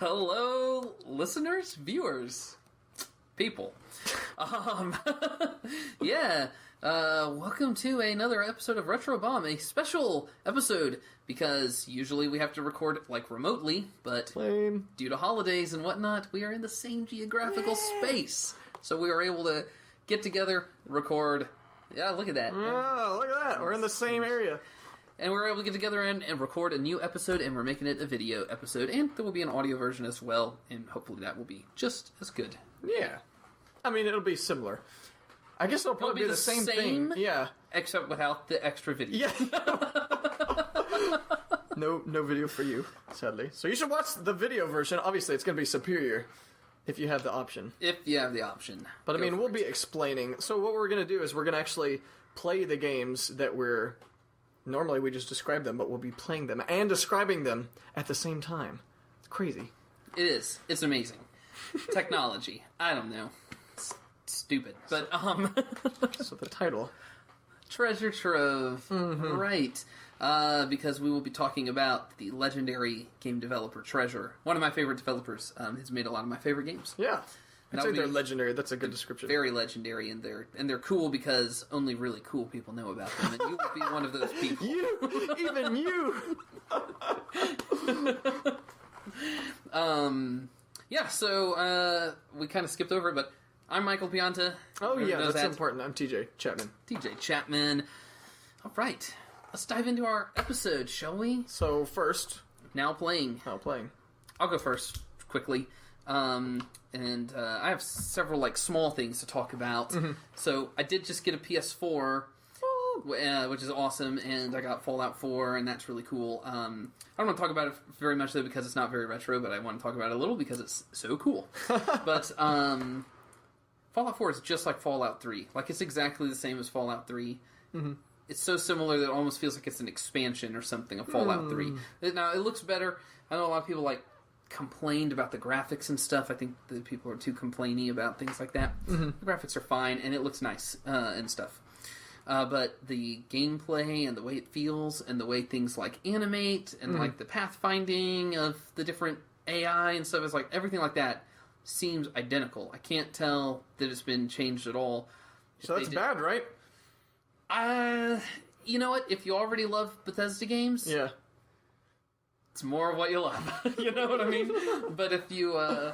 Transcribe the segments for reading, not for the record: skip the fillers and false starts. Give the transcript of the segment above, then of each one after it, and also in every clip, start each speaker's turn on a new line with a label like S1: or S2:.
S1: Hello, listeners, viewers, people. Welcome to another episode of RetroBomb, a special episode, because usually we have to record, remotely, but due to holidays and whatnot, we are in the same geographical space. So we are able to get together, record. Yeah, look at that.
S2: Oh, look at that. We're in the same area.
S1: And we're able to get together and record a new episode, and we're making it a video episode, and there will be an audio version as well, and hopefully that will be just as good.
S2: Yeah. I mean, it'll be similar. I guess it'll probably be the same thing. Yeah.
S1: Except without the extra video.
S2: Yeah. No video for you, sadly. So you should watch the video version. Obviously, it's going to be superior if you have the option.
S1: If you have the option.
S2: But, we'll be explaining. So what we're going to do is we're going to actually play the games that we're... Normally we just describe them, but we'll be playing them and describing them at the same time. It's crazy.
S1: It is. It's amazing. Technology. I don't know. It's stupid. But,
S2: So the title.
S1: Treasure Trove. Mm-hmm. Right. Because we will be talking about the legendary game developer Treasure. One of my favorite developers. Has made a lot of my favorite games.
S2: Yeah. I'd say they're legendary. That's a good description.
S1: Very legendary, and they're cool because only really cool people know about them, and you will be one of those people.
S2: Even you!
S1: So we kind of skipped over it, but I'm Michael Pianta.
S2: Oh yeah, that's important. I'm TJ Chapman.
S1: TJ Chapman. All right, let's dive into our episode, shall we?
S2: So first...
S1: Now playing. I'll go first, quickly. And I have several small things to talk about. Mm-hmm. So I did just get a PS4, which is awesome, and I got Fallout 4, and that's really cool. I don't want to talk about it very much though because it's not very retro, but I want to talk about it a little because it's so cool. But Fallout 4 is just like Fallout 3. It's exactly the same as Fallout 3. Mm-hmm. It's so similar that it almost feels like it's an expansion or something of Fallout 3. Now it looks better. I know a lot of people complained about the graphics and stuff. I think the people are too complainy about things like that. Mm-hmm. The graphics are fine, and it looks nice and stuff. But the gameplay and the way it feels and the way things animate and the pathfinding of the different AI and stuff is everything like that seems identical. I can't tell that it's been changed at all.
S2: So that's bad, right?
S1: You know what? If you already love Bethesda games...
S2: Yeah.
S1: It's more of what you love. You know what I mean? But if you're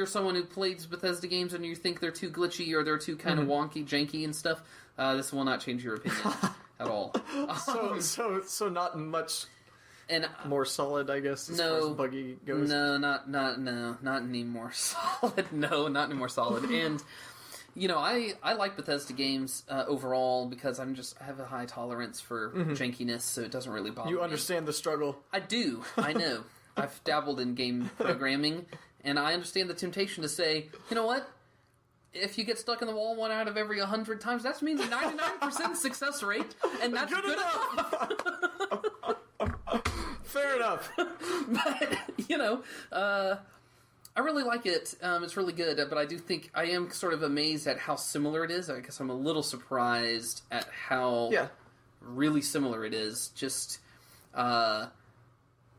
S1: someone who plays Bethesda games and you think they're too glitchy or they're too kind of wonky, janky and stuff, this will not change your opinion at all.
S2: So not much more solid, I guess, as far as buggy goes.
S1: No, not any more solid. No, not any more solid. And I like Bethesda games overall because I have a high tolerance for jankiness, so it doesn't really bother me.
S2: You understand the struggle.
S1: I do. I know. I've dabbled in game programming, and I understand the temptation to say, you know what? If you get stuck in the wall 1 out of every 100 times, that means a 99% success rate, and that's good enough.
S2: Fair enough.
S1: But, I really like it. It's really good, but I do think I am sort of amazed at how similar it is. I guess I'm a little surprised at how really similar it is. Just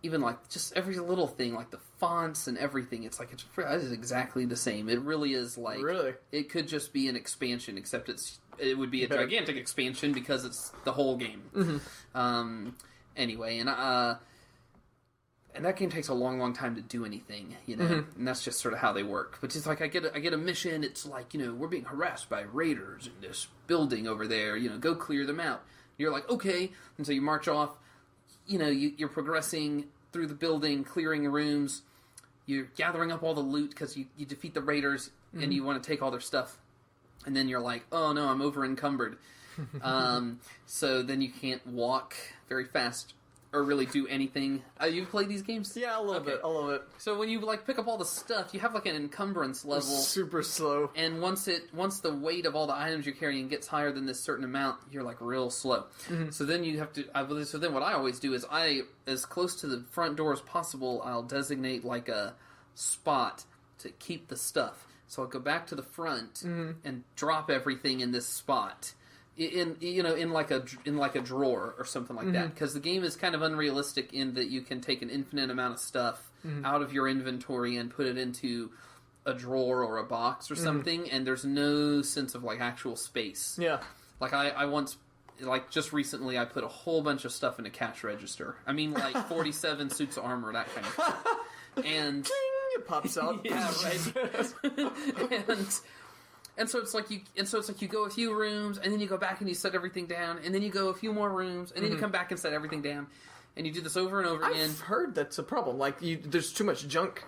S1: even just every little thing, the fonts and everything. It's it is exactly the same. It really is
S2: really. It
S1: could just be an expansion, except it would be a gigantic expansion because it's the whole game. Mm-hmm. Anyway, and that game takes a long, long time to do anything, and that's just sort of how they work. But it's I get a mission, it's we're being harassed by raiders in this building over there, go clear them out. And you're okay, and so you march off, you're progressing through the building, clearing rooms, you're gathering up all the loot because you defeat the raiders, and you want to take all their stuff. And then you're oh no, I'm over encumbered. So then you can't walk very fast or really do anything. You've played these games?
S2: Yeah, a little bit.
S1: So when you like pick up all the stuff, you have like an encumbrance level.
S2: Super slow.
S1: And once the weight of all the items you're carrying gets higher than this certain amount, you're like real slow. Mm-hmm. So then you have to. So then what I always do is as close to the front door as possible, I'll designate like a spot to keep the stuff. So I'll go back to the front and drop everything in this spot. in like a drawer or something like that, because the game is kind of unrealistic in that you can take an infinite amount of stuff out of your inventory and put it into a drawer or a box or something, and there's no sense of like actual space.
S2: Yeah.
S1: Like I once, like just recently, I put a whole bunch of stuff in a cash register. I mean, like 47 suits of armor, that kind of stuff. And
S2: Ding, it pops out.
S1: yeah, right. And so it's like you go a few rooms, and then you go back and you set everything down, and then you go a few more rooms, and then you come back and set everything down, and you do this over and over again.
S2: I've heard that's a problem. Like there's too much junk.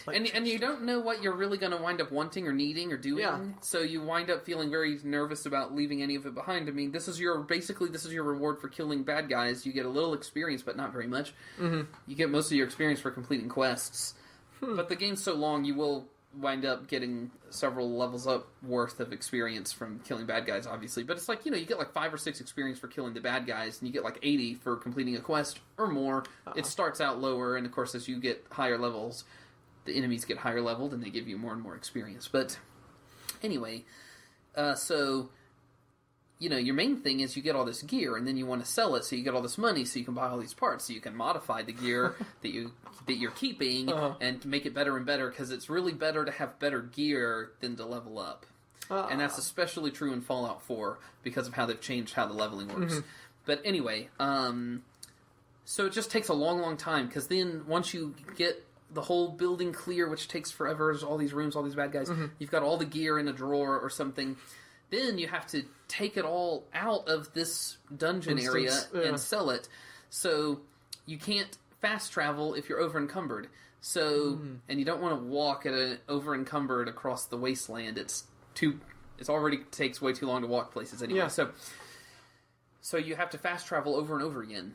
S2: Like,
S1: and you don't know what you're really going to wind up wanting or needing or doing.
S2: Yeah.
S1: So you wind up feeling very nervous about leaving any of it behind. I mean, this is your reward for killing bad guys. You get a little experience, but not very much. You get most of your experience for completing quests. But the game's so long, you will wind up getting several levels up worth of experience from killing bad guys, obviously. But it's like, you get like 5 or 6 experience for killing the bad guys, and you get like 80 for completing a quest or more. It starts out lower, and of course, as you get higher levels, the enemies get higher leveled, and they give you more and more experience. But anyway, so your main thing is you get all this gear, and then you want to sell it, so you get all this money, so you can buy all these parts, so you can modify the gear that you're keeping and make it better and better, because it's really better to have better gear than to level up. And that's especially true in Fallout 4 because of how they've changed how the leveling works. But anyway, so it just takes a long, long time, because then once you get the whole building clear, which takes forever, there's all these rooms, all these bad guys, you've got all the gear in a drawer or something, then you have to take it all out of this dungeon area and sell it. So you can't fast travel if you're over encumbered. So and you don't want to walk at an over encumbered across the wasteland. It already takes way too long to walk places anyway.
S2: Yeah.
S1: So you have to fast travel over and over again.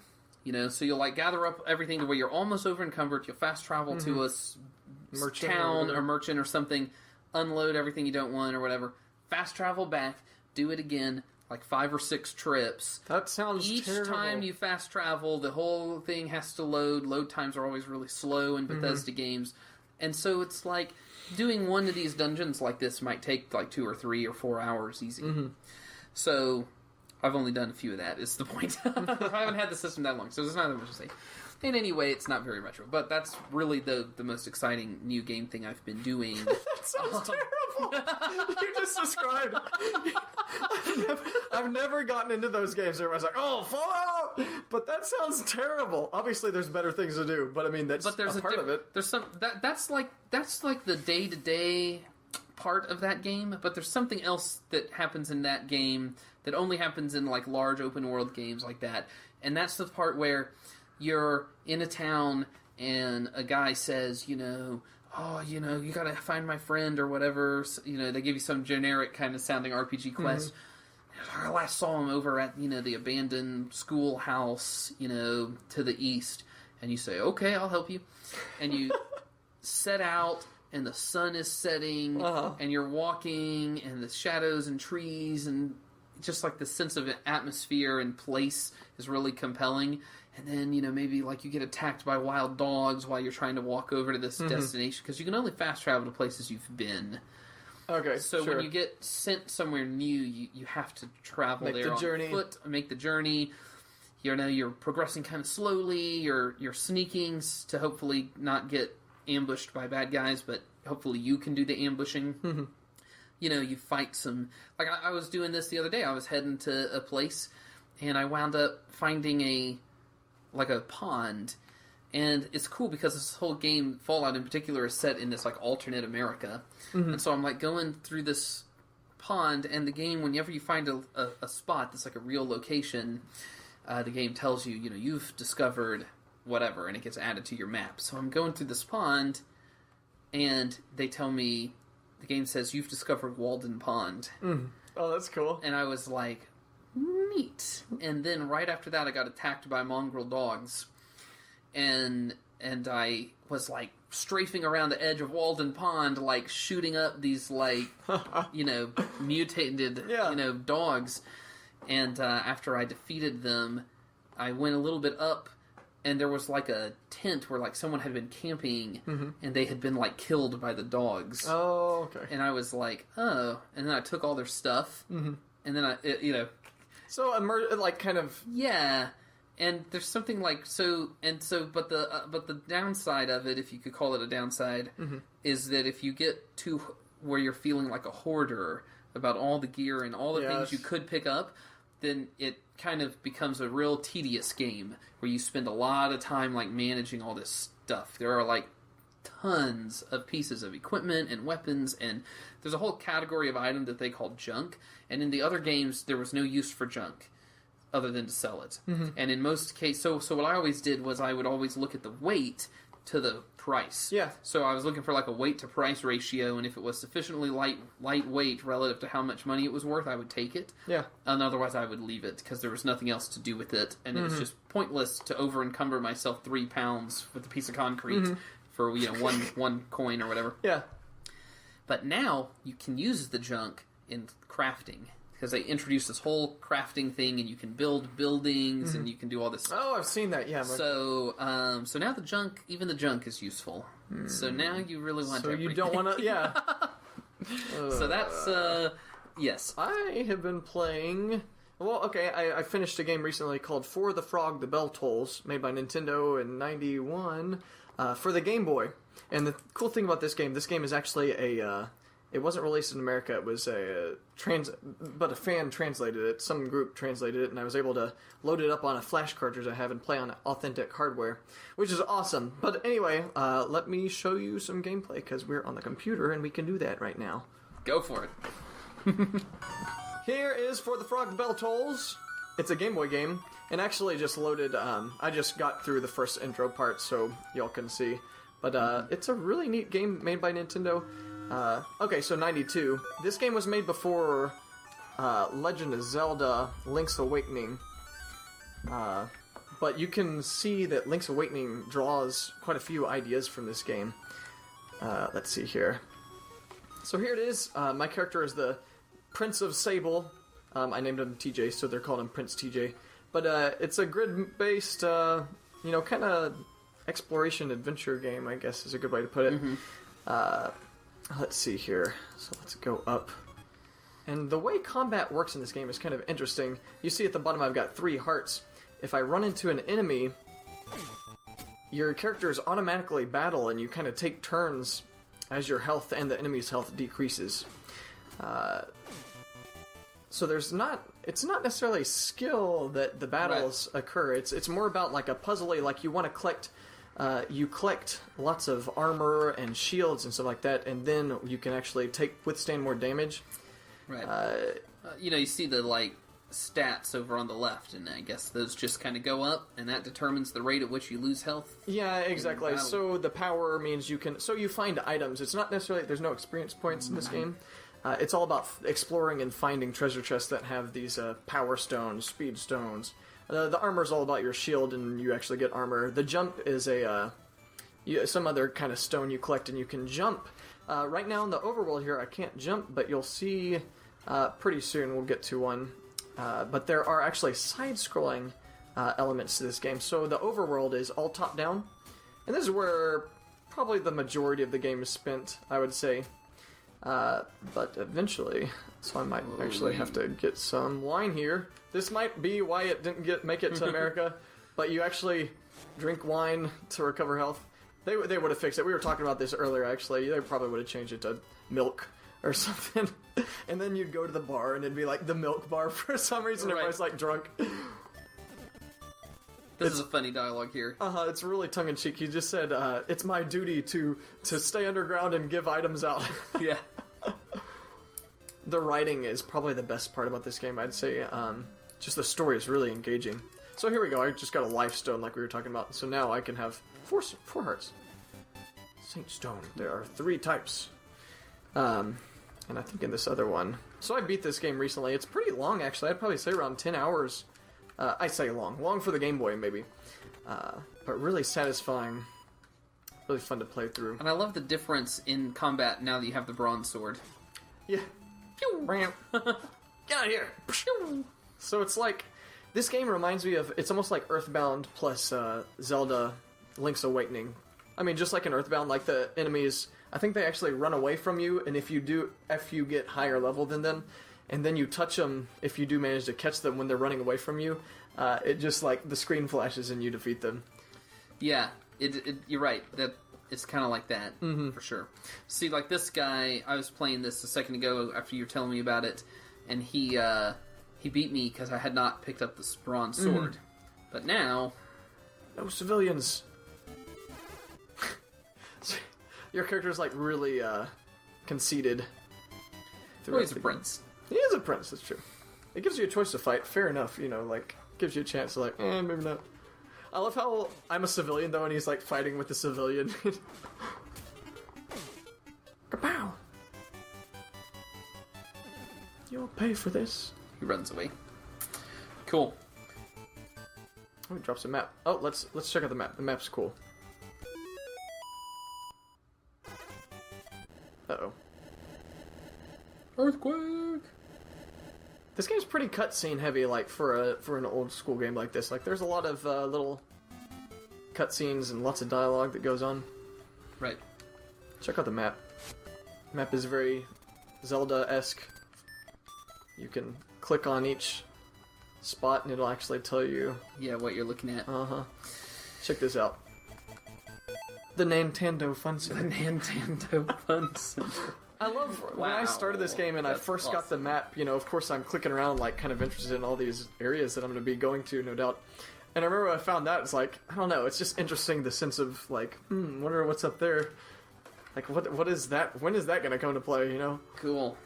S1: So you'll like gather up everything to where you're almost over encumbered. You'll fast travel to a town or merchant or something, unload everything you don't want or whatever. Fast travel back, do it again, like 5 or 6 trips.
S2: That sounds terrible.
S1: Each time you fast travel, the whole thing has to load. Load times are always really slow in Bethesda games. And so it's like doing one of these dungeons like this might take like 2 or 3 or 4 hours easy. So I've only done a few of that, is the point. I haven't had the system that long, so there's not that much to say. In any way, it's not very retro. But that's really the most exciting new game thing I've been doing.
S2: That sounds terrible! You just described... I've never gotten into those games where I was like, oh, Fallout! But that sounds terrible. Obviously, there's better things to do, but I mean, that's a part of it.
S1: There's some... That's like the day-to-day part of that game, but there's something else that happens in that game that only happens in like large open world games like that, and that's the part where you're in a town and a guy says, you gotta find my friend or whatever. They give you some generic kind of sounding RPG quest. I last saw him over at the abandoned schoolhouse to the east, and you say, okay, I'll help you, and you set out. And the sun is setting, and you're walking, and the shadows and trees, and just like the sense of atmosphere and place is really compelling. And then, maybe like you get attacked by wild dogs while you're trying to walk over to this destination, because you can only fast travel to places you've been.
S2: Okay,
S1: so when you get sent somewhere new, you have to travel
S2: on
S1: foot, make the journey. You're progressing kind of slowly. You're sneaking to hopefully not get ambushed by bad guys, but hopefully you can do the ambushing. You fight some... Like, I was doing this the other day. I was heading to a place, and I wound up finding a pond. And it's cool because this whole game, Fallout in particular, is set in this, like, alternate America. And so I'm, like, going through this pond, and the game, whenever you find a spot that's, like, a real location, the game tells you, you've discovered whatever, and it gets added to your map. So I'm going through this pond, and they tell me, the game says, you've discovered Walden Pond.
S2: Oh, that's cool.
S1: And I was like, neat. And then right after that, I got attacked by mongrel dogs. And I was, like, strafing around the edge of Walden Pond, like, shooting up these, like, mutated, dogs. And after I defeated them, I went a little bit up, and there was, like, a tent where, like, someone had been camping, and they had been, like, killed by the dogs.
S2: Oh, okay.
S1: And I was like, oh. And then I took all their stuff, and then
S2: So, like, kind of...
S1: Yeah. And there's something like but the downside of it, if you could call it a downside, is that if you get to where you're feeling like a hoarder about all the gear and all the things you could pick up, then it kind of becomes a real tedious game where you spend a lot of time like managing all this stuff. There are like tons of pieces of equipment and weapons, and there's a whole category of item that they call junk. And in the other games, there was no use for junk other than to sell it. And in most cases, so what I always did was I would always look at the weight to the price.
S2: Yeah.
S1: So I was looking for like a weight to price ratio, and if it was sufficiently lightweight relative to how much money it was worth, I would take it.
S2: Yeah.
S1: And otherwise I would leave it because there was nothing else to do with it, and it was just pointless to over encumber myself 3 pounds with a piece of concrete for one coin or whatever.
S2: Yeah.
S1: But now you can use the junk in crafting. Because they introduced this whole crafting thing, and you can build buildings, and you can do all this.
S2: Oh, I've seen that. Yeah.
S1: So now even the junk is useful. So now you really want.
S2: So
S1: everything.
S2: you don't want to. Yeah.
S1: So that's yes.
S2: I have been playing. Well, okay. I finished a game recently called For the Frog, the Bell Tolls, made by Nintendo in '91 for the Game Boy. And the cool thing about this game is actually a. It wasn't released in America. It was but a fan translated it. Some group translated it, and I was able to load it up on a flash cartridge I have and play on authentic hardware, which is awesome. But anyway, let me show you some gameplay because we're on the computer and we can do that right now.
S1: Go for it.
S2: Here is For the Frog Bell Tolls. It's a Game Boy game, and actually just loaded. I just got through the first intro part, so y'all can see. But it's a really neat game made by Nintendo. Okay, so 92. This game was made before Legend of Zelda Link's Awakening. But you can see that Link's Awakening draws quite a few ideas from this game. Let's see here. So here it is. My character is the Prince of Sable. I named him TJ, so they're calling him Prince TJ. But it's a grid-based, kind of exploration adventure game, I guess is a good way to put it. Let's see here. So let's go up. And the way combat works in this game is kind of interesting. You see at the bottom I've got 3 hearts. If I run into an enemy, your characters automatically battle and you kind of take turns as your health and the enemy's health decreases. So it's not necessarily skill that the battles occur. It's more about like a puzzle-y, like you want to collect. You collect lots of armor and shields and stuff like that, and then you can actually withstand more damage.
S1: Right. You see the stats over on the left, and I guess those just kind of go up, and that determines the rate at which you lose health.
S2: Yeah, exactly. So the power means you can. So you find items. It's not necessarily there's no experience points in this game. It's all about exploring and finding treasure chests that have these power stones, speed stones. The armor's all about your shield, and you actually get armor. The jump is some other kind of stone you collect, and you can jump. Right now in the overworld here, I can't jump, but you'll see pretty soon we'll get to one. But there are actually side-scrolling elements to this game. So the overworld is all top-down, and this is where probably the majority of the game is spent, I would say. But eventually, so I might actually have to get some wine here. This might be why it didn't make it to America, but you actually drink wine to recover health. They would have fixed it. We were talking about this earlier, actually. They probably would have changed it to milk or something. And then you'd go to the bar, and it'd be like the milk bar for some reason. Right. Everybody's drunk.
S1: This is a funny dialogue here.
S2: It's really tongue-in-cheek. He just said, it's my duty to stay underground and give items out.
S1: Yeah.
S2: The writing is probably the best part about this game, I'd say. Just the story is really engaging. So here we go. I just got a life stone like we were talking about. So now I can have four hearts. Saint Stone. There are 3 types. And I think in this other one. So I beat this game recently. It's pretty long, actually. I'd probably say around 10 hours. I say long. Long for the Game Boy, maybe. But really satisfying. Really fun to play through.
S1: And I love the difference in combat now that you have the bronze sword.
S2: Yeah. Get out of here. So it's like, this game reminds me of, it's almost like Earthbound plus Zelda Link's Awakening. I mean, just like in Earthbound, like the enemies, I think they actually run away from you, and if you get higher level than them, and then you touch them, if you do manage to catch them when they're running away from you, it just, like, the screen flashes and you defeat them.
S1: Yeah, you're right. That it's kind of like that, for sure. See, like this guy, I was playing this a second ago after you were telling me about it, and he beat me because I had not picked up this bronze sword. But now...
S2: No civilians! Your character's, like, really, conceited.
S1: Well, he's a prince.
S2: He is a prince, that's true. It gives you a choice to fight, fair enough, you know, like, gives you a chance to, like, maybe not. I love how I'm a civilian, though, and he's, like, fighting with the civilian. Kapow! You'll pay for this.
S1: He runs away. Cool.
S2: Oh, he drops a map. Oh, let's check out the map. The map's cool. Uh-oh.
S1: Earthquake!
S2: This game's pretty cutscene heavy, like, for an old school game like this. Like, there's a lot of little cutscenes and lots of dialogue that goes on.
S1: Right.
S2: Check out the map. The map is very Zelda-esque. You can click on each spot and it'll actually tell you...
S1: Yeah, what you're looking at.
S2: Uh-huh. Check this out. The Nintendo Fun Center.
S1: The Nintendo Fun Center.
S2: I love when I started this game and I first got the map, you know, of course I'm clicking around, like, kind of interested in all these areas that I'm going to be going to, no doubt. And I remember when I found that, it's like, I don't know, it's just interesting, the sense of, like, wonder what's up there. Like, what is that? When is that going to come to play, you know?
S1: Cool.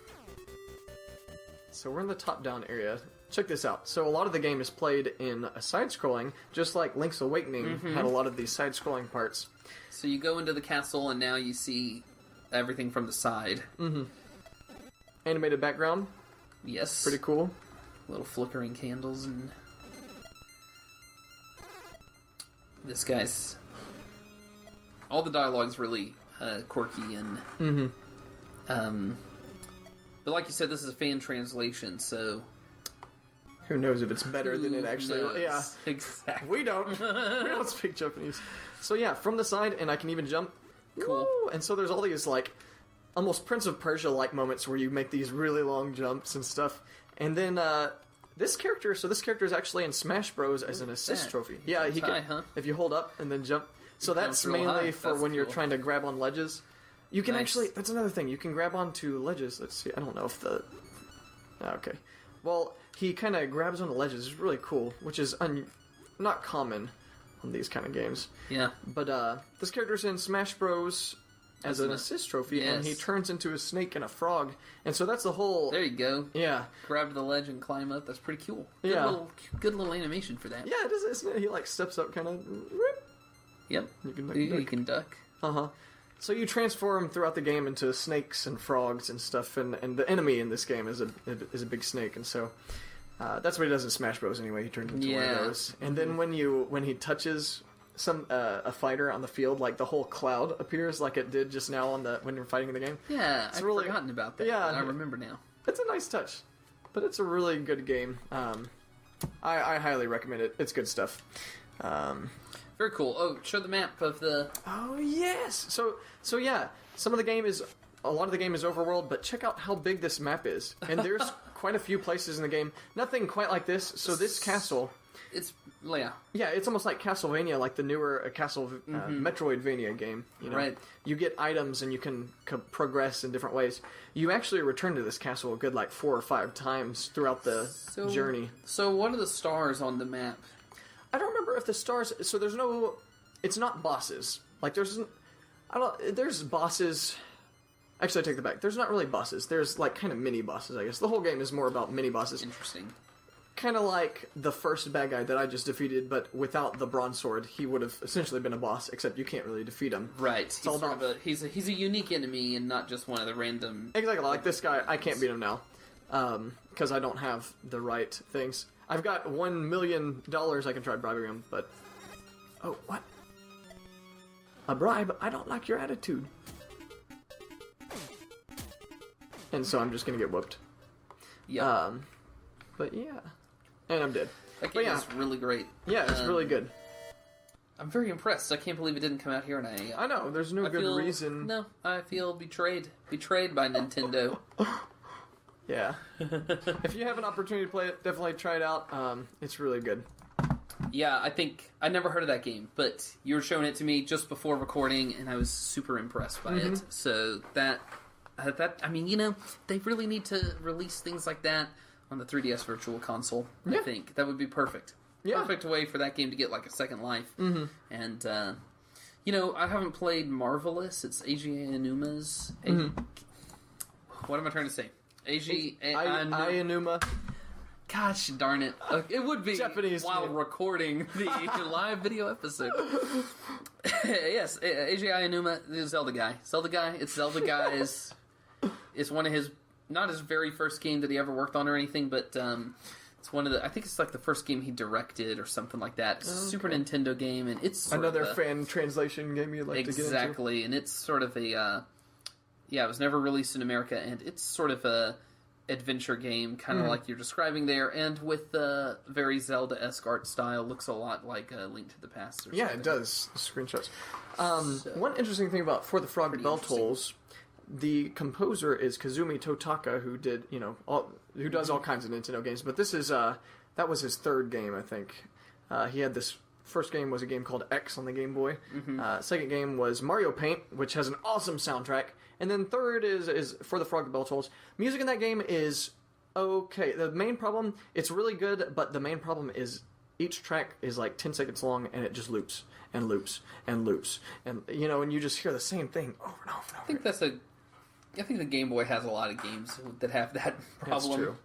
S2: So we're in the top-down area. Check this out. So a lot of the game is played in a side-scrolling, just like Link's Awakening had a lot of these side-scrolling parts.
S1: So you go into the castle and now you see everything from the side.
S2: Animated background.
S1: Yes.
S2: Pretty cool.
S1: Little flickering candles and... This guy's... All the dialogue's really quirky and... But like you said, this is a fan translation, so...
S2: Who knows if it's better than it actually...
S1: knows?
S2: Yeah.
S1: Exactly.
S2: We don't. We don't speak Japanese. So yeah, from the side, and I can even jump.
S1: Cool.
S2: Woo! And so there's all these, like, almost Prince of Persia-like moments where you make these really long jumps and stuff. And then, this character is actually in Smash Bros. As an assist trophy. Yeah, he can, if you hold up and then jump. So that's mainly for when you're trying to grab on ledges. You can actually, that's another thing, you can grab onto ledges. Let's see, I don't know if the... Okay. Well, he kind of grabs on the ledges. It's really cool, which is not common on these kind of games.
S1: Yeah.
S2: But this character's in Smash Bros. As an assist trophy, and he turns into a snake and a frog. And so that's the whole...
S1: There you go.
S2: Yeah.
S1: Grab the ledge and climb up. That's pretty cool. Good little animation for that.
S2: Yeah, it is, isn't it? He, like, steps up kind of...
S1: Yep.
S2: You can duck. Uh-huh. So you transform throughout the game into snakes and frogs and stuff, and the enemy in this game is a big snake, and so that's what he does in Smash Bros. Anyway. He turns into one of those, and then when he touches a fighter on the field, like the whole cloud appears, like it did just now when you're fighting in the game.
S1: Yeah, I've forgotten about that. Yeah, I remember now.
S2: It's a nice touch, but it's a really good game. I highly recommend it. It's good stuff.
S1: Very cool. Oh, show the map of the...
S2: Oh, yes! So yeah, a lot of the game is overworld, but check out how big this map is. And there's quite a few places in the game. Nothing quite like this. So this castle...
S1: It's... Yeah.
S2: Yeah, it's almost like Castlevania, like the newer Metroidvania game. You know?
S1: Right.
S2: You get items and you can progress in different ways. You actually return to this castle a good, like, 4 or 5 times throughout the journey.
S1: So what are the stars on the map?
S2: I don't remember if the stars... So there's no... It's not bosses. Like, there's bosses... Actually, I take that back. There's not really bosses. There's, like, kind of mini-bosses, I guess. The whole game is more about mini-bosses.
S1: Interesting.
S2: Kind of like the first bad guy that I just defeated, but without the bronze sword, he would have essentially been a boss, except you can't really defeat him.
S1: Right. He's a unique enemy and not just one of the random...
S2: Exactly. Like this guy, I can't beat him now. Because I don't have the right things. I've got $1 million I can try bribing him, but... Oh, what? A bribe? I don't like your attitude. And so I'm just gonna get whooped.
S1: Yeah.
S2: But yeah. And I'm dead.
S1: That game is really great.
S2: Yeah, it's really good.
S1: I'm very impressed. I can't believe it didn't come out here, and
S2: I know, there's no good reason.
S1: No, I feel betrayed. Betrayed by Nintendo.
S2: Yeah. If you have an opportunity to play it, definitely try it out. It's really good.
S1: Yeah, I think I never heard of that game, but you were showing it to me just before recording, and I was super impressed by it. So that I mean, you know, they really need to release things like that on the 3DS Virtual Console. I think that would be perfect. Yeah. Perfect way for that game to get like a second life. And you know, I haven't played Marvelous. It's Eiji Aonuma's. What am I trying to say? Eiji Aonuma. Gosh darn it. It would be
S2: Japanese
S1: while recording the live video episode. Yes, Eiji Aonuma, the Zelda guy. It's Zelda Guy's... It's one of his... Not his very first game that he ever worked on or anything, but it's one of the... I think it's like the first game he directed or something like that. It's a Super Nintendo game, and it's sort
S2: another
S1: of
S2: fan translation game you'd like to get into.
S1: Exactly, and it's sort of a... it was never released in America, and it's sort of a adventure game, kind of like you're describing there, and with the very Zelda-esque art style, looks a lot like a Link to the Past. Or something.
S2: It does. The screenshots. One interesting thing about For the Frog Bell Tolls, the composer is Kazumi Totaka, who did who does all kinds of Nintendo games, but this is that was his third game, I think. He had this. First game was a game called X on the Game Boy. Second game was Mario Paint, which has an awesome soundtrack. And then third is For the Frog the Bell Tolls. Music in that game is okay. The main problem, it's really good, but the main problem is each track is like 10 seconds long, and it just loops and loops and loops. And, and you just hear the same thing over and over and over.
S1: I think the Game Boy has a lot of games that have that problem.
S2: That's true.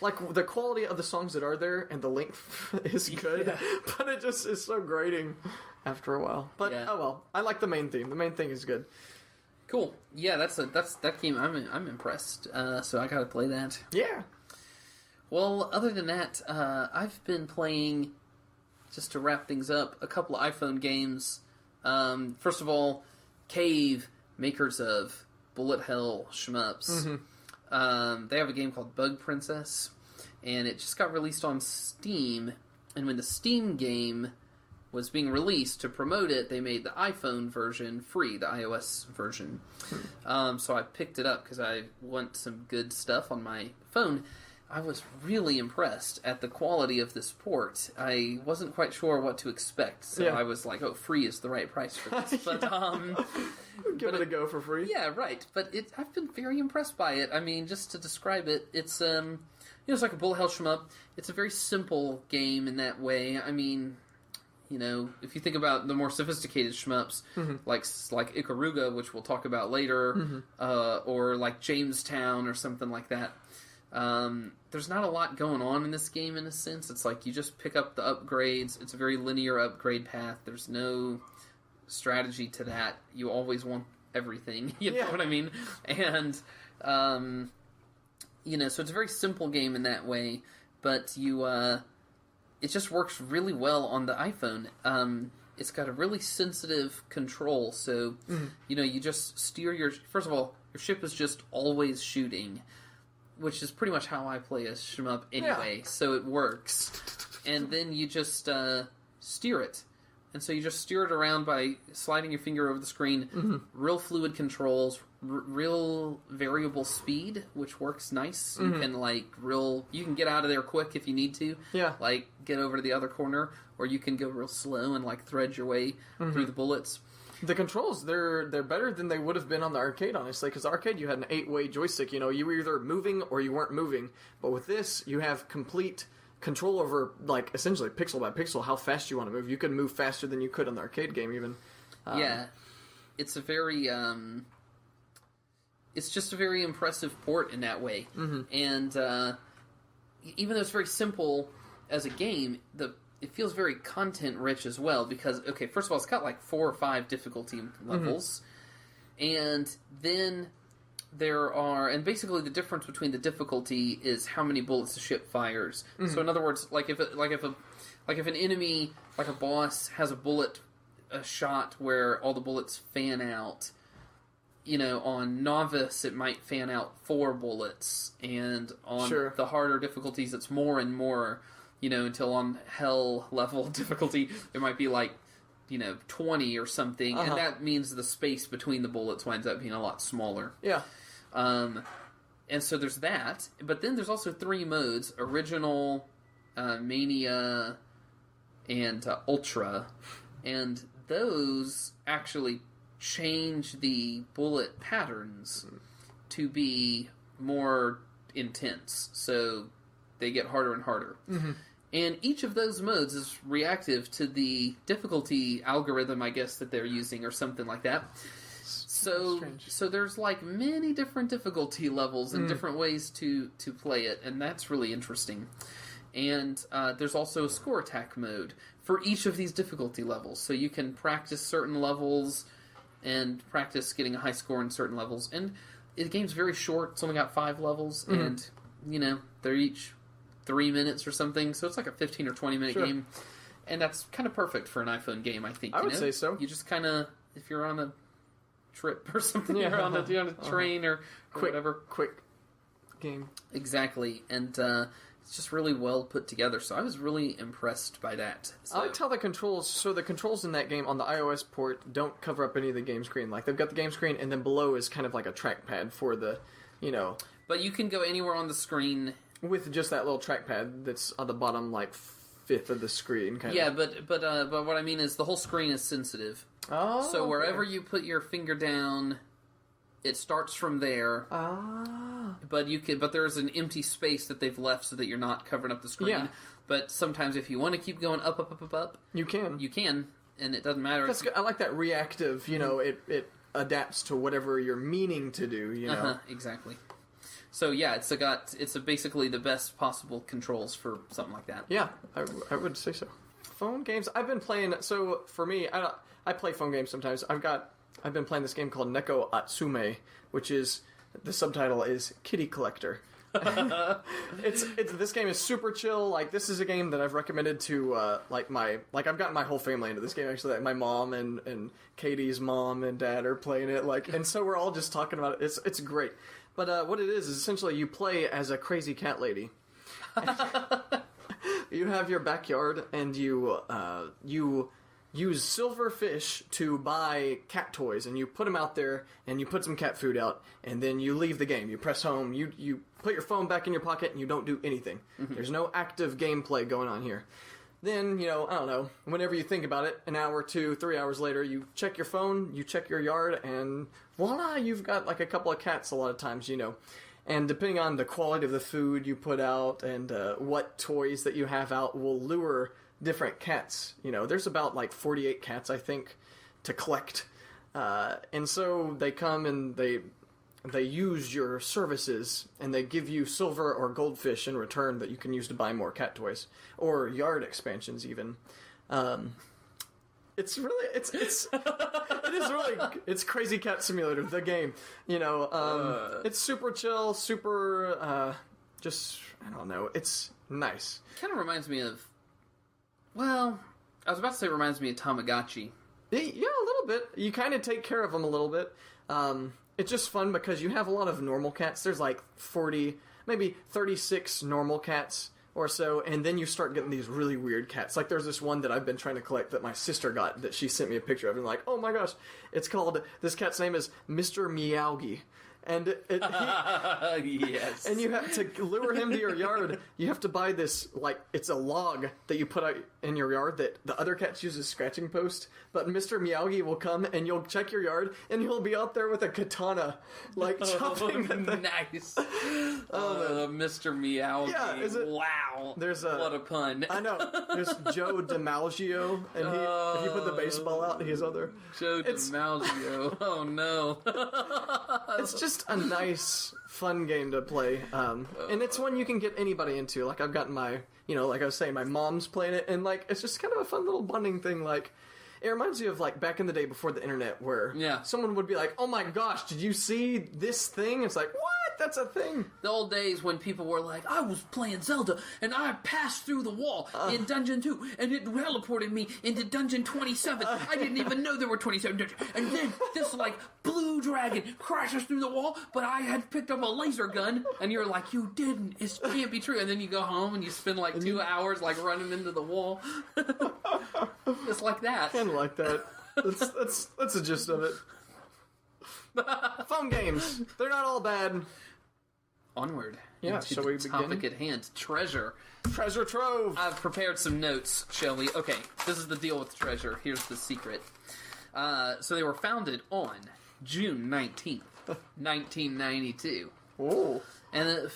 S2: Like, the quality of the songs that are there and the length is good, but it just is so grating after a while. But, oh well. I like the main theme. The main thing is good. Cool.
S1: Yeah, that's that game. I'm impressed. So I gotta play that.
S2: Yeah.
S1: Well, other than that, I've been playing, just to wrap things up, a couple of iPhone games. First of all, Cave, makers of Bullet Hell shmups. They have a game called Bug Princess, and it just got released on Steam. And when the Steam game was being released, to promote it, they made the iPhone version free, the iOS version. So I picked it up because I want some good stuff on my phone. I was really impressed at the quality of this port. I wasn't quite sure what to expect, so I was like, "Oh, free is the right price for this." But
S2: give it a go for free.
S1: Yeah, right. But I've been very impressed by it. I mean, just to describe it, it's it's like a bullet hell shmup. It's a very simple game in that way. I mean, if you think about the more sophisticated shmups, like Ikaruga, which we'll talk about later, or like Jamestown or something like that. There's not a lot going on in this game in a sense. It's like you just pick up the upgrades. It's a very linear upgrade path. There's no strategy to that. You always want everything. You know what I mean? And, so it's a very simple game in that way, but it just works really well on the iPhone. It's got a really sensitive control, so, you just steer first of all, your ship is just always shooting, which is pretty much how I play a shmup anyway, so it works. And then you just steer it. And so you just steer it around by sliding your finger over the screen. Real fluid controls, real variable speed, which works nice. You can you can get out of there quick if you need to. Yeah. Like get over to the other corner, or you can go real slow and thread your way through the bullets.
S2: The controls, they're better than they would have been on the arcade, honestly, because the arcade you had an 8-way joystick. You were either moving or you weren't moving. But with this, you have complete control over, essentially pixel by pixel, how fast you want to move. You can move faster than you could on the arcade game, even.
S1: It's a very, it's just a very impressive port in that way. And even though it's very simple as a game, it feels very content-rich as well, because, okay, first of all, it's got 4 or 5 difficulty levels, and then there are, and basically the difference between the difficulty is how many bullets the ship fires. So in other words, if an enemy, like a boss, has a shot where all the bullets fan out, on Novice it might fan out 4 bullets, and on the harder difficulties it's more and more, until on hell level difficulty, it might be 20 or something, and that means the space between the bullets winds up being a lot smaller. Yeah. And so there's that, but then there's also 3 modes: Original, Mania, and Ultra. And those actually change the bullet patterns to be more intense. So they get harder and harder. Mm-hmm. And each of those modes is reactive to the difficulty algorithm, I guess, that they're using, or something like that. So there's like many different difficulty levels and different ways to play it, and that's really interesting. And there's also a score attack mode for each of these difficulty levels. So you can practice certain levels and practice getting a high score in certain levels. And the game's very short. It's only got 5 levels, and, they're each 3 minutes or something. So it's like a 15 or 20-minute game. And that's kind of perfect for an iPhone game, I think.
S2: I would say so.
S1: You just kind of, if you're on a trip or something, you're on a train or whatever.
S2: Quick game.
S1: Exactly. And it's just really well put together. So I was really impressed by that. So.
S2: I liked how the controls in that game on the iOS port don't cover up any of the game screen. Like, they've got the game screen, and then below is kind of like a trackpad for the,
S1: But you can go anywhere on the screen
S2: with just that little trackpad that's on the bottom, like, fifth of the screen, kind of.
S1: Yeah, but what I mean is the whole screen is sensitive.
S2: Oh,
S1: so wherever you put your finger down, it starts from there.
S2: Ah.
S1: But there's an empty space that they've left so that you're not covering up the screen.
S2: Yeah.
S1: But sometimes if you want to keep going up,
S2: you can,
S1: and it doesn't matter.
S2: That's good. I like that reactive. It adapts to whatever you're meaning to do.
S1: Exactly. So yeah, it's basically the best possible controls for something like that.
S2: Yeah, I would say so. Phone games. I've been playing. So for me, I play phone games sometimes. I've been playing this game called Neko Atsume, which is, the subtitle is Kitty Collector. This game is super chill. Like, this is a game that I've recommended to I've gotten my whole family into this game, actually. Like, my mom and Katie's mom and dad are playing it, and so we're all just talking about it. It's great. But what it is essentially you play as a crazy cat lady. You have your backyard, and you use silver fish to buy cat toys, and you put them out there, and you put some cat food out, and then you leave the game. You press home, you put your phone back in your pocket, and you don't do anything. Mm-hmm. There's no active gameplay going on here. Then, I don't know, whenever you think about it, an hour, 2, 3 hours later, you check your phone, you check your yard, and voila, you've got like a couple of cats a lot of times, And depending on the quality of the food you put out and what toys that you have out will lure different cats. There's about like 48 cats, I think, to collect. And so they come and they use your services, and they give you silver or goldfish in return that you can use to buy more cat toys or yard expansions even. It's Crazy Cat Simulator, the game. It's super chill, super I don't know. It's nice.
S1: Kind of reminds me of, well, I was about to say it reminds me of Tamagotchi.
S2: Yeah, a little bit. You kind of take care of them a little bit. It's just fun because you have a lot of normal cats. There's like 40, maybe 36 normal cats or so, and then you start getting these really weird cats. Like, there's this one that I've been trying to collect that my sister got, that she sent me a picture of, and like, oh my gosh, this cat's name is Mr. Meowgie. And
S1: yes.
S2: And you have to lure him to your yard. You have to buy this, like, it's a log that you put out in your yard that the other cats use as scratching post. But Mr. Meowgie will come and you'll check your yard, and he'll be out there with a katana, like, chopping.
S1: Nice. Mr. Meowgie.
S2: Yeah,
S1: wow. What a pun.
S2: I know. There's Joe DiMaggio, and if you put the baseball out, he's other.
S1: Joe DiMaggio. Oh no.
S2: It's just a nice, fun game to play, and it's one you can get anybody into. Like, I've gotten my, like I was saying, my mom's playing it, and like, it's just kind of a fun little bonding thing. Like, it reminds me of like back in the day before the internet, where someone would be like, "Oh my gosh, did you see this thing?" It's like, what? That's a thing.
S1: The old days when people were like, I was playing Zelda, and I passed through the wall in Dungeon 2, and it teleported me into Dungeon 27. I didn't even know there were 27 dungeons. And then this, like, blue dragon crashes through the wall, but I had picked up a laser gun, and you're like, you didn't. It can't be true. And then you go home, and you spend, like, 2 hours, like, running into the wall. Just like that.
S2: Kind of like that. That's the gist of it. Phone games. They're not all bad.
S1: onward.
S2: Yeah,
S1: into
S2: shall
S1: the
S2: we
S1: topic
S2: begin?
S1: at hand. Treasure.
S2: Treasure Trove!
S1: I've prepared some notes, shall we? Okay, this is the deal with Treasure. Here's the secret. So they were founded on June 19th, 1992.
S2: Oh.
S1: And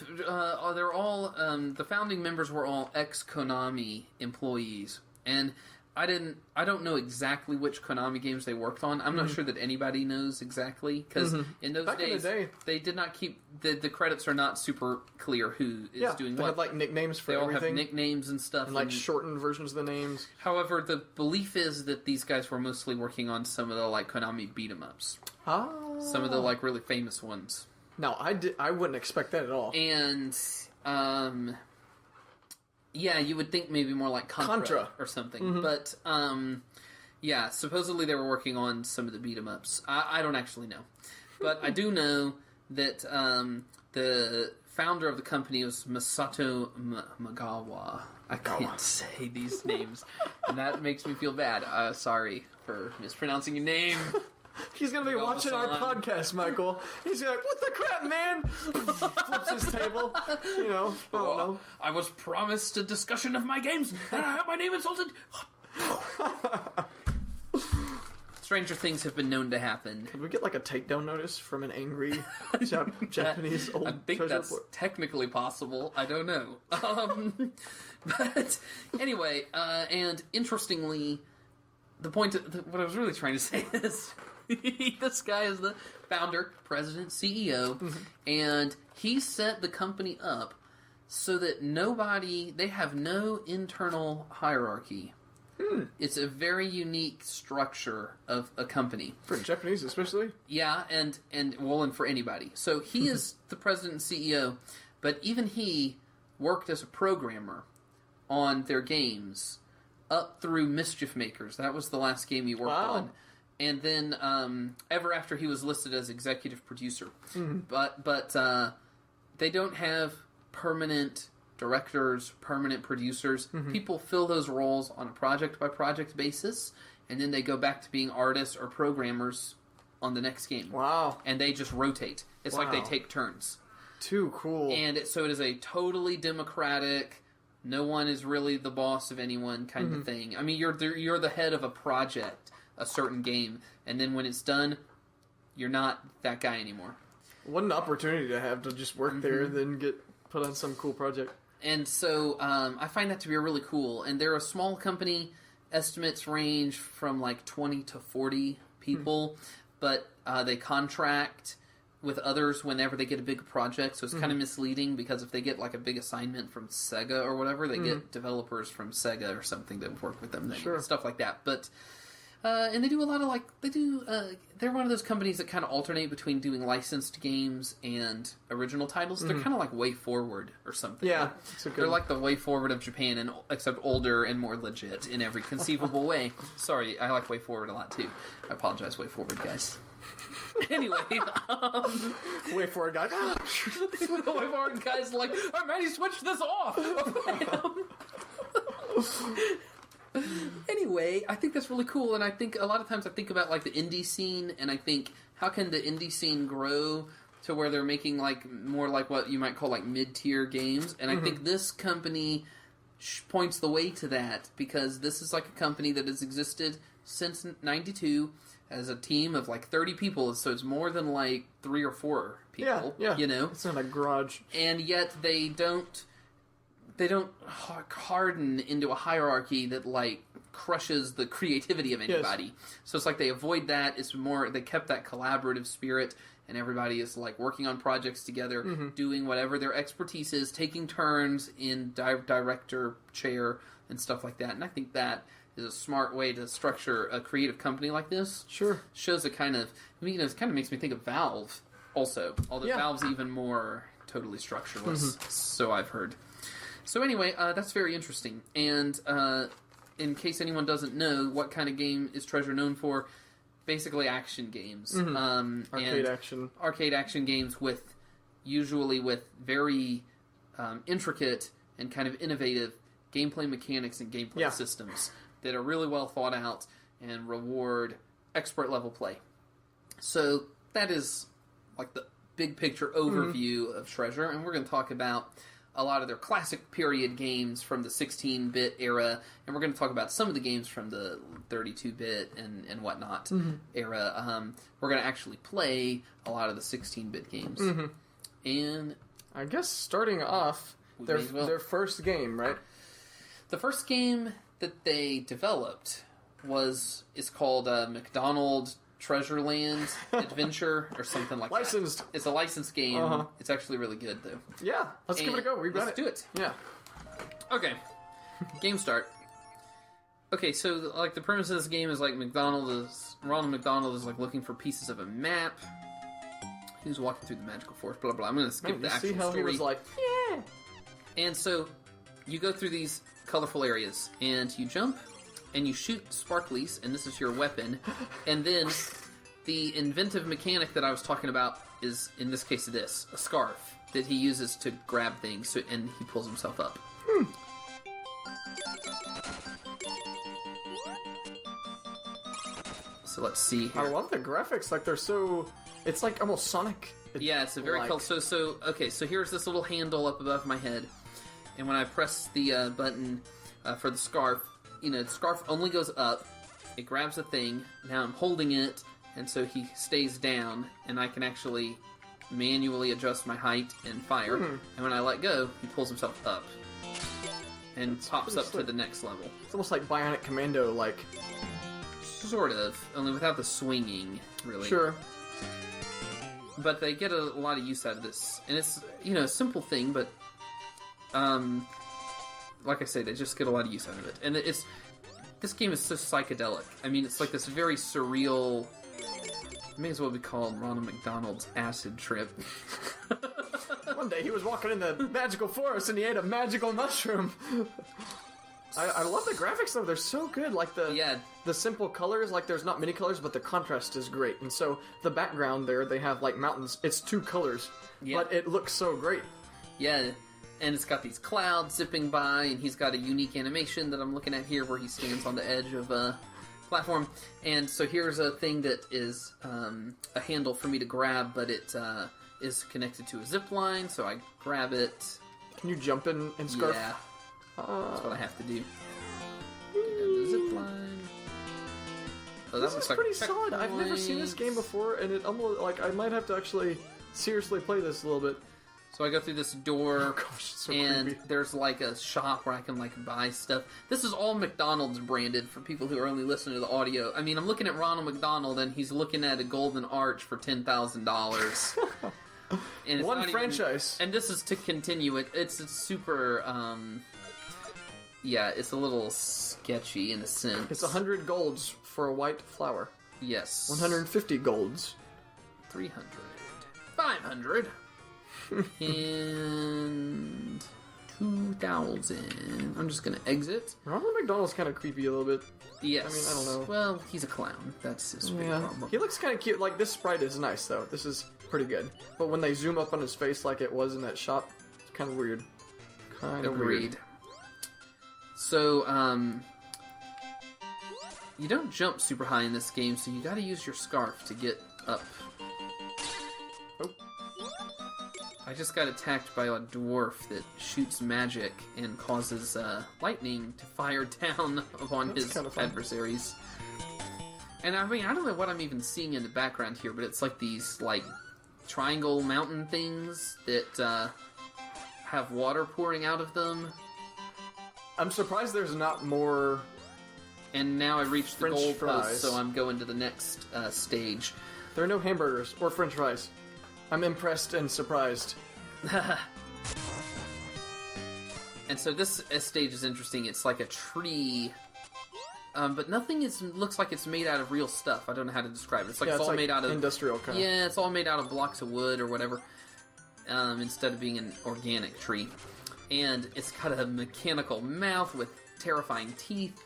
S1: they're all, the founding members were all ex-Konami employees. And I don't know exactly which Konami games they worked on. I'm not sure that anybody knows exactly, because in those
S2: Back
S1: days,
S2: in the day,
S1: they did not keep, the credits are not super clear who is doing
S2: they
S1: what.
S2: had like nicknames for
S1: They all
S2: everything.
S1: have nicknames and stuff.
S2: and like shortened versions of the names.
S1: However, the belief is that these guys were mostly working on some of the like Konami beat-em-ups.
S2: Ah.
S1: Some of the like really famous ones.
S2: No, I wouldn't expect that at all.
S1: And, yeah, you would think maybe more like Contra. Or something. But, yeah, supposedly they were working on some of the beat-em-ups. I don't actually know. But I do know that the founder of the company was Masato Magawa. I can't say these names. And that makes me feel bad. Sorry for mispronouncing your name.
S2: He's gonna be watching our podcast, Michael. He's gonna be like, what the crap, man? Flips his table. You know, I don't know.
S1: I was promised a discussion of my games, and I have my name insulted. Stranger things have been known to happen.
S2: Could we get like a takedown notice from an angry Japanese old
S1: I think
S2: treasure
S1: that's technically possible. I don't know. But anyway, and interestingly, the point, what I was really trying to say is, this guy is the founder, president, CEO, and he set the company up so that they have no internal hierarchy. It's a very unique structure of a company.
S2: For Japanese especially?
S1: Yeah, and for anybody. So he is the president and CEO, but even he worked as a programmer on their games up through Mischief Makers. That was the last game he worked on. And then ever after he was listed as executive producer. But they don't have permanent directors, permanent producers. People fill those roles on a project-by-project basis, and then they go back to being artists or programmers on the next game.
S2: Wow.
S1: And they just rotate. It's like they take turns.
S2: Too cool.
S1: And so it is a totally democratic, no one is really the boss of anyone kind of thing. I mean, you're the head of a project, a certain game, and then when it's done, you're not that guy anymore.
S2: What an opportunity to have to just work there and then get put on some cool project.
S1: And so I find that to be really cool. And they're a small company. Estimates range from like 20 to 40 people, but they contract with others whenever they get a big project. So it's kind of misleading, because if they get like a big assignment from Sega or whatever, they get developers from Sega or something that work with them. Stuff like that. But and they do a lot of they're one of those companies that kind of alternate between doing licensed games and original titles. They're kind of like Way Forward or something.
S2: Yeah.
S1: They're like the Way Forward of Japan, except older and more legit in every conceivable way. Sorry, I like Way Forward a lot too. I apologize, Way Forward guys. Anyway,
S2: Way Forward guy.
S1: Way Forward guys like, oh man, he switched this off. Anyway, I think that's really cool, and I think a lot of times I think about like the indie scene, and I think, how can the indie scene grow to where they're making like more like what you might call like mid-tier games? And I think this company points the way to that, because this is like a company that has existed since '92 as a team of like 30 people, so it's more than like 3 or 4 people.
S2: Yeah.
S1: You know,
S2: It's not a garage.
S1: and yet they don't harden into a hierarchy that like crushes the creativity of anybody. So it's like they avoid that. It's more, they kept that collaborative spirit, and everybody is like working on projects together, doing whatever their expertise is, taking turns in director chair and stuff like that. And I think that is a smart way to structure a creative company like this.
S2: Sure.
S1: Shows a kind of, it kind of makes me think of Valve also, although Valve's even more totally structureless, so I've heard. So anyway, that's very interesting. And in case anyone doesn't know, what kind of game is Treasure known for? Basically action games. Arcade action games usually with very intricate and kind of innovative gameplay mechanics and gameplay systems that are really well thought out and reward expert level play. So that is like big picture overview of Treasure, and we're going to talk about a lot of their classic period games from the 16-bit era, and we're going to talk about some of the games from the 32-bit and whatnot era. We're going to actually play a lot of the 16-bit games. And
S2: I guess starting off, their first game, right?
S1: The first game that they developed is called McDonald Treasureland Adventure or something like
S2: licensed.
S1: That. It's a licensed game. It's actually really good, though.
S2: Yeah, let's give it a go.
S1: Let's do it.
S2: Yeah.
S1: Okay. Game start. Okay, so like the premise of this game is like Ronald McDonald is like looking for pieces of a map. He's walking through the magical forest. Blah blah. I'm going to skip the actual
S2: see how
S1: story.
S2: He was like, yeah.
S1: And so you go through these colorful areas and you jump. And you shoot sparklies, and this is your weapon. And then the inventive mechanic that I was talking about is, in this case, a scarf that he uses to grab things, and he pulls himself up. So let's see here.
S2: I love the graphics. Like, they're so... It's like almost Sonic.
S1: Yeah, it's a very cool... So here's this little handle up above my head. And when I press the button for the scarf, the scarf only goes up, it grabs a thing, now I'm holding it, and so he stays down, and I can actually manually adjust my height and fire, and when I let go, he pulls himself up, and pops up to the next level.
S2: It's almost like Bionic Commando, like...
S1: Sort of, only without the swinging, really.
S2: Sure.
S1: But they get a lot of use out of this, and it's, a simple thing, but, like I say, they just get a lot of use out of it. And this game is so psychedelic. I mean, it's like this very surreal... May as well be called Ronald McDonald's acid trip.
S2: One day he was walking in the magical forest and he ate a magical mushroom. I love the graphics though. They're so good. Like the simple colors, like there's not many colors, but the contrast is great. And so the background there, they have like mountains. It's 2 colors, but it looks so great.
S1: Yeah. And it's got these clouds zipping by, and he's got a unique animation that I'm looking at here where he stands on the edge of a platform. And so here's a thing that is a handle for me to grab, but it is connected to a zip line, so I grab it.
S2: Can you jump in and scarf?
S1: Yeah. That's what I have to do. Get down the zip line. Oh, that looks like
S2: pretty solid. I've never seen this game before, and it almost, like, I might have to actually seriously play this a little bit.
S1: So I go through this door,
S2: so
S1: and
S2: creepy.
S1: there's like a shop where I can like buy stuff. This is all McDonald's branded for people who are only listening to the audio. I mean, I'm looking at Ronald McDonald, and he's looking at a golden arch for $10,000. And it's
S2: one franchise.
S1: And this is to continue it. It's super, it's a little sketchy in a sense.
S2: It's 100 golds for a white flower.
S1: Yes.
S2: 150 golds.
S1: 300. 500. And 2,000. I'm just gonna exit.
S2: Ronald McDonald's kind of creepy a little bit.
S1: Yes.
S2: I mean, I don't know.
S1: Well, he's a clown. That's his big problem.
S2: He looks kind of cute. Like, this sprite is nice, though. This is pretty good. But when they zoom up on his face like it was in that shot, it's kind of weird.
S1: Agreed. So, you don't jump super high in this game, so you gotta use your scarf to get up.
S2: Oh.
S1: I just got attacked by a dwarf that shoots magic and causes lightning to fire down upon his adversaries. And I mean, I don't know what I'm even seeing in the background here, but it's like these like triangle mountain things that have water pouring out of them.
S2: I'm surprised there's not more.
S1: And now I reached the
S2: French
S1: gold
S2: fries.
S1: post, so I'm going to the next stage.
S2: There are no hamburgers or French fries. I'm impressed and surprised.
S1: And so this stage is interesting. It's like a tree, but nothing looks like it's made out of real stuff. I don't know how to describe it. It's like it's all made out of
S2: industrial kind.
S1: Yeah, it's all made out of blocks of wood or whatever, instead of being an organic tree. And it's got a mechanical mouth with terrifying teeth.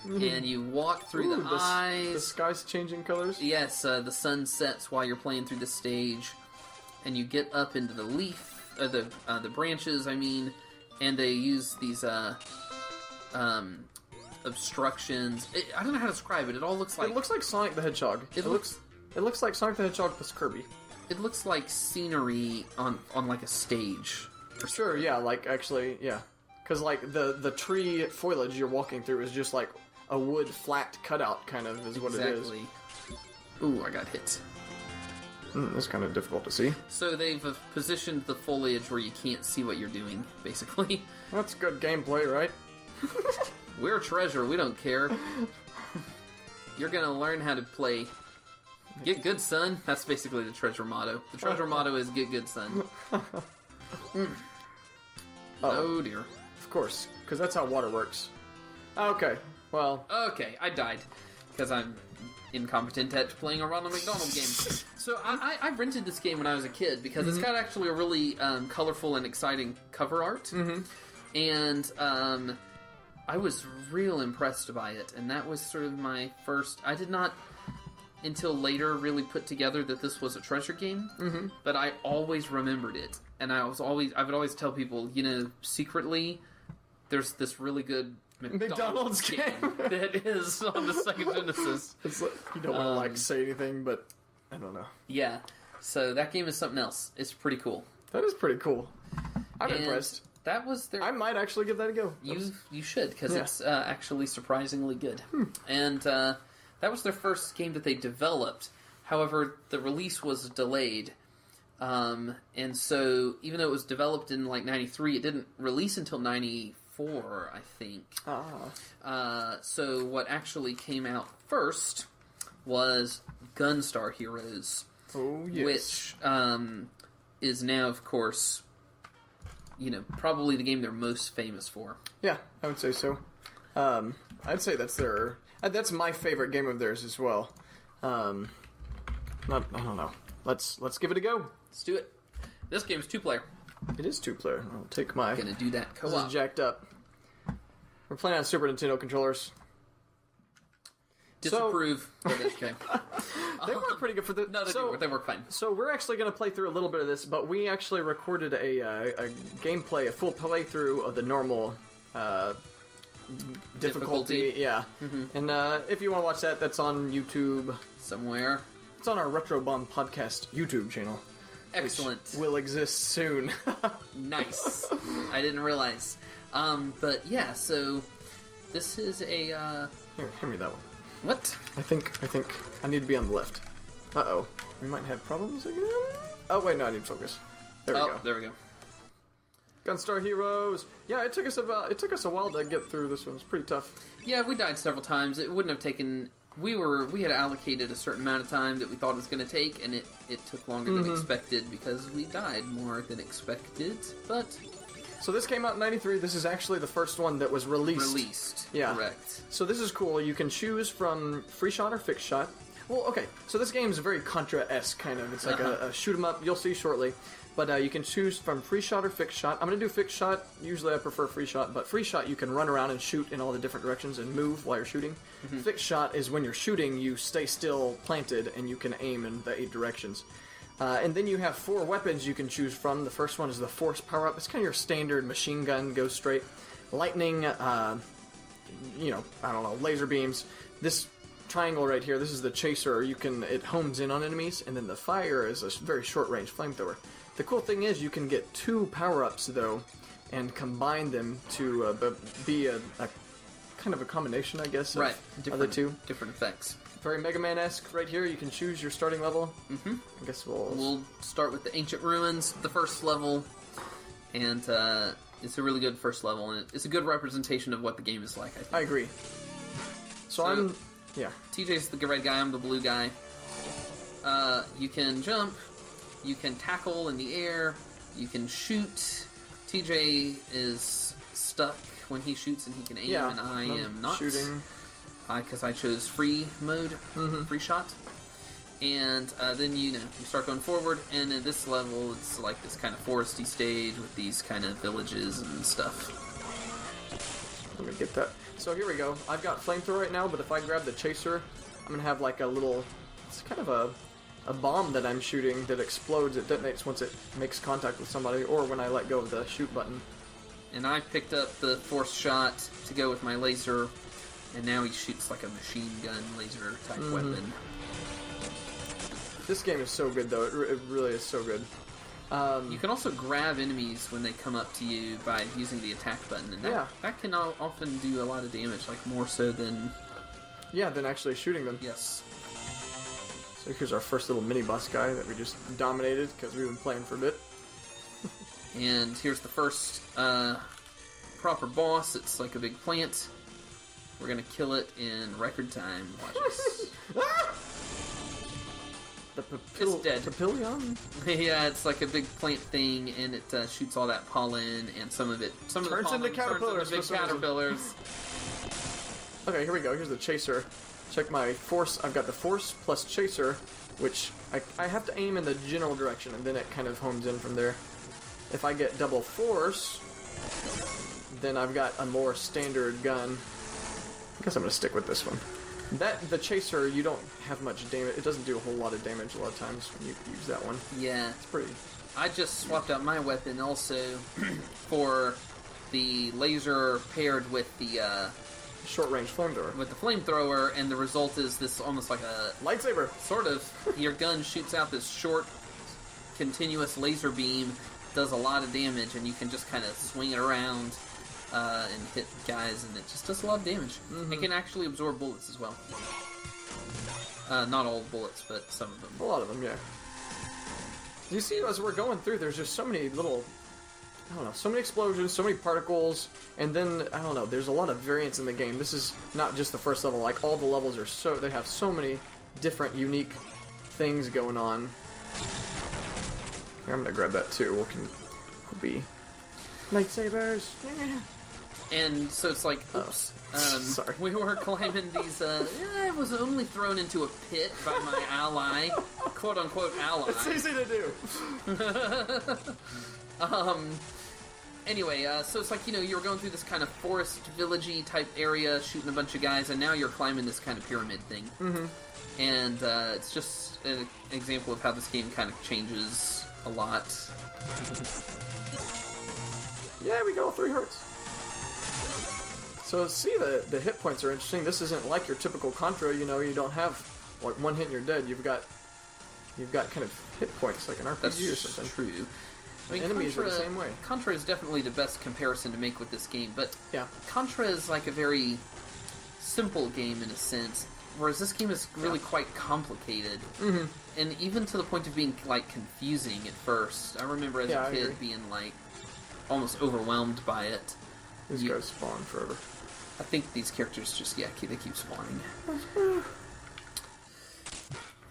S1: And you walk through the eyes.
S2: The sky's changing colors?
S1: Yes, the sun sets while you're playing through the stage. And you get up into the leaf, the branches, I mean, and they use these obstructions. I don't know how to describe it. It all looks like...
S2: It looks like Sonic the Hedgehog.
S1: It looks
S2: It looks like Sonic the Hedgehog plus Kirby.
S1: It looks like scenery on like a stage.
S2: Sure, yeah, like, actually, yeah. Because, like, the tree foliage you're walking through is just, like, a wood flat cutout, kind of, is what it is.
S1: Exactly. Ooh, I got hit.
S2: That's kind of difficult to see.
S1: So they've positioned the foliage where you can't see what you're doing, basically.
S2: That's good gameplay, right?
S1: We're Treasure, we don't care. You're gonna learn how to play. Get good, son. That's basically the Treasure motto. The Treasure motto is get good, son. Oh dear.
S2: Of course, because that's how water works. Okay, well...
S1: Okay, I died. Because I'm incompetent at playing a Ronald McDonald game. So I rented this game when I was a kid because it's got actually a really colorful and exciting cover art. And I was real impressed by it. And that was sort of my first... I did not, until later, really put together that this was a Treasure game. But I always remembered it. And I would always tell people, you know, secretly, there's this really good McDonald's game that is on the Sega Genesis.
S2: It's like, you don't want to say anything, but I don't know.
S1: Yeah, so that game is something else. It's pretty cool.
S2: That is pretty cool. I'm impressed.
S1: That was their...
S2: I might actually give that a go.
S1: You should, because it's actually surprisingly good. And that was their first game that they developed. However, the release was delayed. And so, even though it was developed in, like, 93, it didn't release until 94, I think. So, what actually came out first was Gunstar Heroes.
S2: Oh, yes.
S1: Which is now, of course, you know, probably the game they're most famous for.
S2: Yeah, I would say so. I'd say that's that's my favorite game of theirs as well. I don't know. Let's give it a go.
S1: Let's do it. This game's 2-player.
S2: It is 2-player. I'll take my...
S1: Gonna do that co-op.
S2: This is jacked up. We're playing on Super Nintendo controllers.
S1: Disapprove. Okay.
S2: They work pretty good for the...
S1: No, they work fine.
S2: So we're actually going to play through a little bit of this, but we actually recorded a gameplay, a full playthrough of the normal difficulty. Yeah. And if you want to watch that, that's on YouTube.
S1: Somewhere.
S2: It's on our RetroBomb podcast YouTube channel.
S1: Excellent.
S2: Which will exist soon.
S1: Nice. I didn't realize. But yeah, so this is a...
S2: Here, hand me that one.
S1: What?
S2: I think I need to be on the left. Uh-oh. We might have problems again? Oh, wait, no, I need focus. There we go.
S1: There we go.
S2: Gunstar Heroes. Yeah, it took us a while to get through this one. It's pretty tough.
S1: Yeah, we died several times. It wouldn't have taken... We had allocated a certain amount of time that we thought it was going to take, and it took longer than expected because we died more than expected, but...
S2: So this came out in 93. This is actually the first one that was released.
S1: Yeah. Correct.
S2: So this is cool. You can choose from free shot or fixed shot. Well, okay. So this game is very Contra-esque, kind of. It's like a shoot 'em up. You'll see shortly. But you can choose from free shot or fixed shot. I'm going to do fixed shot. Usually I prefer free shot. But free shot, you can run around and shoot in all the different directions and move while you're shooting. Fixed shot is when you're shooting, you stay still planted, and you can aim in the 8 directions. And then you have 4 weapons you can choose from. The first one is the Force power-up. It's kind of your standard machine gun, go straight. Lightning, I don't know, laser beams. This triangle right here, this is the Chaser. It homes in on enemies. And then the Fire is a very short-range flamethrower. The cool thing is you can get 2 power-ups, though, and combine them to be a kind of a combination, I guess, of the 2.
S1: Different effects.
S2: Very Mega Man-esque right here. You can choose your starting level. I guess we'll
S1: start with the Ancient Ruins, the first level, and it's a really good first level, and it's a good representation of what the game is like, I think.
S2: I agree. So
S1: TJ's the red guy, I'm the blue guy. You can jump, you can tackle in the air, you can shoot. TJ is stuck when he shoots and he can aim, and I am not.
S2: Shooting.
S1: Because I chose free mode, free shot. And then, you start going forward, and at this level, it's like this kind of foresty stage with these kind of villages and stuff.
S2: Let me get that. So here we go. I've got flamethrower right now, but if I grab the Chaser, I'm going to have like a little... It's kind of a bomb that I'm shooting that explodes. It detonates once it makes contact with somebody, or when I let go of the shoot button.
S1: And I picked up the Force shot to go with my laser... And now he shoots like a machine gun laser type weapon.
S2: This game is so good, though. It really is so good.
S1: You can also grab enemies when they come up to you by using the attack button, and that can often do a lot of damage, like more so than...
S2: Yeah, than actually shooting them.
S1: Yes.
S2: So here's our first little mini-boss guy that we just dominated, because we've been playing for a bit.
S1: And here's the first proper boss. It's like a big plant. We're gonna kill it in record time. Watch this. It's dead.
S2: Papillion?
S1: Yeah, it's like a big plant thing, and it shoots all that pollen, and some of the pollen
S2: into caterpillars.
S1: turns into big caterpillars.
S2: Okay, here we go. Here's the chaser. Check my force. I've got the force plus chaser, which I have to aim in the general direction, and then it kind of hones in from there. If I get double force, then I've got a more standard gun. I guess I'm going to stick with this one. The chaser, you don't have much damage. It doesn't do a whole lot of damage a lot of times when you use that one.
S1: Yeah.
S2: It's pretty...
S1: I just swapped out my weapon also for the laser paired with the...
S2: short-range flamethrower.
S1: With the flamethrower, and the result is this almost like a...
S2: lightsaber!
S1: Sort of. Your gun shoots out this short, continuous laser beam, does a lot of damage, and you can just kind of swing it around and hit guys, and it just does a lot of damage. Mm-hmm. It can actually absorb bullets as well. Not all bullets, but some of them.
S2: A lot of them, yeah. You see, as we're going through, there's just so many little... I don't know, so many explosions, so many particles, and then, I don't know, there's a lot of variance in the game. This is not just the first level, like, all the levels are they have so many different, unique things going on. Here, I'm gonna grab that too. We'll be lightsabers.
S1: And so it's like, oops,
S2: sorry.
S1: We were climbing these, I was only thrown into a pit by my ally, quote-unquote ally.
S2: It's easy to do.
S1: Anyway, so it's like, you were going through this kind of forest, villagey type area, shooting a bunch of guys, and now you're climbing this kind of pyramid thing. Mm-hmm. And it's just an example of how this game kind of changes a lot.
S2: Yeah, we go 3 hearts. So see, the hit points are interesting. This isn't like your typical Contra, you don't have like one hit and you're dead. You've got kind of hit points like an RPG or something.
S1: That's true. I mean,
S2: enemies are the same way.
S1: Contra is definitely the best comparison to make with this game, but
S2: yeah.
S1: Contra is like a very simple game in a sense, whereas this game is really quite complicated. Mm-hmm. And even to the point of being like confusing at first. I remember as a kid being like almost overwhelmed by it.
S2: These guys spawn forever.
S1: I think these characters just, they keep spawning.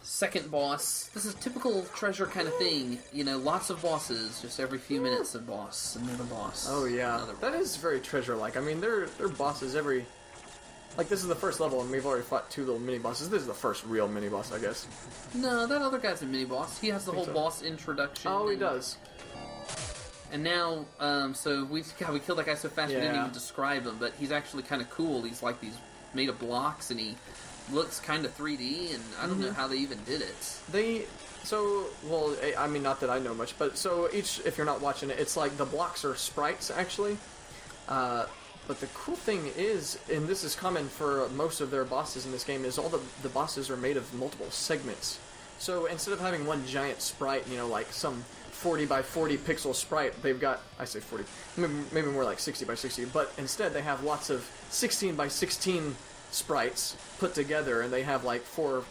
S1: Second boss. This is typical Treasure kind of thing. Lots of bosses, just every few minutes a boss, another boss.
S2: Oh yeah, that is very Treasure-like. I mean, they're bosses every... Like, this is the first level, and we've already fought 2 little mini-bosses. This is the first real mini-boss, I guess.
S1: No, that other guy's a mini-boss. He has the whole boss introduction.
S2: Oh, he does.
S1: And now, so we killed that guy so fast we didn't even describe him, but he's actually kind of cool. He's like these made of blocks, and he looks kind of 3D, and I don't know how they even did it. I mean, not that I know much, but so if you're not watching it, it's like the blocks are sprites, actually. But the cool thing is, and this is common for most of their bosses in this game, is all the bosses are made of multiple segments. So instead of having one giant sprite, like some 40 by 40 pixel sprite, they've got, I say 40, maybe more like 60 by 60, but instead they have lots of 16 by 16 sprites put together, and they have like 4,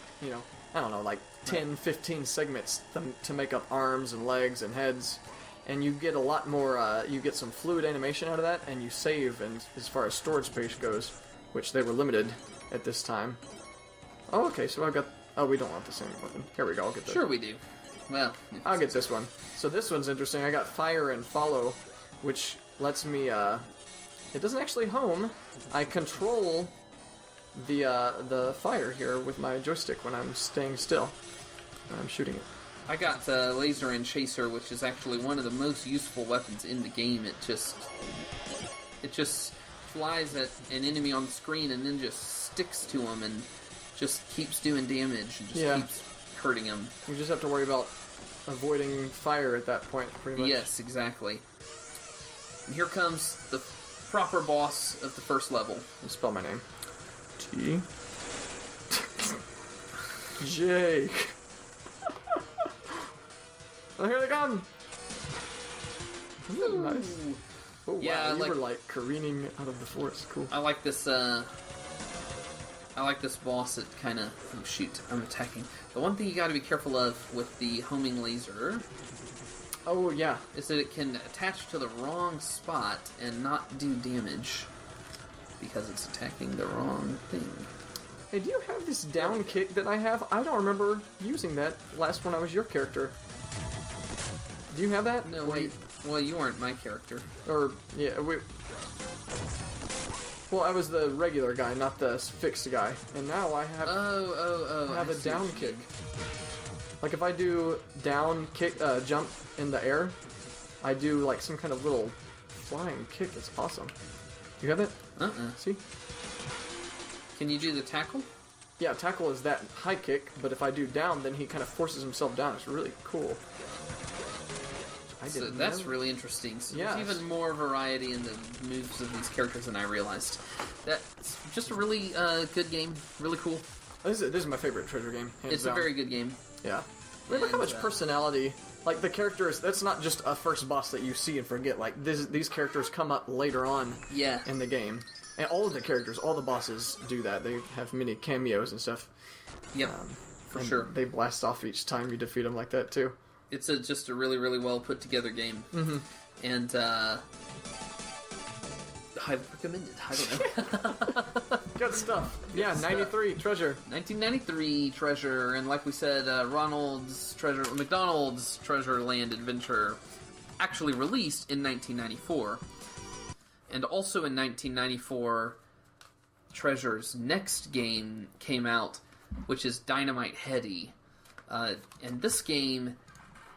S1: I don't know, like 10, 15 segments to make up arms and legs and heads. And you get a lot more, you get some fluid animation out of that, and you save, and as far as storage space goes, which they were limited at this time. Oh, okay, so I've got, we don't want the same weapon. Here we go, I'll get that. Sure we do. Well,
S2: I'll get this one. So this one's interesting. I got Fire and Follow, which lets me, it doesn't actually home. I control the fire here with my joystick when I'm staying still. When I'm shooting it.
S1: I got Laser and Chaser, which is actually one of the most useful weapons in the game. It just flies at an enemy on the screen and then just sticks to him and just keeps doing damage and just keeps hurting him.
S2: You just have to worry about avoiding fire at that point, pretty much.
S1: Yes, exactly. And here comes the proper boss of the first level.
S2: I'll spell my name. T. Jake. Oh, here they come! Isn't that nice? Oh,
S1: yeah,
S2: wow, you were like careening out of the forest. Cool.
S1: I like this, I like this boss that kind of... Oh, shoot. I'm attacking. The one thing you gotta be careful of with the homing laser...
S2: Oh, yeah.
S1: Is that it can attach to the wrong spot and not do damage. Because it's attacking the wrong thing.
S2: Hey, do you have this down kick that I have? I don't remember using that last when I was your character. Do you have that?
S1: No, wait. Well, you weren't my character.
S2: Or, yeah, well, I was the regular guy, not the fixed guy. And now I have... I have a down kick. Like, if I do down kick, jump in the air, I do, like, some kind of little flying kick. It's awesome. You have it? See?
S1: Can you do the tackle?
S2: Yeah, tackle is that high kick, but if I do down, then he kind of forces himself down. It's really cool.
S1: So that's really interesting. So there's even more variety in the moves of these characters than I realized. That's just a really good game. Really cool.
S2: This is my favorite Treasure game.
S1: It's a very good game.
S2: Yeah. I mean, look how much personality. Like, the characters, that's not just a first boss that you see and forget. Like, these characters come up later on in the game. And all of the characters, all the bosses do that. They have many cameos and stuff.
S1: Yep, for sure.
S2: They blast off each time you defeat them like that, too.
S1: It's just a really, really well put together game. Mm-hmm. And, highly recommended. I don't know.
S2: Good stuff. Yeah, 93 Treasure.
S1: 1993 Treasure, and like we said, McDonald's Treasureland Adventure actually released in 1994. And also in 1994, Treasure's next game came out, which is Dynamite Headdy. And this game,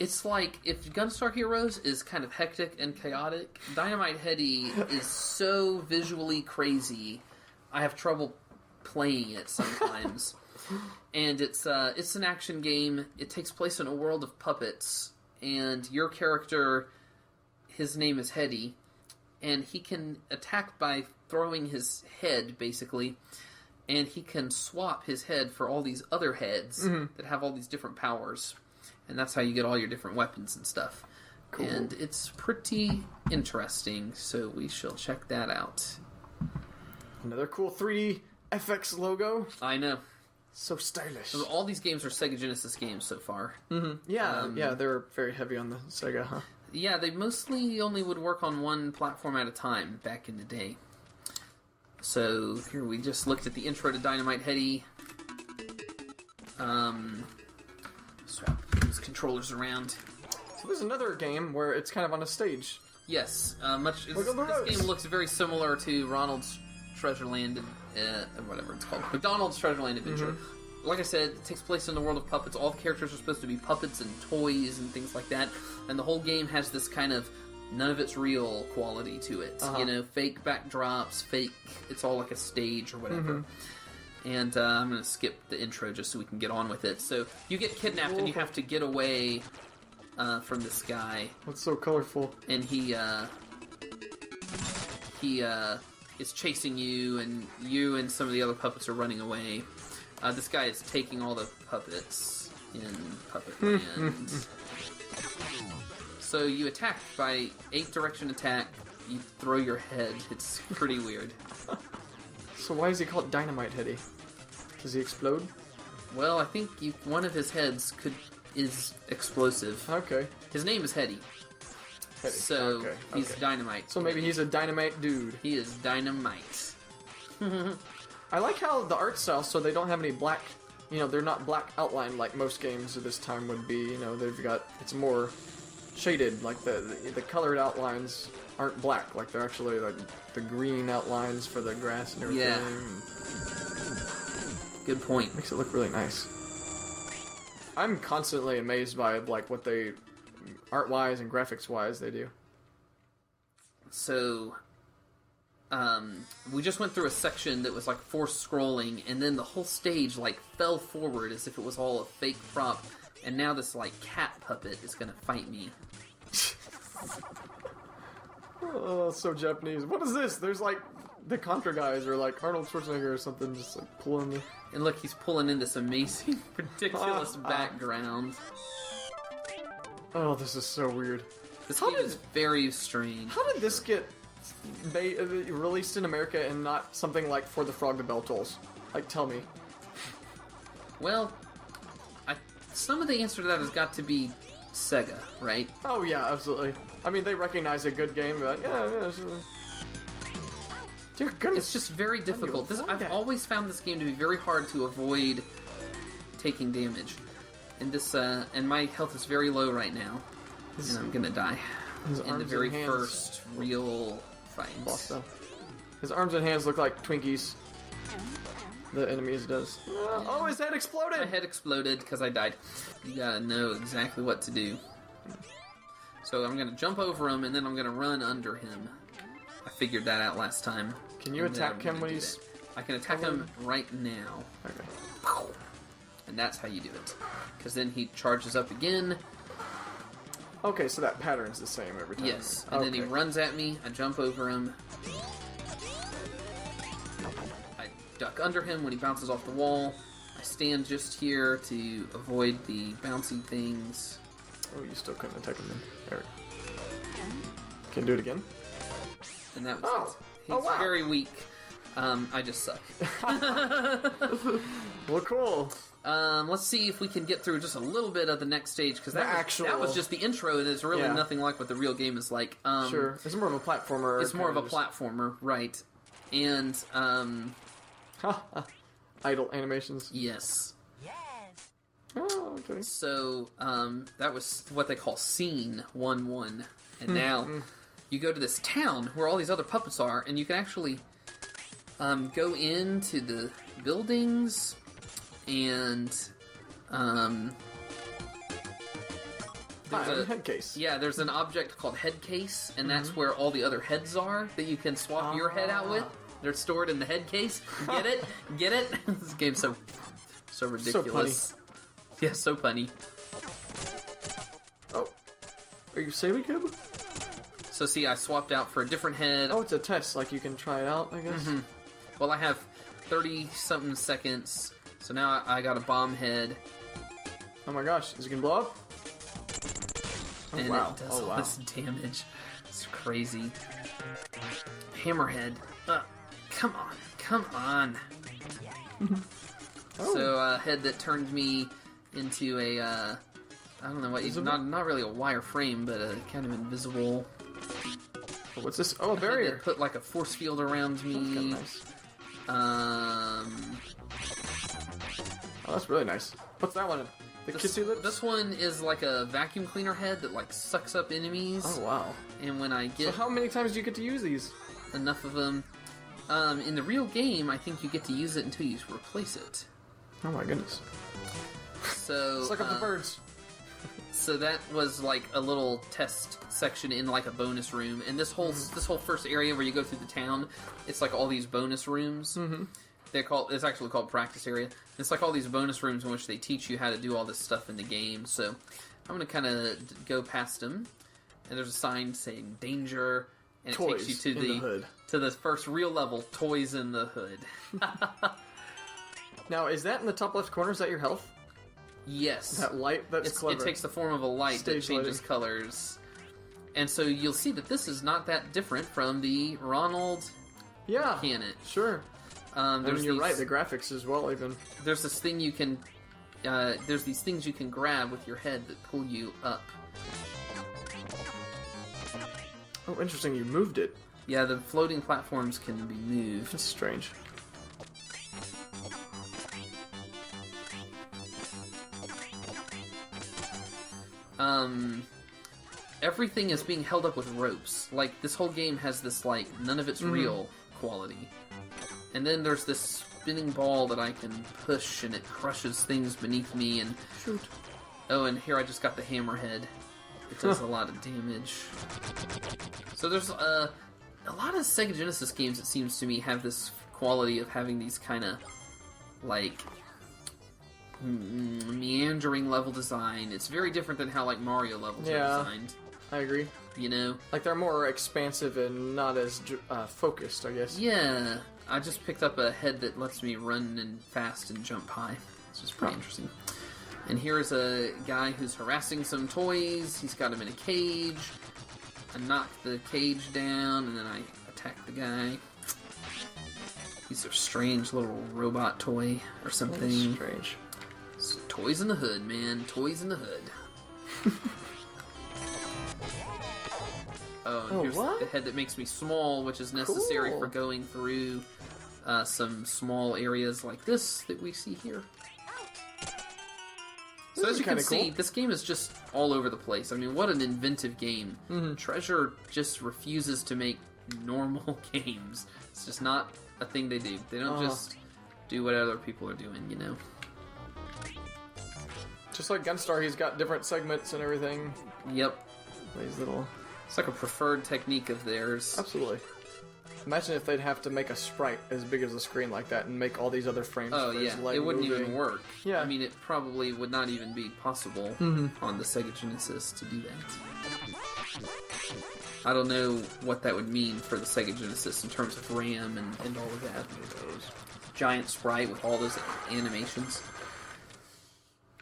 S1: it's like if Gunstar Heroes is kind of hectic and chaotic, Dynamite Headdy is so visually crazy, I have trouble playing it sometimes. And it's an action game. It takes place in a world of puppets, and your character, his name is Headdy, and he can attack by throwing his head, basically, and he can swap his head for all these other heads that have all these different powers, and that's how you get all your different weapons and stuff. Cool. And it's pretty interesting, so we shall check that out.
S2: Another cool 3D FX logo.
S1: I know.
S2: So stylish.
S1: So all these games are Sega Genesis games so far.
S2: Mm-hmm. Yeah, they're very heavy on the Sega, huh?
S1: Yeah, they mostly only would work on one platform at a time back in the day. So here we just looked at the intro to Dynamite Headdy. Swap those controllers around.
S2: So there's another game where it's kind of on a stage.
S1: Yes, this game looks very similar to Ronald's Treasureland, whatever it's called, McDonald's Treasureland Adventure. Mm-hmm. Like I said, it takes place in the world of puppets. All the characters are supposed to be puppets and toys and things like that. And the whole game has this kind of none of it's real quality to it. You know, fake backdrops, fake. It's all like a stage or whatever. Mm-hmm. And I'm going to skip the intro just so we can get on with it. So you get kidnapped and you have to get away from this guy.
S2: That's so colorful.
S1: And he is chasing you, and you and some of the other puppets are running away. This guy is taking all the puppets in Puppet Land. So you attack by 8-direction attack. You throw your head. It's pretty weird.
S2: So why is he called Dynamite Headdy? Does he explode?
S1: Well, I think one of his heads is explosive.
S2: Okay.
S1: His name is Headdy.
S2: Headdy.
S1: So he's Dynamite.
S2: So maybe he's a dynamite dude.
S1: He is Dynamite.
S2: I like how the art style, so they don't have any black, they're not black outline like most games of this time would be. It's more shaded, like the colored outlines aren't black, like they're actually like the green outlines for the grass and everything.
S1: Yeah. Good point.
S2: Makes it look really nice. I'm constantly amazed by like what they, art-wise and graphics-wise, they do.
S1: So, we just went through a section that was like forced scrolling, and then the whole stage like fell forward as if it was all a fake prop, and now this like cat puppet is gonna fight me.
S2: Oh, so Japanese. What is this? There's like the Contra guys or like Arnold Schwarzenegger or something just like pulling the...
S1: And look, he's pulling in this amazing, ridiculous background.
S2: Oh, this is so weird.
S1: This game is very strange.
S2: How did this get released in America and not something like For the Frog the Bell Tolls? Like, tell me.
S1: Well, some of the answer to that has got to be Sega, right?
S2: Oh yeah, absolutely. I mean, they recognize a good game, but yeah. Dear goodness.
S1: It's just very difficult. I've always found this game to be very hard to avoid taking damage. And and my health is very low right now. And I'm gonna die. In the very first real fight.
S2: His arms and hands look like Twinkies. The enemies does. Oh, his head exploded!
S1: My head exploded because I died. You gotta know exactly what to do. So I'm gonna jump over him and then I'm gonna run under him. I figured that out last time.
S2: Can you attack him when he's...
S1: I can attack him right now.
S2: Okay.
S1: And that's how you do it. Because then he charges up again.
S2: Okay, so that pattern's the same every time.
S1: Yes. And then he runs at me. I jump over him. I duck under him when he bounces off the wall. I stand just here to avoid the bouncy things.
S2: Oh, you still couldn't attack him then. There we go. Can you do it again?
S1: And that was it. He's very weak. I just suck.
S2: Well, cool.
S1: Let's see if we can get through just a little bit of the next stage, because that was just the intro, and it's really nothing like what the real game is like.
S2: Sure. It's more of a platformer.
S1: It's more of a platformer, right. And,
S2: idle animations.
S1: Yes.
S2: Oh, okay.
S1: So, that was what they call Scene 1-1. And now, you go to this town where all these other puppets are, and you can actually go into the buildings, and there's a
S2: head case.
S1: Yeah, there's an object called head case, and that's where all the other heads are that you can swap your head out with. They're stored in the head case. Get it? Get it? This game's so ridiculous.
S2: So funny.
S1: Yeah, so funny.
S2: Oh, are you saving him?
S1: So see, I swapped out for a different head.
S2: Oh, it's a test. Like, you can try it out, I guess.
S1: Well, I have 30-something seconds, so now I got a bomb head.
S2: Oh my gosh, is it gonna blow up? Oh,
S1: and
S2: wow.
S1: it does all this damage. It's crazy. Hammerhead. Come on. Come on. So, a head that turned me into a, I don't know what, not really a wire frame, but a kind of invisible...
S2: What's this? Oh, a barrier.
S1: That put like a force field around me.
S2: That's kind of nice. Oh, that's really nice. What's that one? The kissy lips?
S1: This one is like a vacuum cleaner head that like sucks up enemies.
S2: Oh, wow.
S1: And when I get...
S2: So how many times do you get to use these?
S1: Enough of them. In the real game, I think you get to use it until you replace it.
S2: Oh my goodness.
S1: So...
S2: Suck up the birds.
S1: So that was like a little test section in like a bonus room, and this whole first area where you go through the town, it's like all these bonus rooms. It's actually called practice area. It's like all these bonus rooms in which they teach you how to do all this stuff in the game. So I'm gonna kind of go past them, and there's a sign saying danger, and
S2: Toys
S1: it takes you to
S2: the hood.
S1: To the first real level, Toys in the Hood.
S2: Now, is that in the top left corner? Is that your health?
S1: Yes.
S2: That light? That's clever.
S1: It takes the form of a light that changes colors. And so you'll see that this is not that different from the Ronald mechanic.
S2: Sure. You're right, the graphics as well, even.
S1: There's this thing you can... there's these things you can grab with your head that pull you up.
S2: Oh, interesting, you moved it.
S1: Yeah, the floating platforms can be moved.
S2: That's strange.
S1: Everything is being held up with ropes. Like, this whole game has this, like, none of it's real quality. And then there's this spinning ball that I can push, and it crushes things beneath me, and...
S2: Shoot.
S1: Oh, and here I just got the hammerhead. It does a lot of damage. So there's, a lot of Sega Genesis games, it seems to me, have this quality of having these kind of, like... meandering level design. It's very different than how like Mario levels are designed.
S2: I agree.
S1: You know,
S2: like they're more expansive and not as focused, I guess.
S1: Yeah, I just picked up a head that lets me run and fast and jump high. It's just pretty interesting. And here's a guy who's harassing some toys. He's got him in a cage. I knock the cage down, and then I attack the guy. He's a strange little robot toy or something.
S2: That's strange.
S1: It's toys in the hood, man. Toys in the hood. And here's the head that makes me small, which is necessary for going through some small areas like this that we see here. So as you can see, this game is just all over the place. I mean, what an inventive game. Treasure just refuses to make normal games. It's just not a thing they do. They don't just do what other people are doing, you know?
S2: Just like Gunstar, he's got different segments and everything.
S1: Yep.
S2: These little...
S1: It's like a preferred technique of theirs.
S2: Absolutely. Imagine if they'd have to make a sprite as big as a screen like that and make all these other frames for his leg
S1: it wouldn't
S2: moving.
S1: even work.
S2: Yeah.
S1: I mean, it probably would not even be possible on the Sega Genesis to do that. I don't know what that would mean for the Sega Genesis in terms of RAM and all of that. Giant sprite with all those animations.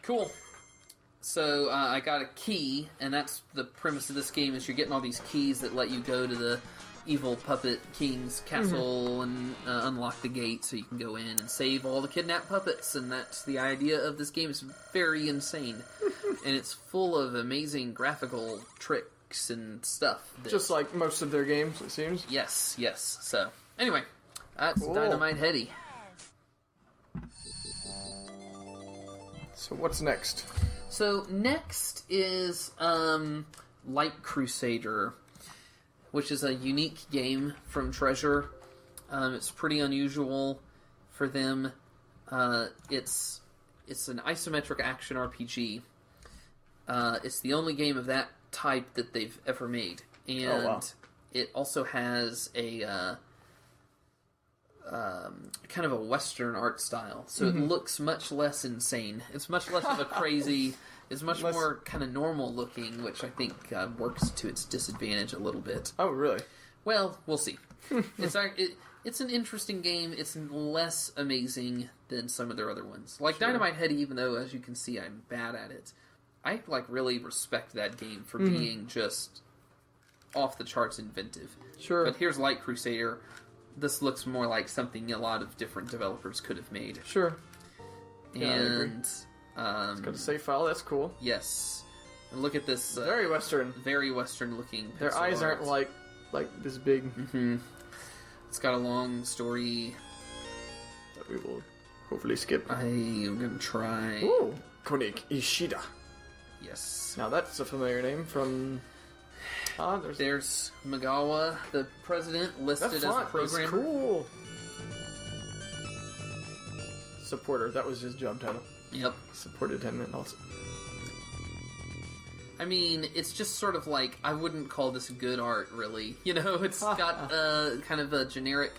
S1: Cool. So I got a key, and that's the premise of this game, is you're getting all these keys that let you go to the evil puppet king's castle and unlock the gate so you can go in and save all the kidnapped puppets, and that's the idea of this game. It's very insane, and it's full of amazing graphical tricks and stuff.
S2: Just like most of their games, it seems.
S1: Yes. So, anyway, that's Dynamite Headdy.
S2: So what's next?
S1: So next is Light Crusader, which is a unique game from Treasure. It's pretty unusual for them. It's an isometric action RPG. It's the only game of that type that they've ever made, and it also has a kind of a Western art style, so it looks much less insane. It's much less of a crazy. It's much more kind of normal looking, which I think works to its disadvantage a little bit.
S2: Oh, really?
S1: Well, we'll see. It's an interesting game. It's less amazing than some of their other ones. Like Dynamite Headdy, even though, as you can see, I'm bad at it, I really respect that game for being just off the charts inventive.
S2: Sure.
S1: But here's Light Crusader. This looks more like something a lot of different developers could have made.
S2: Sure.
S1: And
S2: it's got a save file. That's cool.
S1: Yes. And look at this.
S2: Very Western.
S1: Very Western looking.
S2: Their eyes aren't like this big.
S1: It's got a long story
S2: that we will hopefully skip.
S1: I am going to try.
S2: Ooh, Konig Ishida.
S1: Yes.
S2: Now that's a familiar name from.
S1: There's Magawa, the president, listed as a programmer.
S2: That's cool. Supporter. That was his job title.
S1: Yep.
S2: Supported him and also.
S1: I mean, it's just sort of like, I wouldn't call this good art, really. You know, it's got kind of a generic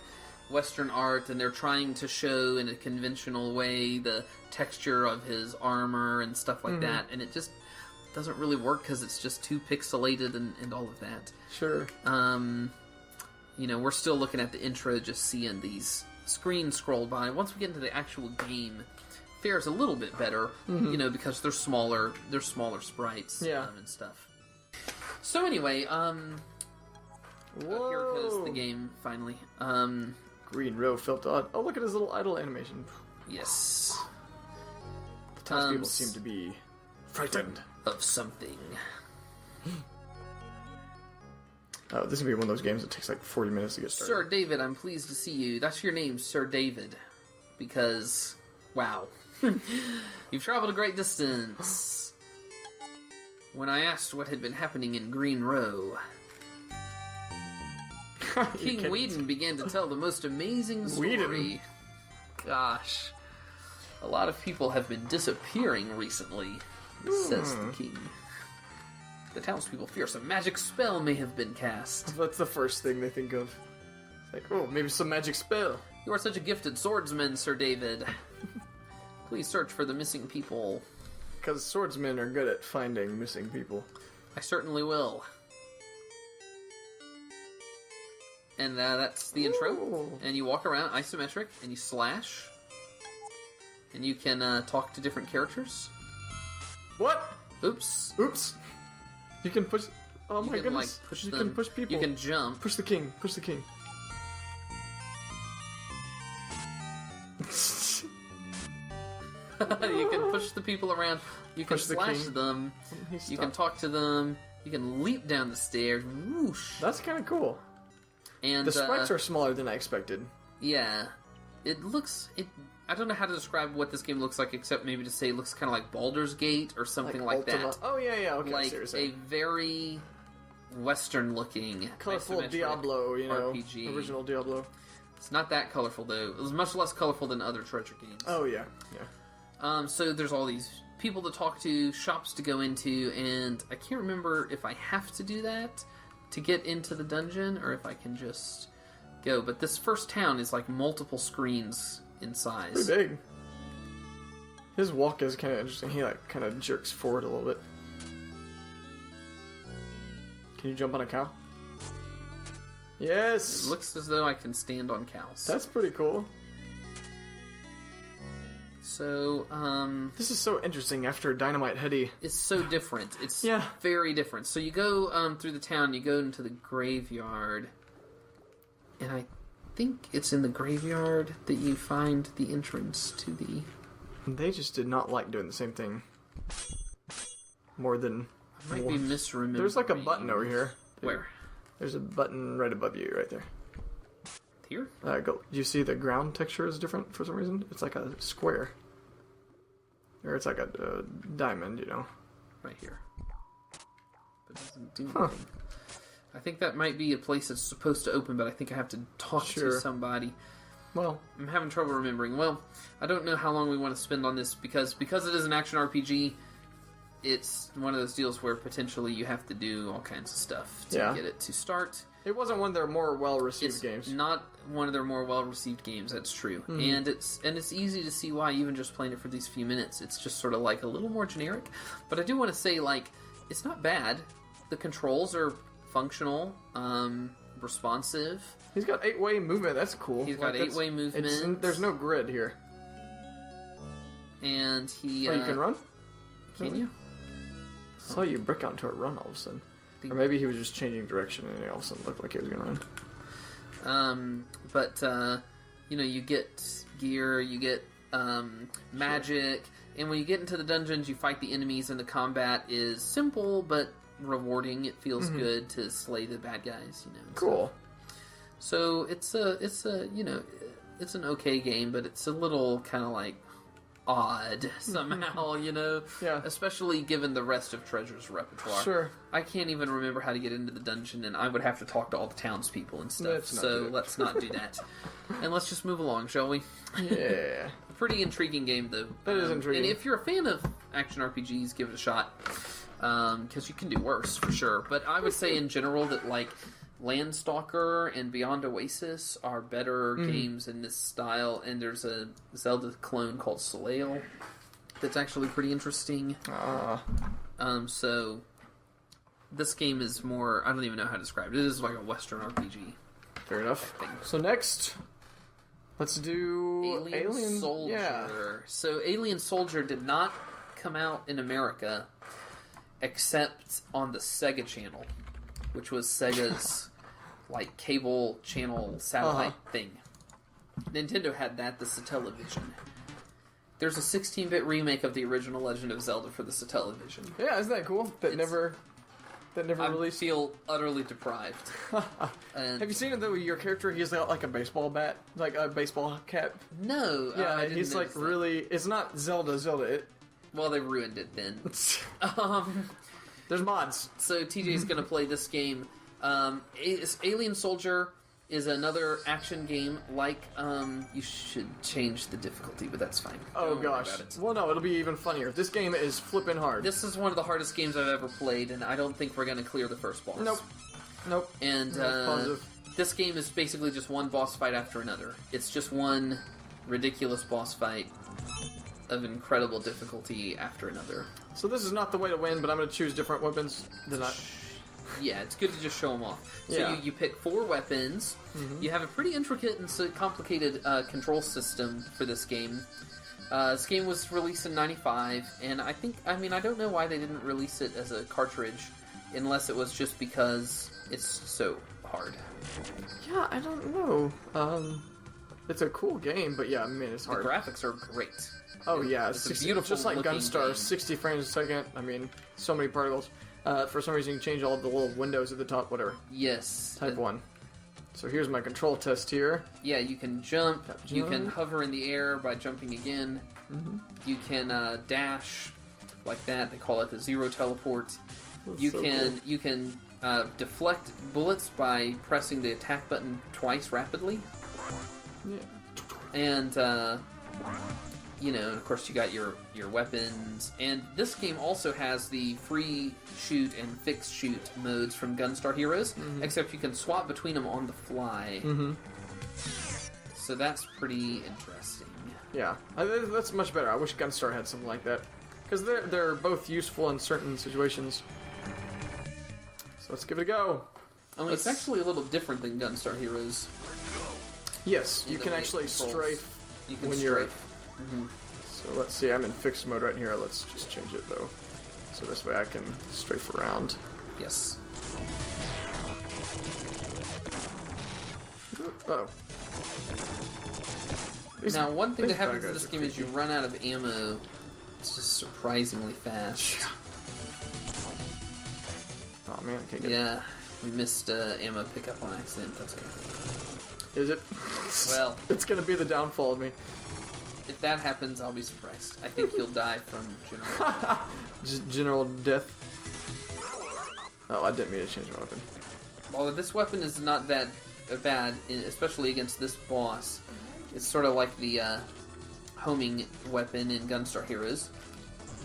S1: Western art, and they're trying to show in a conventional way the texture of his armor and stuff like that, and it just doesn't really work because it's just too pixelated and all of that.
S2: Sure.
S1: You know, we're still looking at the intro, just seeing these screens scroll by. Once we get into the actual game, fares a little bit better, you know, because they're smaller sprites and stuff. So anyway, here goes the game finally.
S2: Green row felt odd. Oh, look at his little idle animation.
S1: Yes.
S2: The townspeople seem to be frightened
S1: of something.
S2: Oh, this would be one of those games that takes like 40 minutes to get started.
S1: Sir David, I'm pleased to see you. That's your name, Sir David. Because, wow. You've traveled a great distance. When I asked what had been happening in Green Row, King Whedon began to tell the most amazing story.
S2: Whedon.
S1: Gosh. A lot of people have been disappearing recently, says the king. The townspeople fear some magic spell may have been cast.
S2: That's the first thing they think of. It's like, oh, maybe some magic spell.
S1: You are such a gifted swordsman, Sir David. Please search for the missing people.
S2: Because swordsmen are good at finding missing people.
S1: I certainly will. And that's the intro. And you walk around isometric, and you slash. And you can talk to different characters.
S2: What?
S1: Oops.
S2: Oops. You can push... Oh my goodness.
S1: Like, push
S2: you
S1: them.
S2: can push people.
S1: You can jump.
S2: Push the king. Push the king.
S1: You can push the people around. You can slash them. You can talk to them. You can leap down the stairs. Whoosh.
S2: That's kind of cool.
S1: And
S2: the sprites are smaller than I expected.
S1: Yeah. It looks... I don't know how to describe what this game looks like, except maybe to say it looks kind of like Baldur's Gate or something like that.
S2: Oh, yeah, okay.
S1: Like a very Western-looking...
S2: colorful Diablo,
S1: RPG.
S2: Original Diablo.
S1: It's not that colorful, though. It was much less colorful than other Treasure games.
S2: Oh, yeah.
S1: So there's all these people to talk to, shops to go into, and I can't remember if I have to do that to get into the dungeon, or if I can just go. But this first town is like multiple screens in size.
S2: Pretty big. His walk is kind of interesting. He like kind of jerks forward a little bit. Can you jump on a cow? Yes!
S1: It looks as though I can stand on cows.
S2: That's pretty cool.
S1: So,
S2: this is so interesting after Dynamite Headdy.
S1: It's so different. It's
S2: Yeah.
S1: very different. So you go through the town, you go into the graveyard, and I think it's in the graveyard that you find the entrance to the...
S2: They just did not like doing the same thing. More than...
S1: I might be misremembering.
S2: There's like a button over here.
S1: Where?
S2: There's a button right above you, right there.
S1: Here?
S2: Do you see the ground texture is different for some reason? It's like a square. Or it's like a diamond,
S1: Right here. But it doesn't do anything. I think that might be a place that's supposed to open, but I think I have to talk to somebody.
S2: Well,
S1: I'm having trouble remembering. Well, I don't know how long we want to spend on this, because it is an action RPG, it's one of those deals where potentially you have to do all kinds of stuff to get it to start.
S2: It wasn't one of their more well-received games.
S1: It's not one of their more well-received games, that's true. Mm. And it's easy to see why, even just playing it for these few minutes. It's just sort of like a little more generic. But I do want to say, like, it's not bad. The controls are functional, responsive.
S2: He's got 8-way movement, that's cool.
S1: He's got 8-way movement.
S2: There's no grid here.
S1: And he...
S2: you can run?
S1: Can you?
S2: I saw you break out into a run all of a sudden. Or maybe he was just changing direction and it all of a sudden looked like he was going to run.
S1: You get gear, you get magic, and when you get into the dungeons, you fight the enemies, and the combat is simple but rewarding. It feels good to slay the bad guys,
S2: Cool.
S1: So it's an okay game, but it's a little kind of like odd somehow,
S2: Yeah.
S1: Especially given the rest of Treasure's repertoire.
S2: Sure.
S1: I can't even remember how to get into the dungeon, and I would have to talk to all the townspeople and stuff. Let's not do that. And let's just move along, shall we?
S2: Yeah.
S1: A pretty intriguing game, though.
S2: That is intriguing.
S1: And if you're a fan of action RPGs, give it a shot. Because you can do worse, for sure. But I would say in general that, like, Landstalker and Beyond Oasis are better games in this style, and there's a Zelda clone called Soleil that's actually pretty interesting. So this game is more, I don't even know how to describe it. It is like a Western RPG.
S2: Fair enough. So next, let's do
S1: Alien Soldier.
S2: Yeah.
S1: So Alien Soldier did not come out in America except on the Sega channel, which was Sega's like cable channel satellite thing. Nintendo had that, the Satellivision. There's a 16-bit remake of the original Legend of Zelda for the Satellivision.
S2: Yeah, isn't that cool? That never released.
S1: I feel utterly deprived.
S2: Have you seen it though? Your character, he's got like a baseball bat, like a baseball cap.
S1: No.
S2: Yeah, he's like really. It's not Zelda.
S1: Well, they ruined it then.
S2: There's mods.
S1: So TJ's going to play this game. Alien Soldier is another action game. Like, you should change the difficulty, but that's fine.
S2: Oh gosh. Well, no, it'll be even funnier. This game is flipping hard.
S1: This is one of the hardest games I've ever played, and I don't think we're going to clear the first boss.
S2: Nope.
S1: And this game is basically just one boss fight after another. It's just one ridiculous boss fight of incredible difficulty after another.
S2: So this is not the way to win, but I'm going to choose different weapons than I...
S1: Yeah, it's good to just show them off. So
S2: Yeah.
S1: you pick 4 weapons. You have a pretty intricate and so complicated control system for this game. This game was released in '95, and I don't know why they didn't release it as a cartridge, unless it was just because it's so hard.
S2: Yeah, I don't know. It's a cool game, but yeah, I mean, it's hard.
S1: The graphics are great.
S2: Oh yeah,
S1: it's a beautiful,
S2: just like Gunstar,
S1: game.
S2: 60 frames a second. I mean, so many particles. For some reason, you can change all of the little windows at the top, whatever.
S1: Yes.
S2: Type 1. So here's my control test here.
S1: Yeah, you can jump. You can hover in the air by jumping again. Mm-hmm. You can dash like that. They call it the zero teleport. You can deflect bullets by pressing the attack button twice rapidly.
S2: Yeah.
S1: And of course you got your weapons. And this game also has the free shoot and fixed shoot modes from Gunstar Heroes, except you can swap between them on the fly. Mm-hmm. So that's pretty interesting.
S2: Yeah, that's much better. I wish Gunstar had something like that, because they're both useful in certain situations. So let's give it a go.
S1: Only it's actually a little different than Gunstar Heroes.
S2: Yes, you can actually strafe when you're... Mm-hmm. So let's see, I'm in fixed mode right here. Let's just change it, though. So this way I can strafe around.
S1: Yes.
S2: Oh.
S1: Now, one thing that happens in this game is you run out of ammo. It's just surprisingly fast.
S2: Oh, man, I can't get
S1: Yeah, we missed ammo pickup on accident. That's okay.
S2: Is it?
S1: Well,
S2: it's gonna be the downfall of me.
S1: If that happens, I'll be surprised. I think he'll die from general.
S2: Just general death. Oh, I didn't mean to change my weapon.
S1: Well, this weapon is not that bad, especially against this boss. It's sort of like the homing weapon in Gunstar Heroes.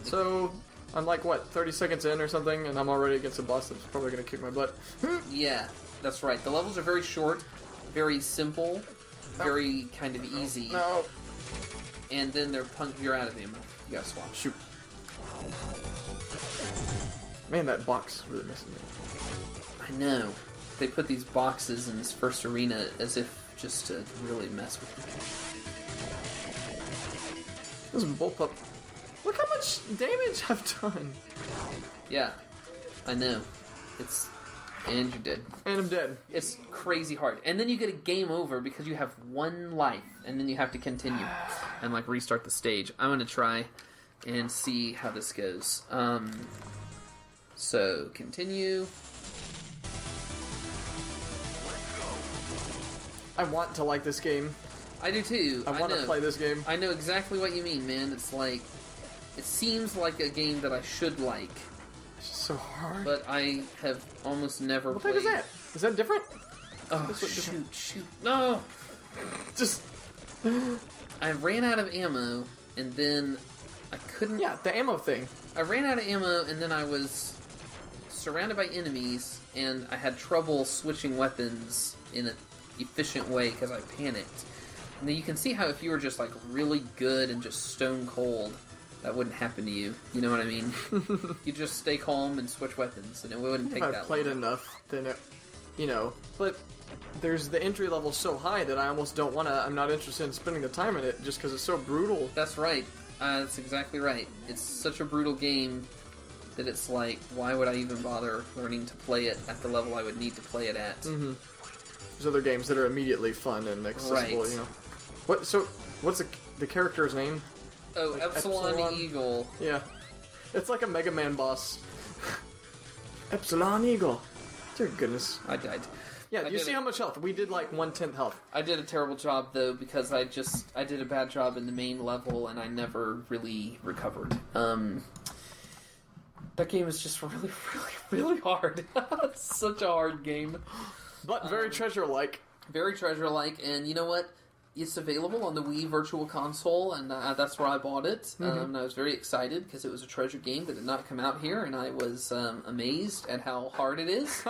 S2: So, I'm like, 30 seconds in or something, and I'm already against a boss that's probably gonna kick my butt.
S1: Yeah, that's right. The levels are very short, very simple, very kind of easy.
S2: No.
S1: And then you're out of ammo. You gotta swap.
S2: Shoot. Man, that box really misses me.
S1: I know. They put these boxes in this first arena as if just to really mess with you.
S2: This bullpup. Look how much damage I've done.
S1: Yeah, I know. And you're dead.
S2: And I'm dead.
S1: It's crazy hard. And then you get a game over because you have one life, and then you have to continue and restart the stage. I'm gonna try and see how this goes. So continue.
S2: I want to like this game.
S1: I do too.
S2: I want to play this game.
S1: I know exactly what you mean, man. It seems like a game that I should like.
S2: It's just so hard.
S1: But I have almost never played.
S2: What the heck is that? Is that different?
S1: Oh, shoot. No! Just... I ran out of ammo, and then I couldn't...
S2: Yeah, the ammo thing.
S1: I ran out of ammo, and then I was surrounded by enemies, and I had trouble switching weapons in an efficient way because I panicked. And then you can see how if you were just really good and just stone cold, that wouldn't happen to you. You know what I mean? You just stay calm and switch weapons, and it wouldn't take that long.
S2: If I played enough, then it... But there's the entry level so high that I almost don't want to... I'm not interested in spending the time in it just because it's so brutal.
S1: That's right. That's exactly right. It's such a brutal game that it's why would I even bother learning to play it at the level I would need to play it at?
S2: Mm-hmm. There's other games that are immediately fun and accessible,
S1: right.
S2: What's the character's name?
S1: Oh, Epsilon Eagle.
S2: Yeah. It's like a Mega Man boss. Epsilon Eagle. Dear goodness.
S1: I died.
S2: Yeah, you see how much health? We did 1/10 health.
S1: I did a terrible job, though, because I did a bad job in the main level, and I never really recovered. That game is just really, really, really hard. It's such a hard game.
S2: But very treasure-like.
S1: Very treasure-like, and you know what? It's available on the Wii Virtual Console, and that's where I bought it. Mm-hmm. And I was very excited because it was a treasure game that did not come out here, and I was amazed at how hard it is.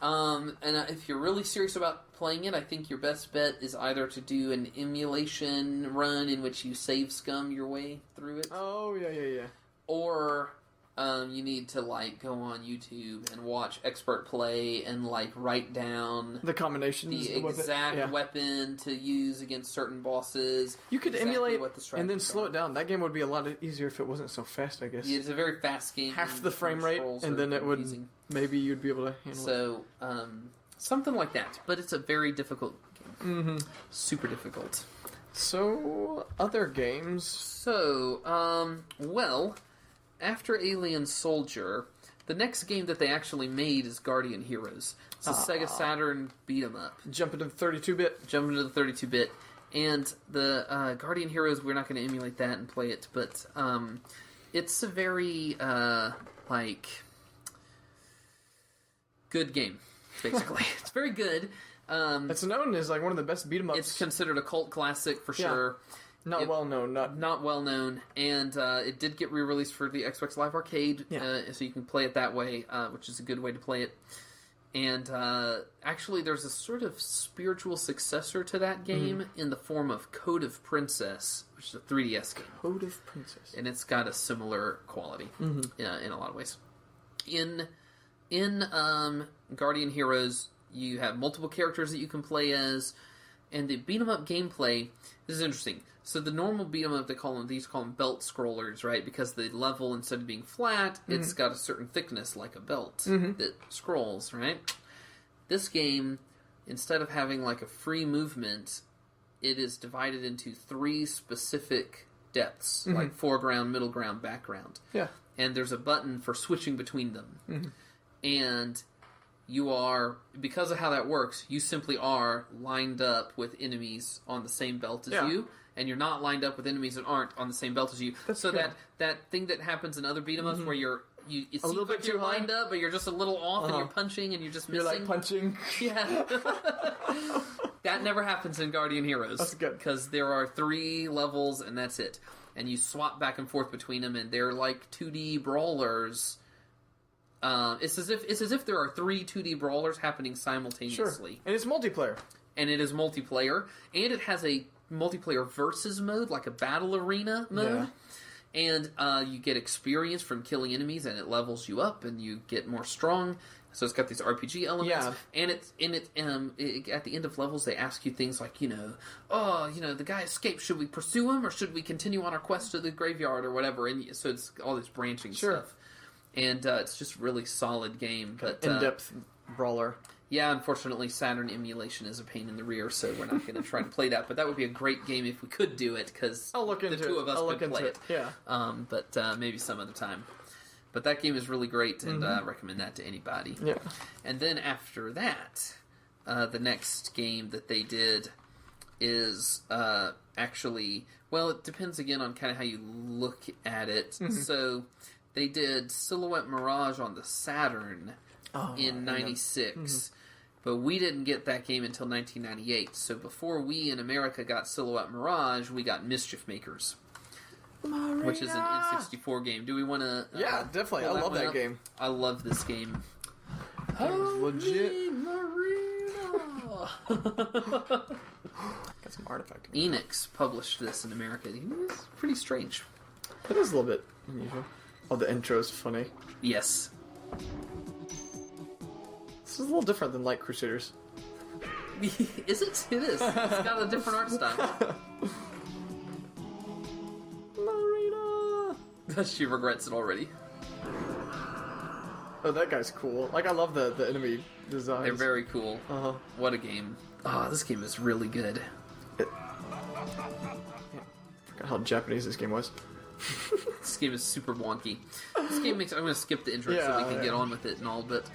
S1: And if you're really serious about playing it, I think your best bet is either to do an emulation run in which you save scum your way through it.
S2: Oh, yeah.
S1: Or You need to, like, go on YouTube and watch expert play and, like, write down
S2: the combinations,
S1: the exact weapon to use against certain bosses.
S2: You could emulate and then slow it down. That game would be a lot easier if it wasn't so fast, I guess.
S1: Yeah, it's a very fast game.
S2: Half the frame rate, and then it would... Maybe you'd be able to handle it.
S1: So, something like that. But it's a very difficult game.
S2: Mm-hmm.
S1: Super difficult.
S2: So, other games...
S1: So, well... After Alien Soldier, the next game that they actually made is Guardian Heroes. It's a Sega Saturn beat-em-up.
S2: Jump into the 32-bit.
S1: Jump into the 32-bit. And the Guardian Heroes, we're not going to emulate that and play it, but it's a very, good game, basically. It's very good.
S2: It's known as, like, one of the best beat-em-ups.
S1: It's considered a cult classic for sure.
S2: Not well known.
S1: Not well known, and it did get re-released for the Xbox Live Arcade, so you can play it that way, which is a good way to play it. And actually, there's a sort of spiritual successor to that game in the form of Code of Princess, which is a 3DS game.
S2: Code of Princess,
S1: and it's got a similar quality in a lot of ways. In Guardian Heroes, you have multiple characters that you can play as, and the beat 'em up gameplay. This is interesting. So the normal beat 'em up, they call them belt scrollers, right? Because the level, instead of being flat, it's got a certain thickness, like a belt, that scrolls, right? This game, instead of having like a free movement, it is divided into 3 specific depths, like foreground, middle ground, background.
S2: Yeah.
S1: And there's a button for switching between them. And you are, because of how that works, you simply are lined up with enemies on the same belt as you, and you're not lined up with enemies that aren't on the same belt as you.
S2: That's
S1: so
S2: good.
S1: that thing that happens in other beat-em-ups where it seems
S2: little bit
S1: like you're
S2: too high.
S1: lined up, but you're just a little off, and you're punching, and you're just missing.
S2: You're like punching.
S1: Yeah. That never happens in Guardian Heroes.
S2: That's good.
S1: Because there are 3 levels, and that's it. And you swap back and forth between them, and they're like 2D brawlers. It's as if there are 3 2D brawlers happening simultaneously.
S2: Sure. And it's multiplayer.
S1: And it is multiplayer. And it has a multiplayer versus mode, like a battle arena mode. Yeah. And you get experience from killing enemies, and it levels you up, and you get more strong. So it's got these RPG elements.
S2: Yeah.
S1: And at the end of levels, they ask you things like, the guy escaped. Should we pursue him, or should we continue on our quest to the graveyard, or whatever? And so it's all this branching stuff. And it's just a really solid game. But
S2: in-depth brawler.
S1: Yeah, unfortunately, Saturn emulation is a pain in the rear, so we're not going to try to play that. But that would be a great game if we could do it, because the 2 of us could play it.
S2: Yeah.
S1: But maybe some other time. But that game is really great, and I recommend that to anybody.
S2: Yeah.
S1: And then after that, the next game that they did is actually... Well, it depends again on kind of how you look at it. So... They did Silhouette Mirage on the Saturn in 96, but we didn't get that game until 1998. So before we in America got Silhouette Mirage, we got Mischief Makers, which is an N64 game. Do we want to...
S2: yeah, definitely. I love that game.
S1: I love this game.
S2: Legit.
S1: Marina!
S2: Got some artifact.
S1: Enix published this in America. It's pretty strange.
S2: It is a little bit unusual. Oh, the intro's funny.
S1: Yes.
S2: This is a little different than Light Crusaders.
S1: Is it? It is. It's got a different art style. Marina! She regrets it already.
S2: Oh, that guy's cool. Like, I love the enemy designs.
S1: They're very cool. What a game. Oh, this game is really good.
S2: I forgot how Japanese this game was.
S1: This game is super wonky. This game makes... I'm going to skip the intro so we can get on with it and all, but...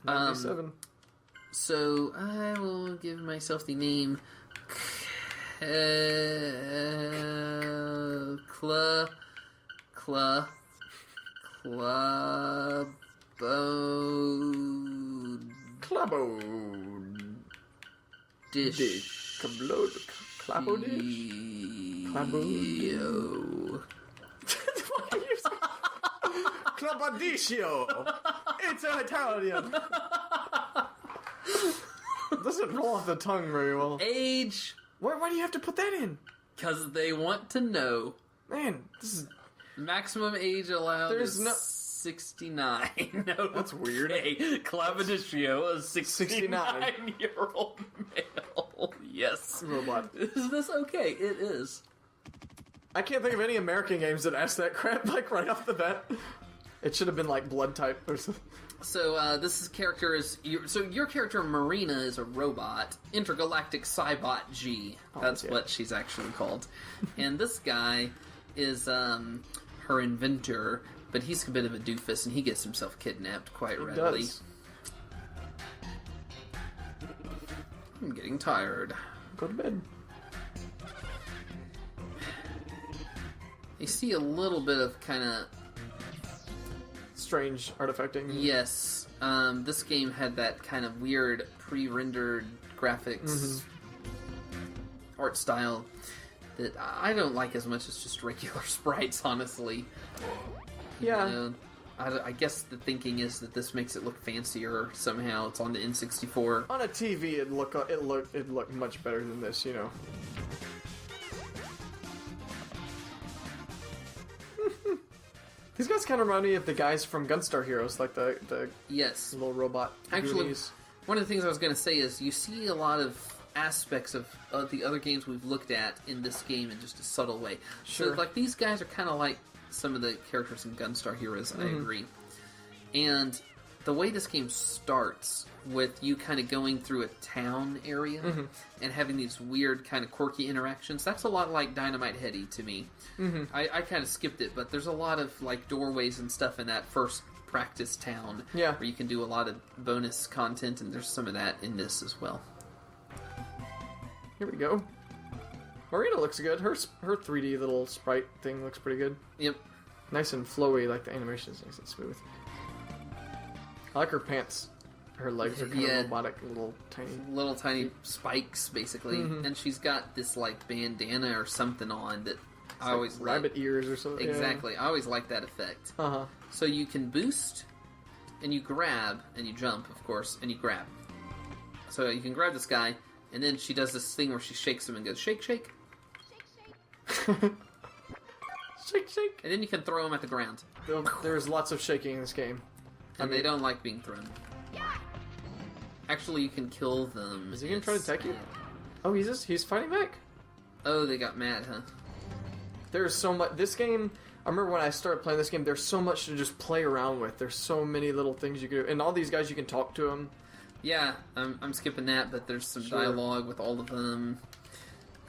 S2: 97.
S1: So, I will give myself the name...
S2: Clabo
S1: Dish.
S2: Clabo Dish. Clabo. Clabadiccio. It's an Italian. Doesn't roll off the tongue very well.
S1: Age.
S2: Why do you have to put that in?
S1: Because they want to know.
S2: Man, this is...
S1: Maximum age allowed is 69. No,
S2: that's weird.
S1: Clavadiccio, a 69-year-old male. Yes.
S2: Robot.
S1: Is this okay? It is.
S2: I can't think of any American games that ask that crap, like, right off the bat. It should have been, like, blood type or something.
S1: So, your character Marina is a robot, Intergalactic Cybot G. That's what she's actually called. And this guy is, her inventor, but he's a bit of a doofus, and he gets himself kidnapped quite readily.
S2: Does.
S1: I'm getting tired.
S2: Go to bed.
S1: You see a little bit of kind of
S2: strange artifacting.
S1: Yes. This game had that kind of weird pre-rendered graphics art style that I don't like as much as just regular sprites, honestly.
S2: Yeah.
S1: You know, I guess the thinking is that this makes it look fancier somehow. It's on the N64.
S2: On a TV, it'd look much better than this, you know. These guys kind of remind me of the guys from Gunstar Heroes, like the
S1: yes
S2: little robot.
S1: Actually,
S2: goonies.
S1: One of the things I was going to say is you see a lot of aspects of the other games we've looked at in this game in just a subtle way.
S2: Sure.
S1: So, like, these guys are kind of like some of the characters in Gunstar Heroes, I agree. And the way this game starts with you kind of going through a town area and having these weird kind of quirky interactions, that's a lot like Dynamite Headdy to me. I kind of skipped it, but there's a lot of like doorways and stuff in that first practice town where you can do a lot of bonus content, and there's some of that in this as well.
S2: Here we go. Marina looks good. Her 3D little sprite thing looks pretty good.
S1: Yep.
S2: Nice and flowy, like the animation is nice and smooth. I like her pants. Her legs are kind of robotic, little tiny
S1: spikes, basically. And she's got this like bandana or something on that I always
S2: rabbit ears or something.
S1: Exactly. I always like that effect. So you can boost, and you grab, and you jump, of course, and you grab. So you can grab this guy, and then she does this thing where she shakes him and goes, shake, shake.
S2: Shake, shake.
S1: And then you can throw him at the ground.
S2: There's lots of shaking in this game.
S1: And they don't like being thrown. Actually, you can kill them.
S2: Is he gonna try to attack you? Oh, he's fighting back.
S1: Oh, they got mad, huh?
S2: There's so much. This game, I remember when I started playing this game, there's so much to just play around with. There's so many little things you can do. And all these guys, you can talk to them.
S1: Yeah, I'm skipping that, but there's some dialogue with all of them.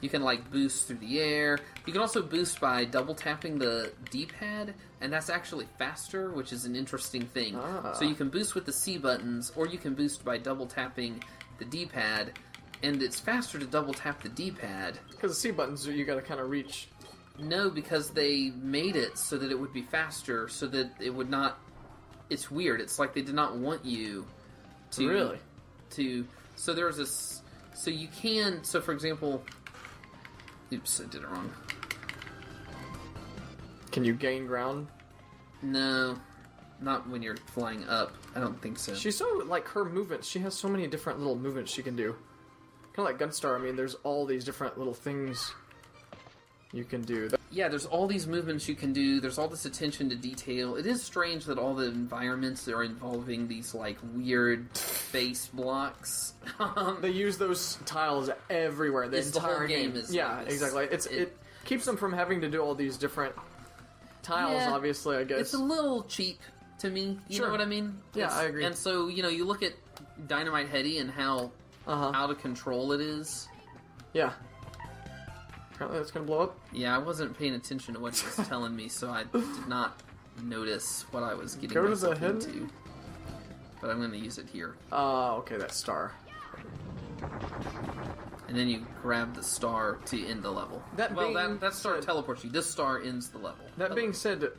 S1: You can, like, boost through the air. You can also boost by double tapping the D-pad, and that's actually faster, which is an interesting thing. So you can boost with the C buttons, or you can boost by double tapping the D-pad, and it's faster to double tap the D-pad.
S2: Because the C buttons, you gotta kind of reach.
S1: No, because they made it so that it would be faster, so that it would not... It's weird. It's like they did not want you to...
S2: Really?
S1: So there's this... So you can... So, for example... Oops, I did it wrong.
S2: Can you gain ground?
S1: No, not when you're flying up. I don't think so.
S2: She's so, like, her movements, she has so many different little movements she can do. Kind of like Gunstar, I mean, there's all these different little things you can do.
S1: Yeah, there's all these movements you can do. There's all this attention to detail. It is strange that all the environments are involving these, like, weird face blocks.
S2: They use those tiles everywhere. The entire
S1: game is
S2: yeah,
S1: like this.
S2: Exactly. It keeps them from having to do all these different tiles, obviously, I guess.
S1: It's a little cheap to me. You know what I mean?
S2: Yeah, I agree.
S1: And so, you look at Dynamite Headdy and how out of control it is.
S2: Yeah. Apparently that's going to blow up.
S1: Yeah, I wasn't paying attention to what he was telling me, so I did not notice what I was getting myself into. But I'm going to use it here.
S2: Okay, that star.
S1: And then you grab the star to end the level. That star teleports you. This star ends the level.
S2: That being said,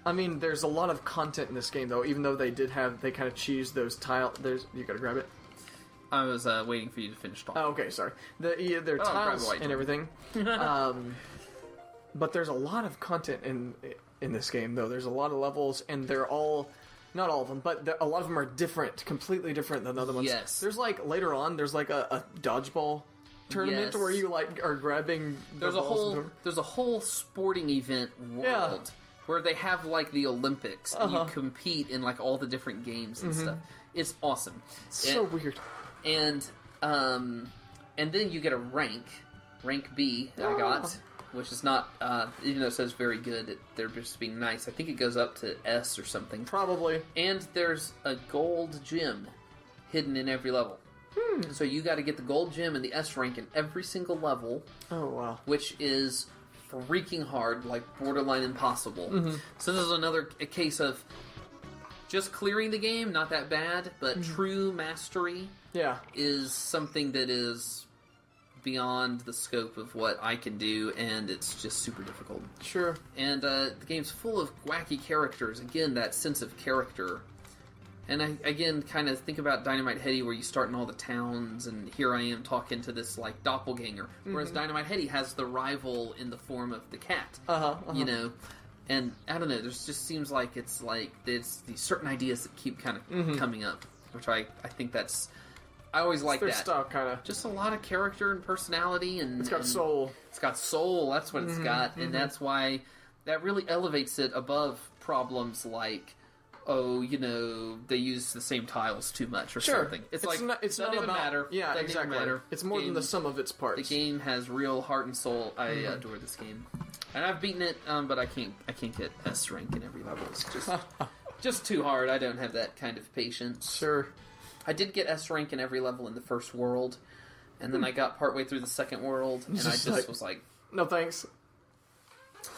S2: I mean, there's a lot of content in this game, though, even though they kind of cheesed those tiles. You got to grab it.
S1: I was waiting for you to finish talking.
S2: Oh, okay, sorry. Their tiles and everything. But there's a lot of content in this game, though. There's a lot of levels, and they're all... Not all of them, but a lot of them are different, completely different than the other ones.
S1: Yes.
S2: There's like, later on, there's like a dodgeball tournament where you like are grabbing
S1: There's a whole sporting event world where they have like the Olympics and you compete in like all the different games and stuff. It's awesome.
S2: So weird.
S1: And then you get a rank B that I got, which is not, even though it says very good, they're just being nice. I think it goes up to S or something.
S2: Probably.
S1: And there's a gold gem hidden in every level. So you got to get the gold gem and the S rank in every single level.
S2: Oh, wow.
S1: Which is freaking hard, like borderline impossible. So this is another case of just clearing the game, not that bad, but true mastery is something that is beyond the scope of what I can do, and it's just super difficult.
S2: Sure.
S1: And the game's full of wacky characters. Again, that sense of character. And I, again, kind of think about Dynamite Headdy, where you start in all the towns, and here I am talking to this, like, doppelganger. Whereas Dynamite Headdy has the rival in the form of the cat. You know? And, I don't know, there just seems like it's these certain ideas that keep kind of coming up. Which I think that's... I always like that.
S2: Style, kind of.
S1: Just a lot of character and personality, and...
S2: It's got soul.
S1: It's got soul, that's what it's got. And that's why that really elevates it above problems like... oh, you know, they use the same tiles too much or something. It's like,
S2: it's
S1: doesn't
S2: not
S1: even
S2: about,
S1: matter.
S2: Yeah,
S1: doesn't
S2: exactly.
S1: matter.
S2: It's more than the sum of its parts.
S1: The game has real heart and soul. I adore this game. And I've beaten it, but I can't get S rank in every level. It's just too hard. I don't have that kind of patience.
S2: Sure.
S1: I did get S rank in every level in the first world, and then I got partway through the second world, and I just was like...
S2: No thanks.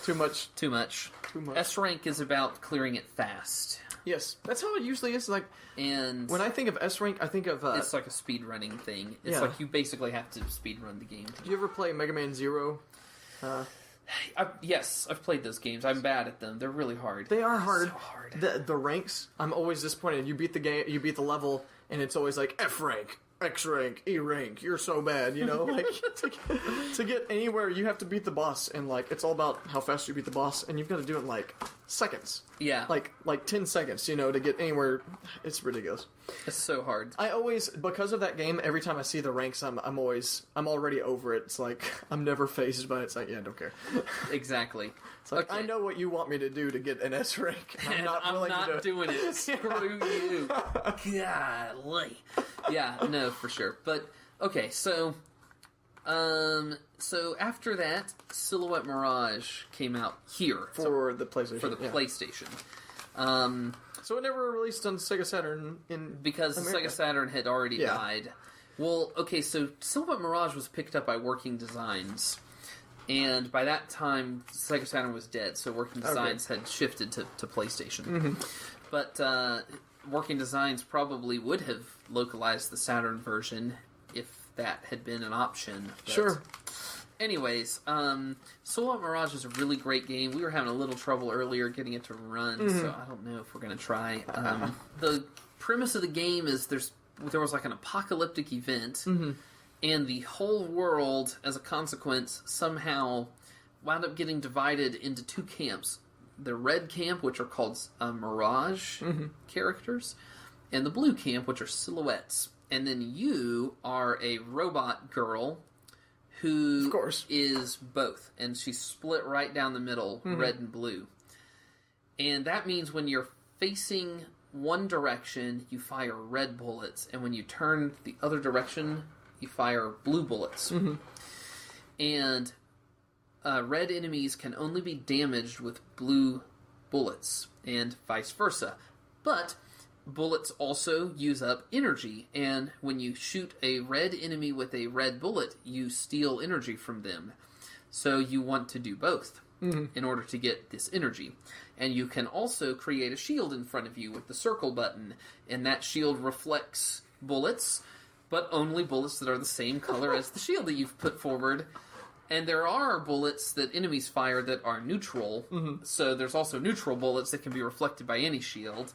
S2: Too much.
S1: Too much. S rank is about clearing it fast.
S2: Yes, that's how it usually is. Like,
S1: and
S2: when I think of S rank, I think of
S1: it's like a speedrunning thing. It's like you basically have to speedrun the game.
S2: Did you ever play Mega Man Zero?
S1: Yes, I've played those games. I'm bad at them. They're really hard.
S2: They are hard.
S1: So hard.
S2: The ranks, I'm always disappointed. You beat the game, you beat the level, and it's always like F rank, X rank, E rank. You're so bad, you know. Like to get anywhere, you have to beat the boss, and like it's all about how fast you beat the boss, and you've got to do it in like seconds.
S1: Yeah,
S2: like 10 seconds, you know, to get anywhere. It's ridiculous.
S1: It's so hard.
S2: I always, because of that game, every time I see the ranks, I'm already over it. It's like I'm never phased by it. It's like, yeah, I don't care.
S1: Exactly.
S2: It's like, I know what you want me to do to get an S rank.
S1: I'm not doing it. Screw you. Golly. Yeah, no, for sure. But okay, so after that, Silhouette Mirage came out here
S2: for the PlayStation.
S1: PlayStation.
S2: So it never released on Sega Saturn
S1: because
S2: America.
S1: the Sega Saturn had already died. Well, okay, so Silhouette Mirage was picked up by Working Designs, and by that time, Sega Saturn was dead. So Working Designs had shifted to PlayStation, but Working Designs probably would have localized the Saturn version if that had been an option. But
S2: sure.
S1: Anyways, Silhouette Mirage is a really great game. We were having a little trouble earlier getting it to run, so I don't know if we're going to try. The premise of the game is there was like an apocalyptic event, and the whole world, as a consequence, somehow wound up getting divided into two camps. The red camp, which are called Mirage characters, and the blue camp, which are silhouettes. And then you are a robot girl who
S2: of course
S1: is both, and she's split right down the middle, red and blue. And that means when you're facing one direction, you fire red bullets, and when you turn the other direction, you fire blue bullets. And red enemies can only be damaged with blue bullets, and vice versa. But bullets also use up energy, and when you shoot a red enemy with a red bullet, you steal energy from them. So you want to do both in order to get this energy. And you can also create a shield in front of you with the circle button, and that shield reflects bullets, but only bullets that are the same color as the shield that you've put forward. And there are bullets that enemies fire that are neutral, so there's also neutral bullets that can be reflected by any shield.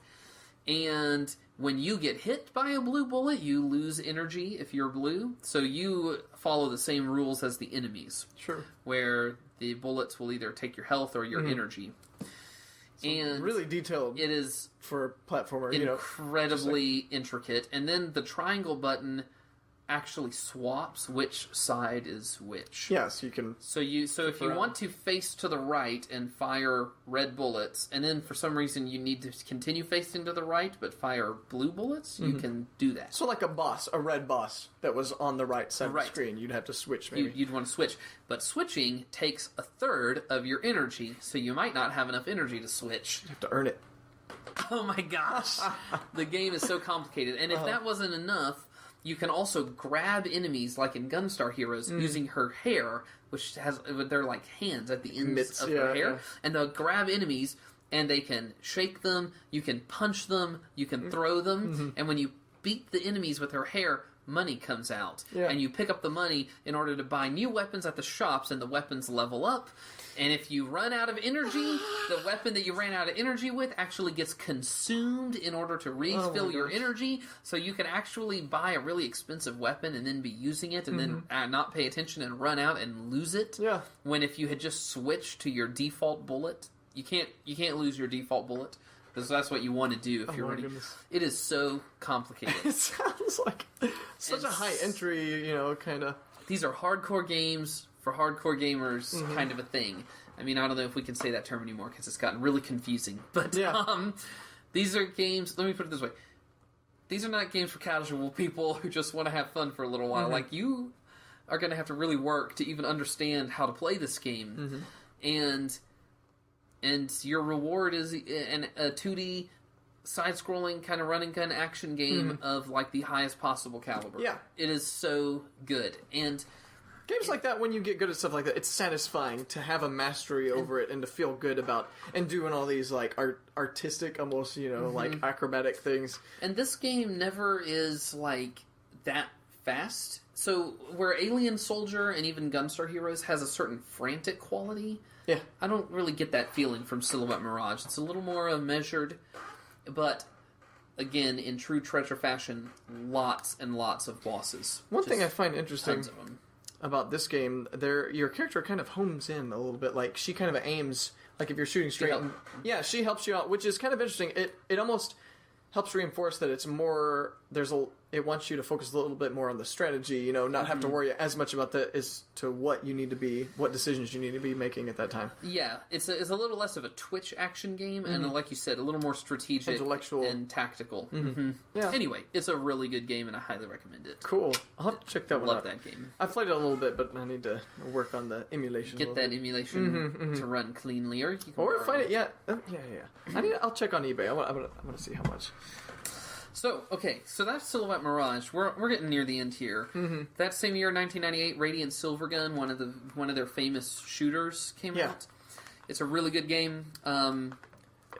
S1: And when you get hit by a blue bullet, you lose energy if you're blue. So you follow the same rules as the enemies.
S2: Sure.
S1: Where the bullets will either take your health or your energy.
S2: So
S1: and
S2: really detailed.
S1: It is
S2: for a platformer,
S1: incredibly intricate. And then the triangle button actually swaps which side is which.
S2: Yes, you can.
S1: So if you want to face to the right and fire red bullets, and then for some reason you need to continue facing to the right but fire blue bullets, you can do that.
S2: So like a red boss that was on the right side of the screen, you'd have to switch maybe.
S1: You'd want to switch. But switching takes a third of your energy, so you might not have enough energy to switch.
S2: You have to earn it.
S1: Oh my gosh. The game is so complicated. And if that wasn't enough, you can also grab enemies, like in Gunstar Heroes, using her hair, which has, they're like hands at the ends of her hair. Yeah. And they'll grab enemies, and they can shake them, you can punch them, you can throw them, and when you beat the enemies with her hair, money comes out. Yeah. And you pick up the money in order to buy new weapons at the shops, and the weapons level up. And if you run out of energy, the weapon that you ran out of energy with actually gets consumed in order to refill your energy. So you can actually buy a really expensive weapon and then be using it and then not pay attention and run out and lose it. Yeah. When if you had just switched to your default bullet, you can't lose your default bullet. Because that's what you want to do if you're ready. Goodness. It is so complicated.
S2: It sounds like such a high entry, kind of.
S1: These are hardcore games for hardcore gamers, kind of a thing. I mean, I don't know if we can say that term anymore because it's gotten really confusing. But these are games. Let me put it this way: these are not games for casual people who just want to have fun for a little while. Like, you are going to have to really work to even understand how to play this game, and your reward is a 2D side-scrolling kind of run-and-gun action game of like the highest possible caliber. Yeah, it is so good. And
S2: games like that, when you get good at stuff like that, it's satisfying to have a mastery over it and to feel good about and doing all these like artistic, almost like acrobatic things.
S1: And this game never is like that fast. So where Alien Soldier and even Gunstar Heroes has a certain frantic quality, I don't really get that feeling from Silhouette Mirage. It's a little more measured, but again, in true Treasure fashion, lots and lots of bosses.
S2: One thing I find interesting about this game, your character kind of homes in a little bit. Like, she kind of aims, like if you're shooting straight. She helps you out, which is kind of interesting. It almost helps reinforce that it's more, it wants you to focus a little bit more on the strategy, not have to worry as much about as to what decisions you need to be making at that time.
S1: Yeah, it's a little less of a twitch action game, and like you said, a little more strategic, intellectual, and tactical. Yeah. Anyway, it's a really good game, and I highly recommend it.
S2: Cool. I'll have to check that one out.
S1: Love that game.
S2: I've played it a little bit, but I need to work on the emulation.
S1: Get that emulation to run cleanly, or you can
S2: find it. Yeah. I'll check on eBay. I want to see how much.
S1: So that's Silhouette Mirage. We're getting near the end here. That same year, 1998, Radiant Silvergun, one of their famous shooters, came out. It's a really good game.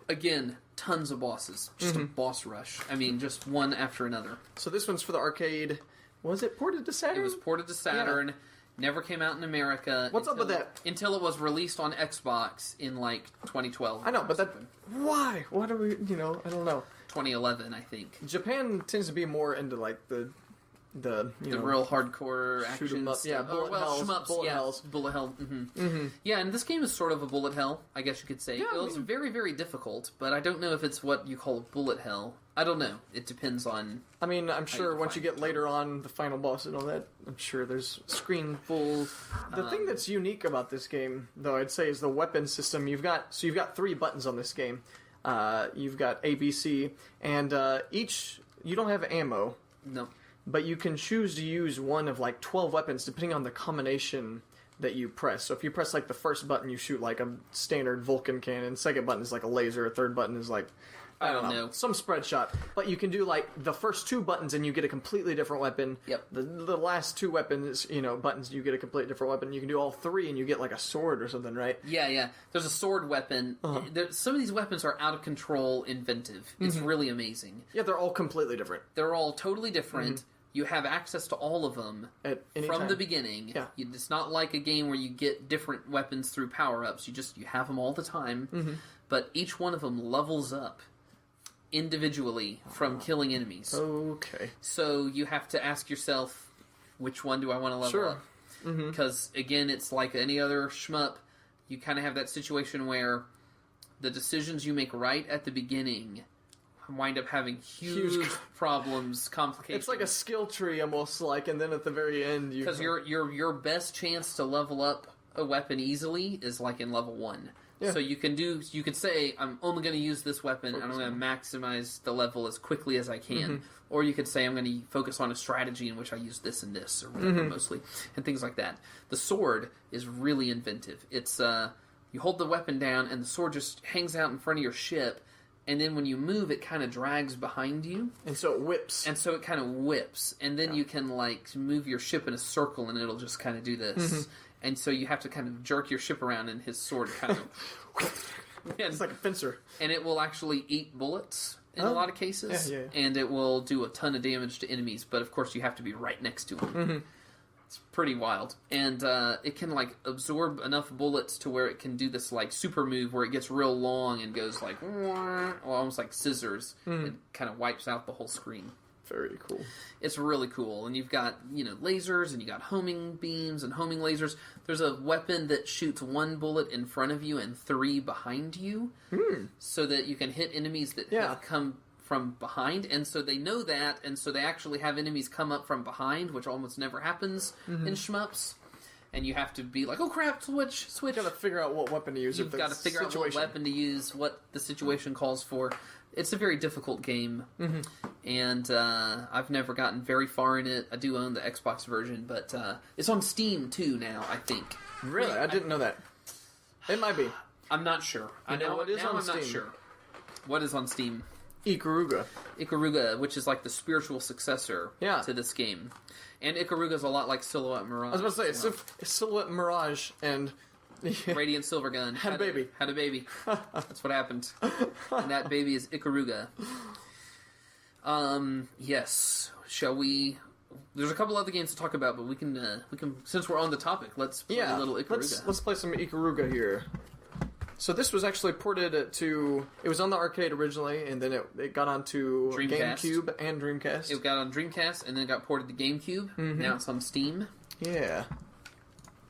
S1: Again, tons of bosses. Just a boss rush. I mean, just one after another.
S2: So this one's for the arcade. Was it ported to Saturn?
S1: It was ported to Saturn. Yeah. Never came out in America.
S2: What's up with that?
S1: Until it was released on Xbox in, 2012.
S2: I know, but why? What are we, I don't know.
S1: 2011, I think.
S2: Japan tends to be more into, the
S1: real hardcore action.
S2: Shoot 'em up. Yeah, bullet hells.
S1: Bullet hell. Yeah, and this game is sort of a bullet hell, I guess you could say. Yeah, it's very, very difficult, but I don't know if it's what you call a bullet hell. I don't know. It depends on...
S2: I mean, I'm sure once you get later on, the final boss and all that, I'm sure there's screen full... The thing that's unique about this game, though, I'd say, is the weapon system. You've got 3 buttons on this game. You've got A, B, C, and each... You don't have ammo.
S1: No.
S2: But you can choose to use one of 12 weapons depending on the combination that you press. So if you press the first button, you shoot a standard Vulcan cannon. Second button is a laser. Third button is I don't know, some spread shot. But you can do the first 2 buttons and you get a completely different weapon. Yep. The last 2 weapons, buttons, you get a completely different weapon. You can do all 3 and you get a sword or something, right?
S1: Yeah. There's a sword weapon. Some of these weapons are out of control, inventive. It's really amazing.
S2: Yeah, they're all completely different.
S1: They're all totally different. You have access to all of them from the beginning. Yeah. It's not like a game where you get different weapons through power-ups. You have them all the time. But each one of them levels up individually from killing enemies.
S2: Okay.
S1: So you have to ask yourself, which one do I want to level up? Because, again, it's like any other shmup. You kind of have that situation where the decisions you make right at the beginning wind up having huge problems, complications.
S2: It's like a skill tree almost, like, and then at the very end you...
S1: Because your best chance to level up a weapon easily is like in level 1. Yeah. So you could say, I'm only going to use this weapon and I'm going to maximize the level as quickly as I can. Or you could say, I'm going to focus on a strategy in which I use this and this, or whatever, mostly, and things like that. The sword is really inventive. It's, you hold the weapon down and the sword just hangs out in front of your ship, and then when you move, it kind of drags behind you.
S2: And so it whips.
S1: And so it kind of whips. And then you can, like, move your ship in a circle and it'll just kind of do this. And so you have to kind of jerk your ship around and his sword kind of...
S2: It's like a fencer.
S1: And it will actually eat bullets in a lot of cases.
S2: Yeah.
S1: And it will do a ton of damage to enemies. But, of course, you have to be right next to them. It's pretty wild. And it can, like, absorb enough bullets to where it can do this, like, super move where it gets real long and goes, like, almost like scissors. It kind of wipes out the whole screen.
S2: Very cool.
S1: It's really cool. And you've got, lasers, and you got homing beams and homing lasers. There's a weapon that shoots 1 bullet in front of you and 3 behind you. So that you can hit enemies that have come from behind. And so they know that, and so they actually have enemies come up from behind, which almost never happens in shmups. And you have to be like, oh crap, switch.
S2: You gotta figure out what weapon to use.
S1: You've got to figure out what weapon to use, what the situation calls for. It's a very difficult game, and I've never gotten very far in it. I do own the Xbox version, but it's on Steam too now, I think.
S2: Really? I didn't know that. It might be.
S1: I'm not sure.
S2: It is on Steam.
S1: Not sure. What is on Steam?
S2: Ikaruga,
S1: which is like the spiritual successor to this game. And Ikaruga is a lot like Silhouette Mirage.
S2: I was about to say, it's Silhouette Mirage and...
S1: Radiant Silvergun.
S2: Had a baby.
S1: Had a baby. That's what happened. And that baby is Ikaruga. Yes. Shall we... There's a couple other games to talk about, but we can since we're on the topic, let's play a little Ikaruga.
S2: Let's play some Ikaruga here. So this was actually ported to... It was on the arcade originally, and then it got onto
S1: Dreamcast.
S2: GameCube and Dreamcast.
S1: It got on Dreamcast, and then it got ported to GameCube. Now it's on Steam.
S2: Yeah.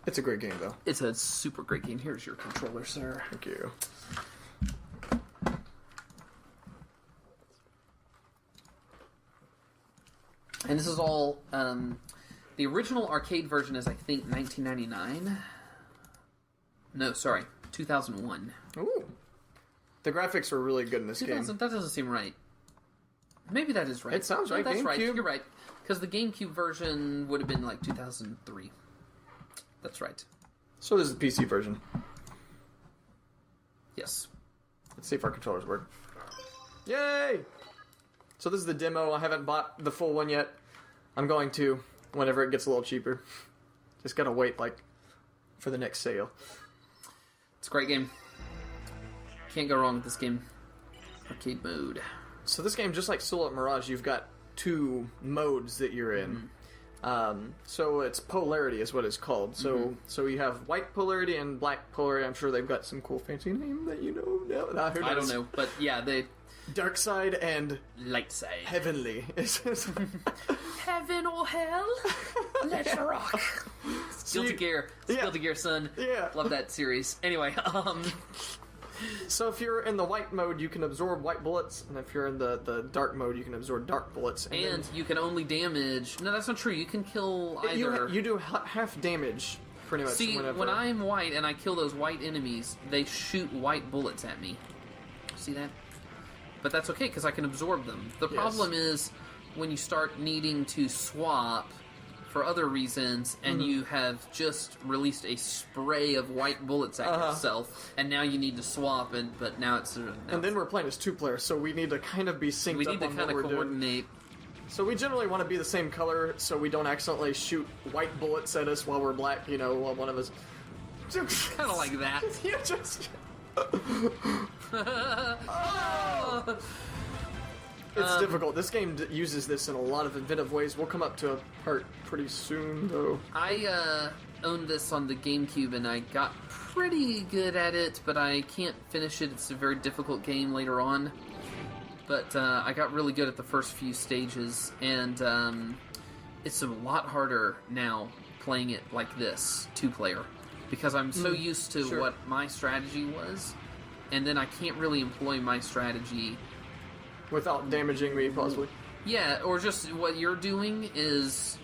S2: It's a great game, though.
S1: It's a super great game. Here's your controller, sir.
S2: Thank you.
S1: And this is all... the original arcade version is, I think, 1999. No, sorry. 2001.
S2: Ooh. The graphics were really good in this game.
S1: That doesn't seem right. Maybe that is right.
S2: It sounds right.
S1: That's
S2: GameCube.
S1: Right. You're right. Because the GameCube version would have been like 2003. That's right.
S2: So this is the PC version.
S1: Yes.
S2: Let's see if our controllers work. Yay! So this is the demo. I haven't bought the full one yet. I'm going to whenever it gets a little cheaper. Just gotta wait, for the next sale.
S1: It's a great game. Can't go wrong with this game. Arcade mode.
S2: So this game, just like Silhouette Mirage, you've got 2 modes that you're in. So it's polarity is what it's called. So you have white polarity and black polarity. I'm sure they've got some cool fancy name that you know. No,
S1: I don't know, but yeah, they...
S2: Dark side and...
S1: Light side.
S2: Heavenly.
S1: Heaven or hell? Let's rock. Guilty Gear. Guilty Gear, son.
S2: Yeah.
S1: Love that series. Anyway,
S2: So if you're in the white mode, you can absorb white bullets, and if you're in the dark mode, you can absorb dark bullets.
S1: And you can only damage... No, that's not true. You can kill either...
S2: You do half damage, pretty much.
S1: See, when I'm white and I kill those white enemies, they shoot white bullets at me. See that? But that's okay, because I can absorb them. The problem is when you start needing to swap for other reasons, and you have just released a spray of white bullets at yourself, and now you need to swap, but now it's...
S2: and then we're playing as 2 players, so we need to kind of be synced up on what we're doing.
S1: We need to kind of coordinate.
S2: So we generally want to be the same color, so we don't accidentally shoot white bullets at us while we're black, while one of us...
S1: kind of like that.
S2: You just... It's difficult. This game uses this in a lot of inventive ways. We'll come up to a part pretty soon, though.
S1: I owned this on the GameCube, and I got pretty good at it, but I can't finish it. It's a very difficult game later on. But I got really good at the first few stages, and it's a lot harder now playing it like this, 2-player, because I'm so used to what my strategy was, and then I can't really employ my strategy
S2: without damaging me, possibly.
S1: Yeah, or just what you're doing is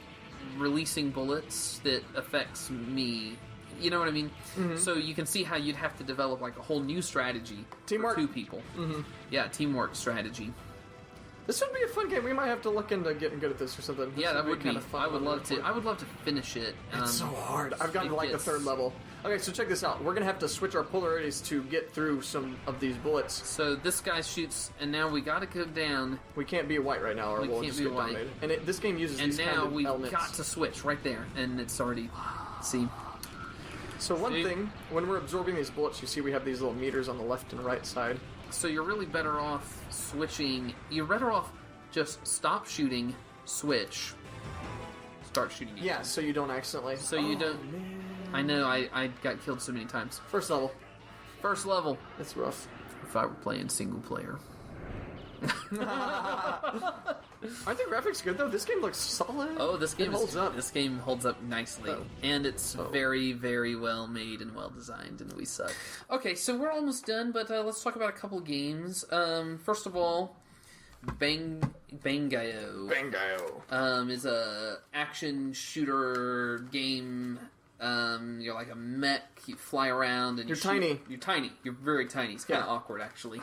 S1: releasing bullets that affects me. You know what I mean? Mm-hmm. So you can see how you'd have to develop like a whole new strategy
S2: teamwork
S1: for 2 people. Mm-hmm. Yeah, teamwork strategy.
S2: This would be a fun game. We might have to look into getting good at this or something.
S1: Yeah, that would be kind of fun. I would love to. I would love to finish it.
S2: It's so hard. I've gotten to like the 3rd level. Okay, so check this out. We're gonna have to switch our polarities to get through some of these bullets.
S1: So this guy shoots, and now we gotta go down.
S2: We can't be white right now, or we'll just get dominated. And this game uses these kind of elements.
S1: And now we've got to switch right there, and it's already. See.
S2: So one thing, when we're absorbing these bullets, you see we have these little meters on the left and right side.
S1: So you're really better off switching. You're better off just stop shooting, switch, start shooting again.
S2: Yeah, so you don't accidentally...
S1: So you don't... Man. I know, I got killed so many times.
S2: First level.
S1: It's rough. If I were playing single player.
S2: Aren't the graphics good, though? This game looks solid.
S1: Oh, this game holds up. This game holds up nicely. Oh. And it's very, very well made and well designed, and we suck. Okay, so we're almost done, but let's talk about a couple games. First of all... Bangai-O. Is a action shooter game. You're like a mech. You fly around and
S2: you're tiny.
S1: You're tiny. You're very tiny. It's kind of awkward actually.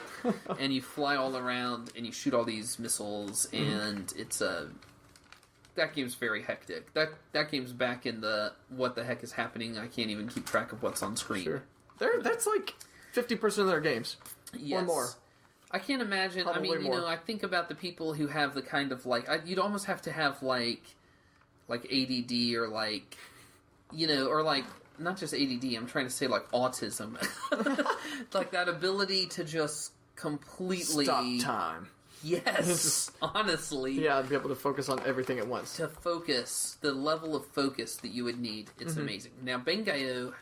S1: And you fly all around and you shoot all these missiles. And it's that game's very hectic. That game's back in the what the heck is happening. I can't even keep track of what's on screen.
S2: Sure. That's like 50% of their games.
S1: Yes.
S2: Or more.
S1: I can't imagine.
S2: Probably
S1: I mean, I think about the people who have the kind of like you'd almost have to have like ADD or like, or like not just ADD. I'm trying to say like autism, like that ability to just completely
S2: stop time.
S1: Yes, honestly.
S2: Yeah, I'd be able to focus on everything at once.
S1: To focus, the level of focus that you would need, it's amazing. Now, Bangai-O.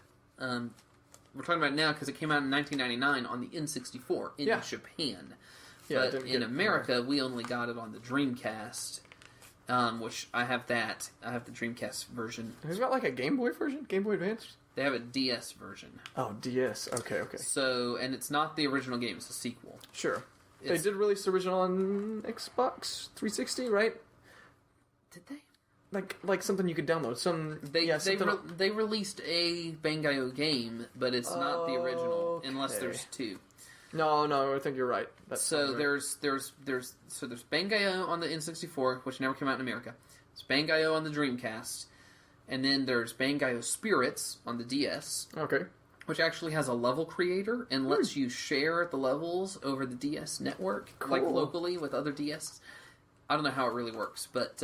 S1: We're talking about it now because it came out in 1999 on the N64 in Japan.
S2: Yeah,
S1: but in America, we only got it on the Dreamcast, which I have that. I have the Dreamcast version.
S2: Who's got like a Game Boy version? Game Boy Advance?
S1: They have a DS version.
S2: Oh, DS. Okay.
S1: So, and it's not the original game. It's a sequel.
S2: Sure. They did release the original on Xbox 360, right?
S1: Did they?
S2: Like something you could download.
S1: They released a Bangai-O game, but it's not the original unless there's 2.
S2: No, I think you're right.
S1: So there's Bangai-O on the N64, which never came out in America. There's Bangai-O on the Dreamcast, and then there's Bangai-O Spirits on the DS.
S2: Okay.
S1: Which actually has a level creator and lets you share the levels over the DS network, like locally with other DS. I don't know how it really works, but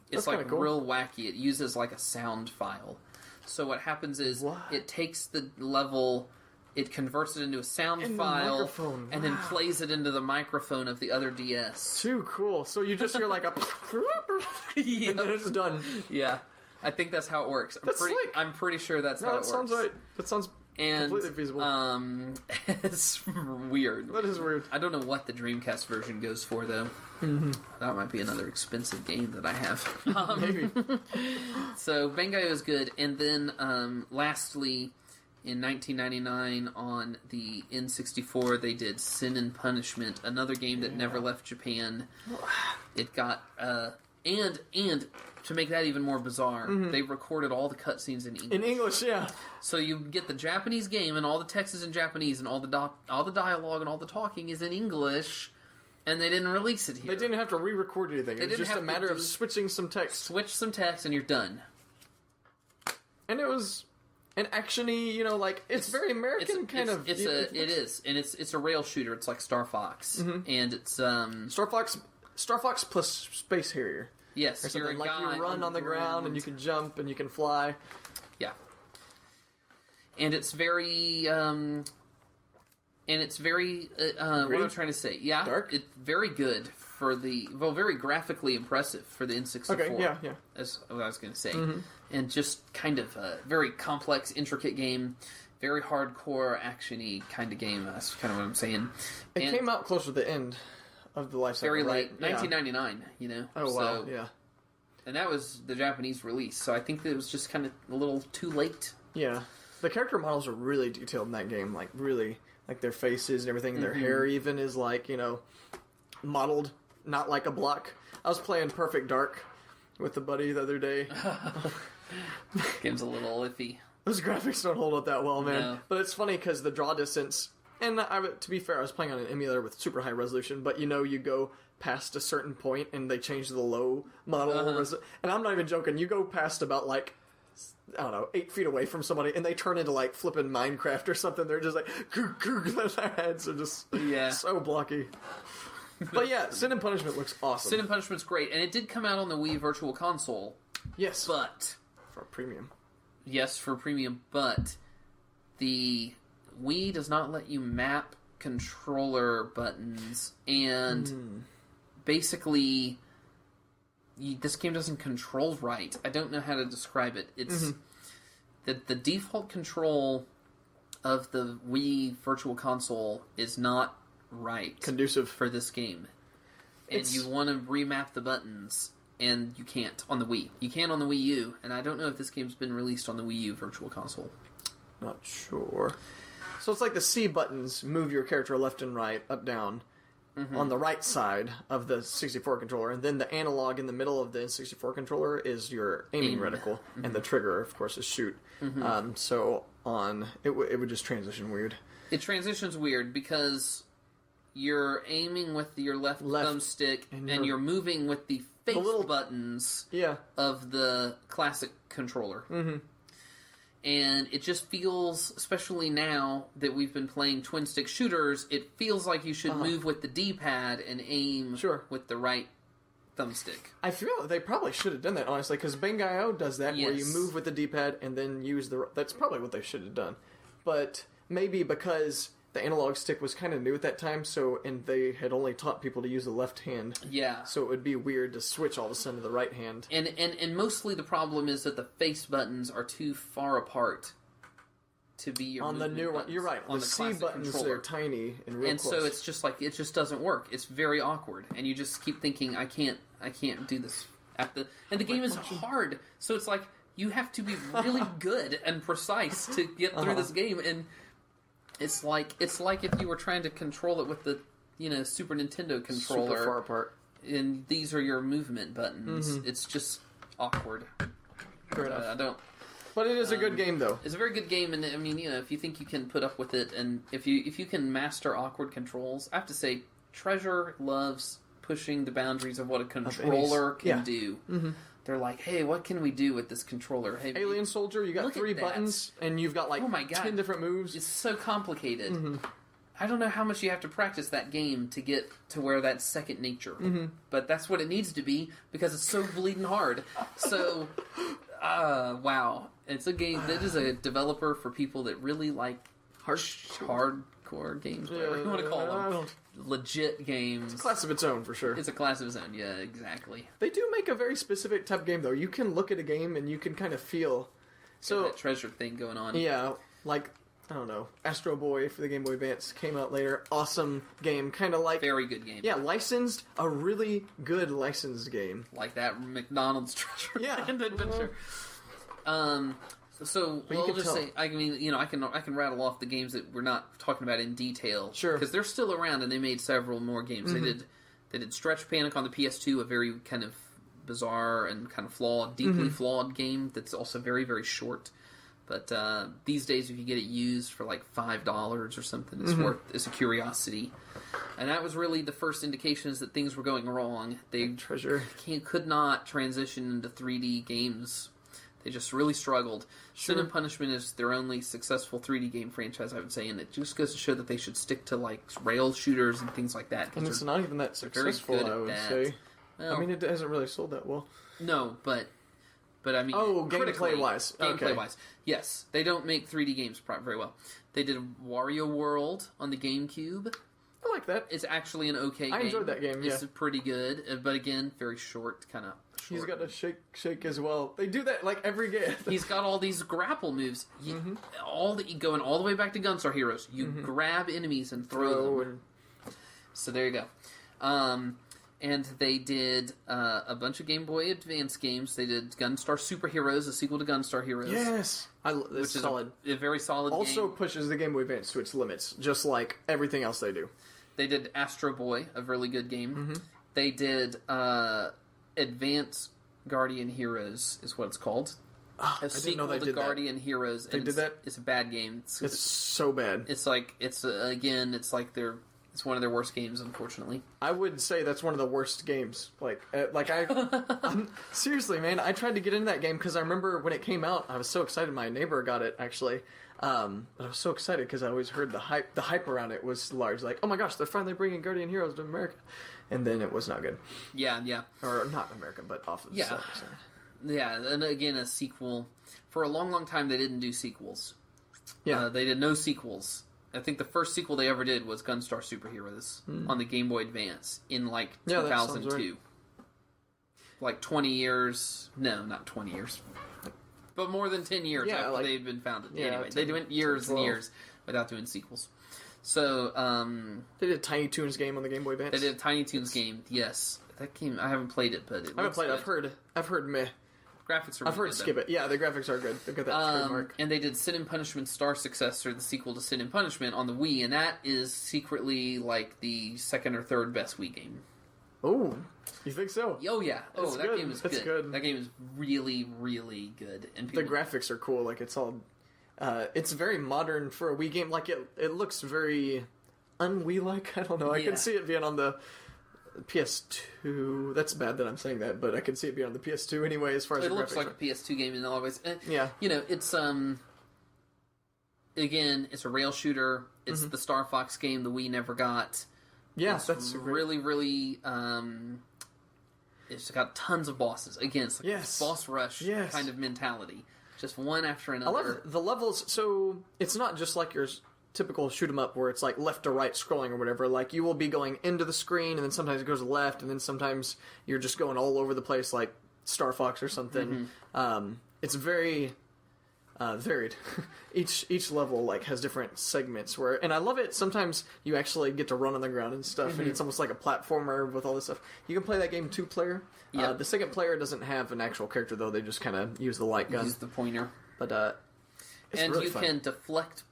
S1: it's like real wacky. It uses like a sound file. So what happens is it takes the level, it converts it into a sound file, and then plays it into the microphone of the other DS.
S2: Too cool. So you just hear like a... and then it's done.
S1: Yeah. I think that's how it works. I'm pretty sure that's how it works.
S2: That sounds right. That sounds... completely feasible.
S1: It's weird.
S2: That is weird.
S1: I don't know what the Dreamcast version goes for, though. Mm-hmm. That might be another expensive game that I have.
S2: Maybe.
S1: So, Bangai-O is good. And then, lastly, in 1999 on the N64, they did Sin and Punishment, another game that never left Japan. It got... And to make that even more bizarre, they recorded all the cutscenes in English.
S2: In English, yeah.
S1: So you get the Japanese game, and all the text is in Japanese, and all the dialogue and all the talking is in English, and they didn't release it here.
S2: They didn't have to re-record anything. It was just a matter of switching some text.
S1: Switch some text, and you're done.
S2: And it was an action-y, it's very American kind of...
S1: It is, and it's a rail shooter. It's like Star Fox, and it's...
S2: Star Fox plus Space Harrier.
S1: Yes,
S2: or something like you run on the ground and you can jump and you can fly.
S1: Yeah, and it's very, what am I trying to say? Yeah,
S2: dark.
S1: It's very good for very graphically impressive for the N64.
S2: Okay, yeah.
S1: That's what I was going to say, and just kind of a very complex, intricate game. Very hardcore, action-y kind of game. That's kind of what I'm saying.
S2: It came out close to the end of the life cycle,
S1: very late,
S2: right?
S1: 1999.
S2: Oh wow, yeah.
S1: And that was the Japanese release, so I think that it was just kind of a little too late.
S2: Yeah, the character models are really detailed in that game, like really, like their faces and everything. Their hair even is like modeled, not like a block. I was playing Perfect Dark with a buddy the other day.
S1: Game's a little iffy.
S2: Those graphics don't hold up that well, man.
S1: No.
S2: But it's funny because the draw distance, and to be fair, I was playing on an emulator with super high resolution, but you go past a certain point and they change the low model. And I'm not even joking, you go past about like, I don't know, 8 feet away from somebody and they turn into like flipping Minecraft or something. They're just like, their heads are just so blocky. But yeah, Sin and Punishment looks awesome.
S1: Sin and Punishment's great, and it did come out on the Wii Virtual Console.
S2: Yes.
S1: But...
S2: for premium.
S1: Yes, for premium, but the Wii does not let you map controller buttons, and basically, this game doesn't control right. I don't know how to describe it. It's the default control of the Wii Virtual Console is not right.
S2: Conducive.
S1: For this game. And you want to remap the buttons, and you can't on the Wii. You can on the Wii U, and I don't know if this game's been released on the Wii U Virtual Console.
S2: Not sure. So it's like the C buttons move your character left and right, up, down, on the right side of the 64 controller, and then the analog in the middle of the N64 controller is your aiming reticle, and the trigger, of course, is shoot. It would just transition weird.
S1: It transitions weird because you're aiming with your left thumbstick, and you're moving with the face buttons of the classic controller. And it just feels, especially now that we've been playing twin-stick shooters, it feels like you should move with the D-pad and aim with the right thumbstick.
S2: I feel they probably should have done that, honestly, because Bangai-O does that, where you move with the D-pad and then use the... That's probably what they should have done. But maybe because the analog stick was kind of new at that time, and they had only taught people to use the left hand. Yeah. So it would be weird to switch all of a sudden to the right hand.
S1: And mostly the problem is that the face buttons are too far apart to be your
S2: on the new one. You're right. On the C buttons, they're tiny and real close.
S1: So it's just like, it just doesn't work. It's very awkward, and you just keep thinking, I can't do this. And the game is hard, so it's like you have to be really good and precise to get through this game, and it's like if you were trying to control it with the Super Nintendo controller.
S2: Super far apart.
S1: And these are your movement buttons. It's just awkward.
S2: Fair enough.
S1: I don't.
S2: But it is a good game, though.
S1: It's a very good game, and I mean, if you think you can put up with it, and if you can master awkward controls, I have to say, Treasure loves pushing the boundaries of what a controller can do. They're like, hey, what can we do with this controller? Hey,
S2: Alien Soldier, you got 3 buttons, and you've got like 10 different moves.
S1: It's so complicated. I don't know how much you have to practice that game to get to where that's second nature. But that's what it needs to be, because it's so bleeding hard. So, wow. It's a game that is a developer for people that really like hardcore games, whatever you want to call them. Legit games.
S2: It's a class of its own, for sure.
S1: It's a class of its own, yeah, exactly.
S2: They do make a very specific type of game, though. You can look at a game and you can kind of feel... So
S1: that Treasure thing going on.
S2: Yeah, like, I don't know, Astro Boy for the Game Boy Advance came out later. Awesome game, kind of like...
S1: Very good game.
S2: Yeah, licensed, a really good licensed game.
S1: Like that McDonald's Treasureland adventure. So we'll just say, I mean, I can rattle off the games that we're not talking about in detail, because they're still around, and they made several more games. They did Stretch Panic on the PS2, a very kind of bizarre and kind of flawed, deeply flawed game that's also very, very short. But these days, if you get it used for like $5 or something, it's a curiosity. And that was really the first indications that things were going wrong. Could not transition into 3D games. They just really struggled. Sin and Punishment is their only successful 3D game franchise, I would say, and it just goes to show that they should stick to like rail shooters and things like that.
S2: And it's not even that successful, I would say. Well, I mean, it hasn't really sold that well.
S1: No, but I mean,
S2: gameplay-wise.
S1: Gameplay-wise, yes, they don't make 3D games very well. They did Wario World on the GameCube.
S2: I like that.
S1: It's actually an okay game.
S2: I enjoyed that game,
S1: It's pretty good, but again, very short, kind of short.
S2: He's got a shake as well. They do that like every game.
S1: He's got all these grapple moves. Going all the way back to Gunstar Heroes. You grab enemies and throw them. So there you go. And they did a bunch of Game Boy Advance games. They did Gunstar Super Heroes, a sequel to Gunstar Heroes.
S2: Yes!
S1: Which is
S2: solid.
S1: A very solid
S2: also
S1: game.
S2: Pushes the Game Boy Advance to its limits, just like everything else they do.
S1: They did Astro Boy, a really good game. They did Advanced Guardian Heroes, is what it's called.
S2: I didn't know they did
S1: Guardian Heroes.
S2: They did that?
S1: It's a bad game.
S2: It's so bad.
S1: It's like it's one of their worst games, unfortunately.
S2: I would say that's one of the worst games. I'm, seriously, man. I tried to get into that game because I remember when it came out, I was so excited. My neighbor got it actually, but I was so excited because I always heard the hype. The hype around it was large. Like, oh my gosh, they're finally bringing Guardian Heroes to America, and then it was not good.
S1: Yeah,
S2: or not America, but off of the Saturn.
S1: Yeah, and again, a sequel. For a long, long time, they didn't do sequels.
S2: Yeah.
S1: They did no sequels. I think the first sequel they ever did was Gunstar Superheroes on the Game Boy Advance in, 2002. Like 20 years... No, not 20 years. But more than 10 years after they'd been founded. Yeah, anyway, they went years and years without doing sequels. So,
S2: they did a Tiny Toons game on the Game Boy Advance?
S1: They did a Tiny Toons game, yes. That game, I haven't played it, but it
S2: I haven't played it. I've heard meh.
S1: Graphics are
S2: I've heard skip it. Yeah, the graphics are good. They've got that trademark.
S1: And they did Sin and Punishment Star Successor, the sequel to Sin and Punishment, on the Wii, and that is secretly the second or third best Wii game.
S2: Oh, you think so?
S1: Oh yeah. Oh, that game is good.
S2: Good.
S1: That game is really, really good. And
S2: the graphics are cool. It's all, it's very modern for a Wii game. It looks very un-Wii-like. I don't know. I can see it being on the PS2. That's bad that I'm saying that, but I can see it being on the PS2 anyway. As far as
S1: it looks like a PS2 game in a lot of ways.
S2: Yeah,
S1: it's again, it's a rail shooter. It's the Star Fox game the Wii never got.
S2: Yeah, that's
S1: really, really. It's got tons of bosses. Again, it's like a boss rush kind of mentality, just one after another.
S2: I love the levels. So it's not just like your typical shoot 'em up where it's left to right scrolling or whatever. You will be going into the screen, and then sometimes it goes left, and then sometimes you're just going all over the place like Star Fox or something. It's very varied. Each level has different segments and I love it. Sometimes you actually get to run on the ground and stuff, and it's almost like a platformer with all this stuff. You can play that game 2-player. The second player doesn't have an actual character though. They just kind of use the light gun,
S1: use the pointer,
S2: but it's
S1: and
S2: really
S1: you
S2: fun.
S1: can deflect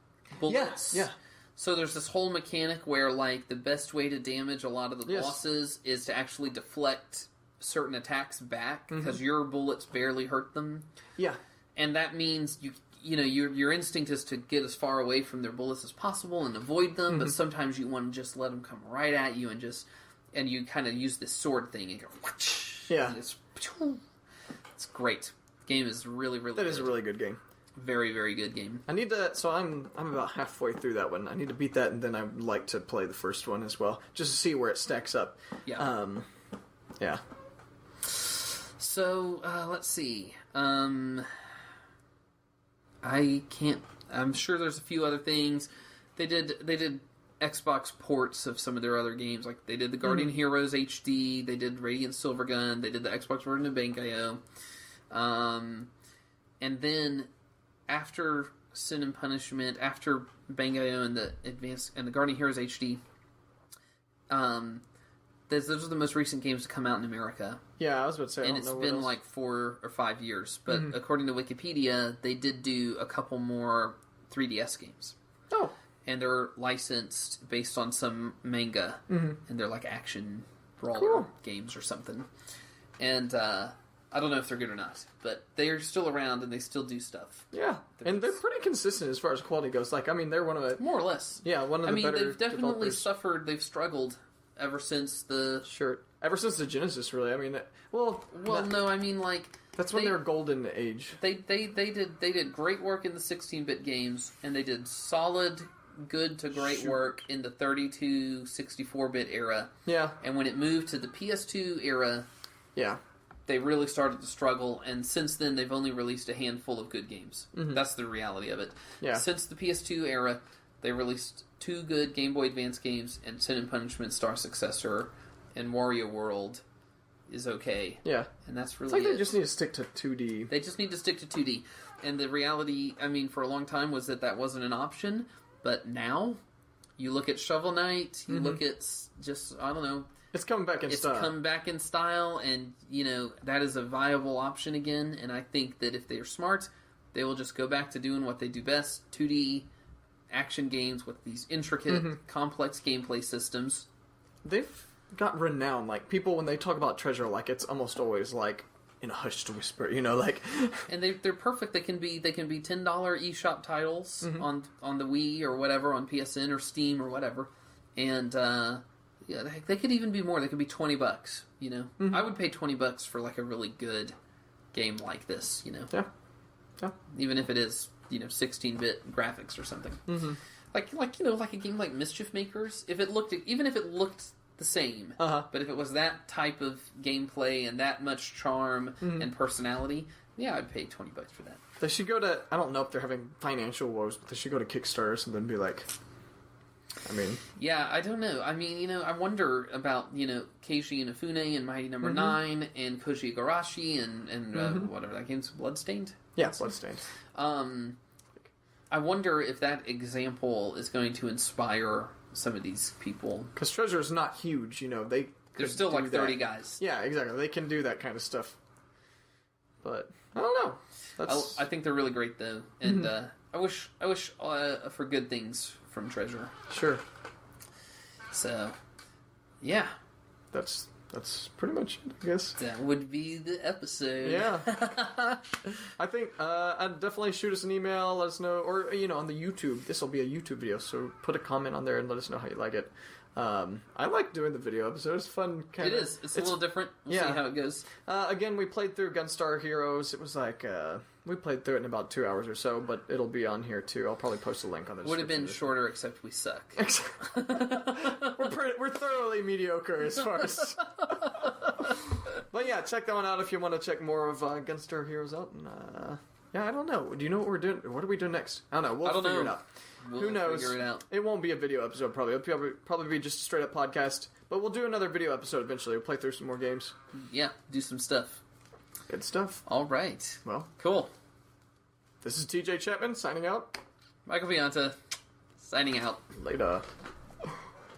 S1: bullets.
S2: Yeah.
S1: So there's this whole mechanic where the best way to damage a lot of the bosses is to actually deflect certain attacks back because your bullets barely hurt them.
S2: Yeah.
S1: And that means your instinct is to get as far away from their bullets as possible and avoid them, but sometimes you want to just let them come right at you and you kind of use this sword thing and go
S2: yeah.
S1: And it's great. The game is really, really
S2: good.
S1: That
S2: is a really good game.
S1: Very, very good game.
S2: I need to. So I'm about halfway through that one. I need to beat that, and then I would like to play the first one as well, just to see where it stacks up.
S1: Yeah.
S2: Yeah.
S1: So let's see. I can't. I'm sure there's a few other things. They did Xbox ports of some of their other games. They did the Guardian Heroes HD. They did Radiant Silvergun. They did the Xbox version of Bangai-O. And then after Sin and Punishment, after Bangai-O and the Advanced and the Guardian Heroes HD, those are the most recent games to come out in America.
S2: Yeah, I was about to say,
S1: and it's been 4 or 5 years. But according to Wikipedia, they did do a couple more 3DS games.
S2: Oh.
S1: And they're licensed based on some manga. And they're action brawler games or something. And I don't know if they're good or not, but they're still around and they still do stuff.
S2: Yeah, and they're pretty consistent as far as quality goes. They're one of the...
S1: More or less.
S2: Yeah, one of the better
S1: they've definitely
S2: developers.
S1: suffered, they've struggled ever since the...
S2: Sure. Ever since the Genesis, really. That's when they were golden age.
S1: They did great work in the 16-bit games, and they did solid, good to great work in the 32, 64-bit era.
S2: Yeah.
S1: And when it moved to the PS2 era...
S2: Yeah.
S1: They really started to struggle, and since then they've only released a handful of good games. That's the reality of it.
S2: Yeah.
S1: Since the PS2 era, they released 2 good Game Boy Advance games, and Sin and Punishment Star Successor and Wario World is okay.
S2: Yeah.
S1: And that's really
S2: they just need to stick to 2D.
S1: They just need to stick to 2D. And the reality, for a long time was that wasn't an option, but now, you look at Shovel Knight, you look at just, I don't know...
S2: It's coming back in style.
S1: It's come back in style, and, that is a viable option again, and I think that if they're smart, they will just go back to doing what they do best, 2D action games with these intricate, complex gameplay systems.
S2: They've got renowned. Like, people, when they talk about Treasure, like, it's almost always, like, in a hushed whisper, you know, like...
S1: And they're perfect. They can be $10 eShop titles on the Wii or whatever, on PSN or Steam or whatever. And, yeah, they could even be more. They could be $20, you know? I would pay $20 for, like, a really good game like this, you know?
S2: Yeah. Yeah.
S1: Even if it is, you know, 16-bit graphics or something. Like, you know, like a game like Mischief Makers, even if it looked the same, but if it was that type of gameplay and that much charm and personality, yeah, I'd pay $20 for that.
S2: They should go to, I don't know if they're having financial woes, but they should go to Kickstarter or something and be like, I mean...
S1: Yeah, I don't know. I mean, you know, I wonder about, you know, Keiji Inafune and Mighty Number 9 and Koji Igarashi and whatever that game's, Bloodstained?
S2: Yeah, Bloodstained.
S1: I wonder if that example is going to inspire some of these people.
S2: Because Treasure is not huge, you know,
S1: There's still like 30 guys.
S2: Yeah, exactly. They can do that kind of stuff. But, I don't know.
S1: I think they're really great, though. And I wish for good things from Treasure.
S2: Sure.
S1: So, yeah.
S2: That's pretty much it, I guess.
S1: That would be the episode.
S2: Yeah. I think, I'd definitely shoot us an email, let us know, or, you know, on the YouTube. This will be a YouTube video, so put a comment on there and let us know how you like it. I like doing the video episode. It's fun.
S1: It is. It's a little different. We'll see how it goes.
S2: Again, we played through Gunstar Heroes. It was like, we played through it in about 2 hours or so, but it'll be on here too. I'll probably post a link on the description.
S1: Would have been shorter, except we suck.
S2: We're thoroughly mediocre as far as... But yeah, check that one out if you want to check more of Gunstar Heroes out. And, yeah, I don't know. Do you know what we're doing? What are we doing next? I don't know. We'll figure it out. Who knows?
S1: Figure it out.
S2: It won't be a video episode, probably. It'll probably be just a straight-up podcast. But we'll do another video episode eventually. We'll play through some more games.
S1: Yeah, do some stuff.
S2: Good stuff.
S1: All right.
S2: Well.
S1: Cool.
S2: This is TJ Chapman, signing out.
S1: Michael Vianta, signing out.
S2: Later.